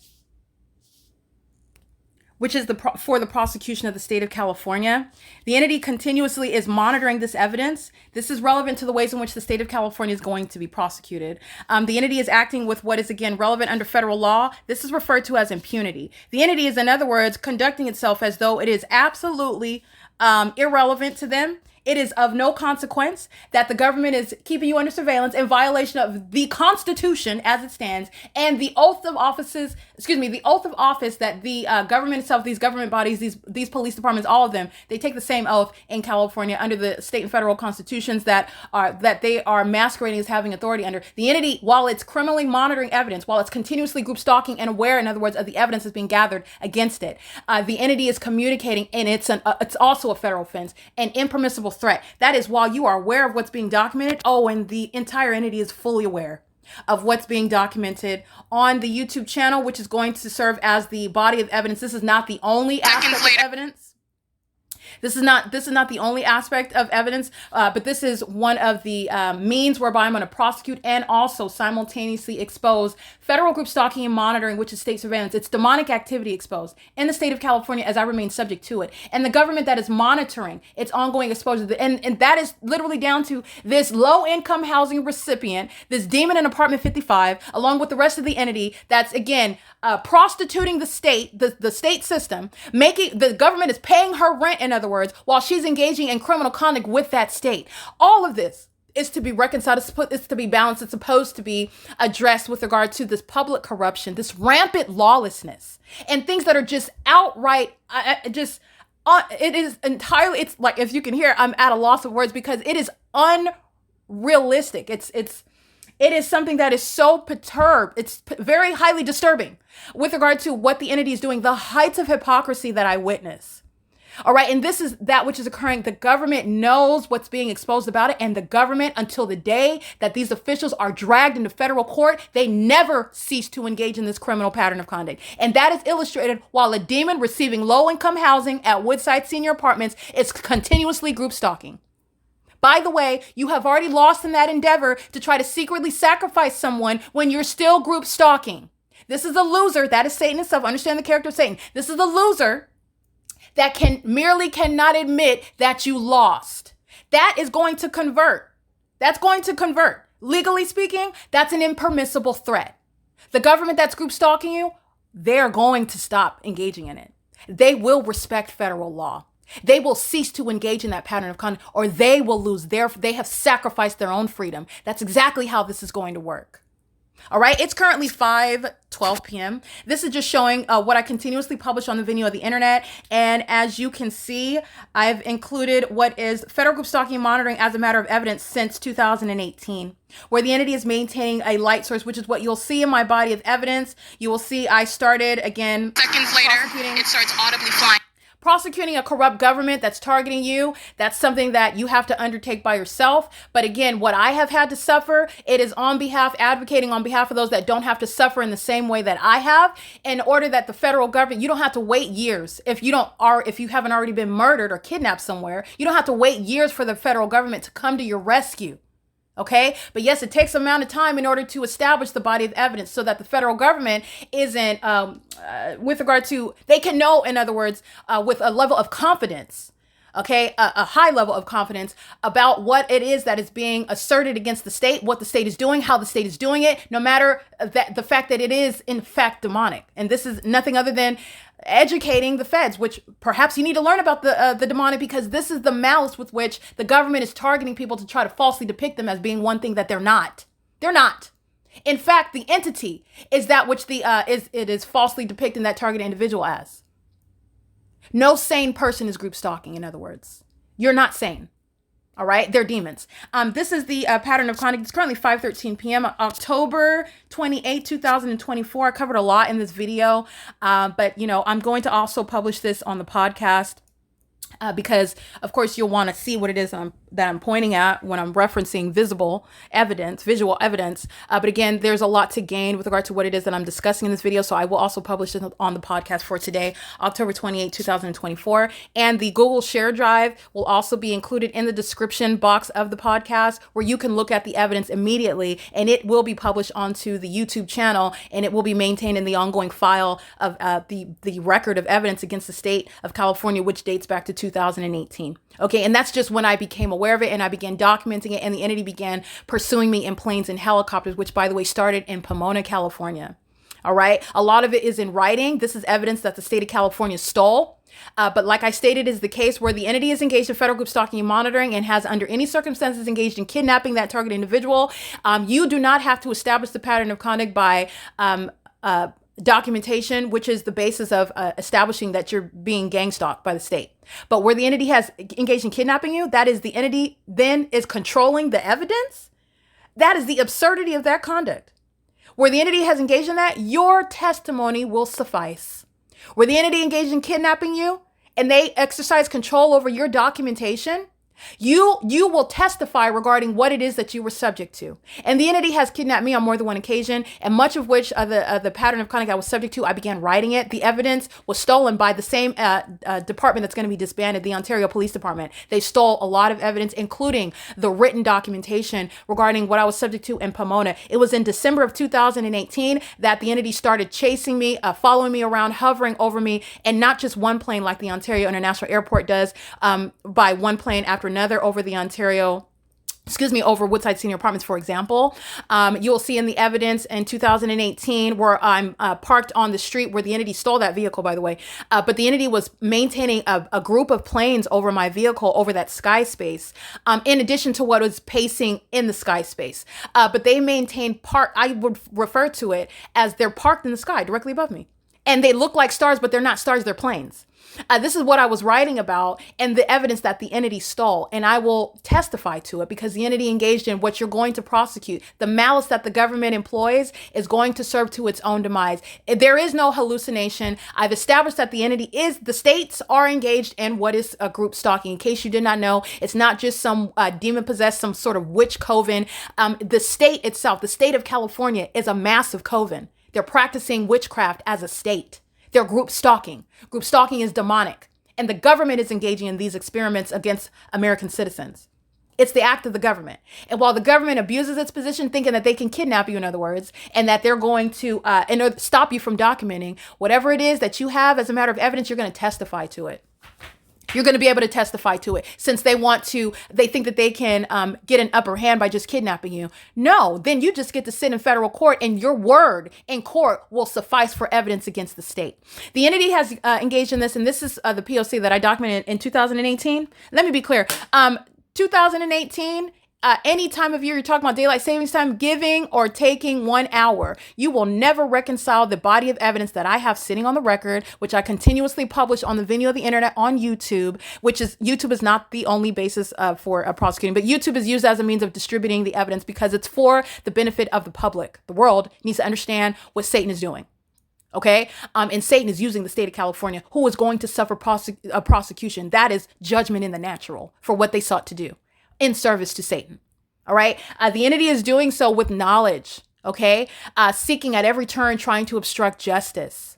which is for the prosecution of the state of California. The entity continuously is monitoring this evidence. This is relevant to the ways in which the state of California is going to be prosecuted. The entity is acting with what is, again, relevant under federal law. This is referred to as impunity. The entity is, in other words, conducting itself as though it is absolutely irrelevant to them. It is of no consequence that the government is keeping you under surveillance in violation of the Constitution as it stands, and the oath of office that the government itself, these government bodies, these police departments, all of them, they take the same oath in California under the state and federal constitutions that they are masquerading as having authority under. The entity, while it's criminally monitoring evidence, while it's continuously group stalking and aware, in other words, of the evidence that's being gathered against it, the entity is communicating, and it's also a federal offense, an impermissible threat. That is while you are aware of what's being documented. Oh, and the entire entity is fully aware of what's being documented on the YouTube channel, which is going to serve as the body of evidence. This is not the only aspect of evidence. This is not the only aspect of evidence, but this is one of the means whereby I'm going to prosecute and also simultaneously expose federal group stalking and monitoring, which is state surveillance. It's demonic activity exposed in the state of California as I remain subject to it. And the government that is monitoring its ongoing exposure, and that is literally down to this low-income housing recipient, this demon in apartment 55, along with the rest of the entity that's, again, prostituting the state, the state system, making the government is paying her rent, in other words, while she's engaging in criminal conduct with that state. All of this is to be reconciled, it's to be balanced, it's supposed to be addressed with regard to this public corruption, this rampant lawlessness, and things that are just outright, it is entirely, it's like, if you can hear, I'm at a loss of words because it is unrealistic. It is something that is so perturbed. It's very highly disturbing with regard to what the entity is doing, the heights of hypocrisy that I witness. All right. And this is that which is occurring. The government knows what's being exposed about it. And the government, until the day that these officials are dragged into federal court, they never cease to engage in this criminal pattern of conduct. And that is illustrated while a demon receiving low-income housing at Woodside Senior Apartments is continuously group stalking. By the way, you have already lost in that endeavor to try to secretly sacrifice someone when you're still group stalking. This is a loser. That is Satan himself. Understand the character of Satan. This is the loser that cannot admit that you lost. That is going to convert. That's going to convert. Legally speaking, that's an impermissible threat. The government that's group stalking you, they're going to stop engaging in it. They will respect federal law. They will cease to engage in that pattern of conduct, or they will lose they have sacrificed their own freedom. That's exactly how this is going to work. All right. It's currently 5:12 p.m. This is just showing what I continuously publish on the venue of the internet. And as you can see, I've included what is federal group stalking and monitoring as a matter of evidence since 2018, where the entity is maintaining a light source, which is what you'll see in my body of evidence. You will see I started again. Seconds later, it starts audibly flying. Prosecuting a corrupt government that's targeting you, that's something that you have to undertake by yourself. But again, what I have had to suffer, it is advocating on behalf of those that don't have to suffer in the same way that I have, in order that the federal government, you don't have to wait years. If you haven't already been murdered or kidnapped somewhere, you don't have to wait years for the federal government to come to your rescue. Okay. But yes, it takes amount of time in order to establish the body of evidence so that the federal government isn't, with regard to, they can know, in other words, with a level of confidence, okay, a high level of confidence about what it is that is being asserted against the state, what the state is doing, how the state is doing it, no matter that the fact that it is in fact demonic. And this is nothing other than educating the feds, which perhaps you need to learn about the demonic, because this is the malice with which the government is targeting people to try to falsely depict them as being one thing that they're not. They're not. In fact, the entity is that which it is falsely depicting that targeted individual as. No sane person is group stalking, in other words. You're not sane. All right. They're demons. This is the pattern of conduct. It's currently 5:13 p.m. October 28, 2024. I covered a lot in this video, but I'm going to also publish this on the podcast. Because of course you'll want to see what it is that I'm pointing at when I'm referencing visual evidence. But again, there's a lot to gain with regard to what it is that I'm discussing in this video. So I will also publish it on the podcast for today, October 28, 2024. And the Google Share Drive will also be included in the description box of the podcast, where you can look at the evidence immediately, and it will be published onto the YouTube channel, and it will be maintained in the ongoing file of the record of evidence against the state of California, which dates back to 2018. Okay. And that's just when I became aware of it and I began documenting it, and the entity began pursuing me in planes and helicopters, which, by the way, started in Pomona, California. All right. A lot of it is in writing. This is evidence that the state of California stole. But like I stated, is the case where the entity is engaged in federal group stalking and monitoring and has under any circumstances engaged in kidnapping that target individual. You do not have to establish the pattern of conduct by documentation, which is the basis of establishing that you're being gang stalked by the state. But where the entity has engaged in kidnapping you, that is the entity then is controlling the evidence. That is the absurdity of that conduct. Where the entity has engaged in that, your testimony will suffice. Where the entity engaged in kidnapping you and they exercise control over your documentation, you will testify regarding what it is that you were subject to. And the entity has kidnapped me on more than one occasion, and much of which the pattern of conduct I was subject to, I began writing it. The evidence was stolen by the same department that's going to be disbanded, the Ontario Police Department. They stole a lot of evidence, including the written documentation regarding what I was subject to in Pomona. It was in December of 2018 that the entity started chasing me, following me around, hovering over me, and not just one plane like the Ontario International Airport does, by one plane after another over over Woodside Senior Apartments, for example. You'll see in the evidence in 2018 where I'm parked on the street where the entity stole that vehicle, by the way. But the entity was maintaining a group of planes over my vehicle, over that sky space, in addition to what was pacing in the sky space. But they maintained I would refer to it as they're parked in the sky directly above me. And they look like stars, but they're not stars, they're planes. This is what I was writing about and the evidence that the entity stole. And I will testify to it because the entity engaged in what you're going to prosecute. The malice that the government employs is going to serve to its own demise. There is no hallucination. I've established that the states are engaged in what is a group stalking. In case you did not know, it's not just some demon possessed, some sort of witch coven. The state itself, the state of California, is a massive coven. They're practicing witchcraft as a state. They're group stalking. Group stalking is demonic. And the government is engaging in these experiments against American citizens. It's the act of the government. And while the government abuses its position, thinking that they can kidnap you, in other words, and that they're going to stop you from documenting, whatever it is that you have as a matter of evidence, you're going to testify to it. You're going to be able to testify to it since they think that they can get an upper hand by just kidnapping you. No, then you just get to sit in federal court and your word in court will suffice for evidence against the state. The entity has engaged in this, and this is the P.O.C. that I documented in 2018. Let me be clear. 2018, any time of year you're talking about daylight savings time, giving or taking 1 hour, you will never reconcile the body of evidence that I have sitting on the record, which I continuously publish on the venue of the internet on YouTube, YouTube is not the only basis for prosecuting, but YouTube is used as a means of distributing the evidence because it's for the benefit of the public. The world needs to understand what Satan is doing. Okay. And Satan is using the state of California, who is going to suffer prosecution. That is judgment in the natural for what they sought to do in service to Satan. All right. The entity is doing so with knowledge. Okay. Seeking at every turn, trying to obstruct justice.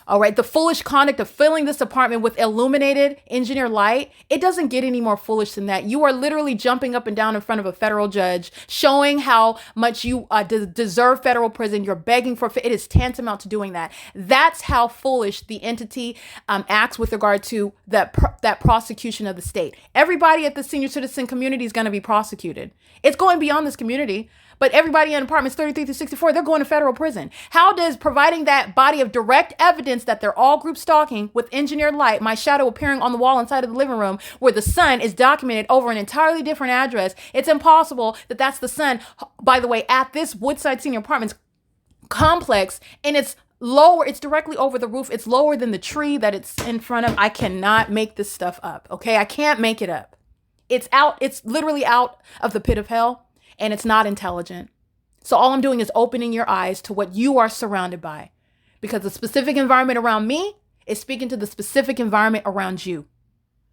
All right. The foolish conduct of filling this apartment with illuminated engineer light. It doesn't get any more foolish than that. You are literally jumping up and down in front of a federal judge, showing how much you deserve federal prison. You're begging for it. Is tantamount to doing that. That's how foolish the entity acts with regard to that prosecution of the state. Everybody at the senior citizen community is going to be prosecuted. It's going beyond this community. But everybody in apartments 33 through 64, they're going to federal prison. How does providing that body of direct evidence that they're all group stalking with engineered light, my shadow appearing on the wall inside of the living room where the sun is documented over an entirely different address? It's impossible that that's the sun, by the way, at this Woodside Senior Apartments complex, and it's lower. It's directly over the roof. It's lower than the tree that it's in front of. I cannot make this stuff up. Okay. I can't make it up. It's out. It's literally out of the pit of hell. And it's not intelligent. So all I'm doing is opening your eyes to what you are surrounded by, because the specific environment around me is speaking to the specific environment around you.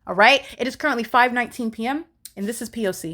All right. It is currently 5:19 p.m. and this is P.O.C.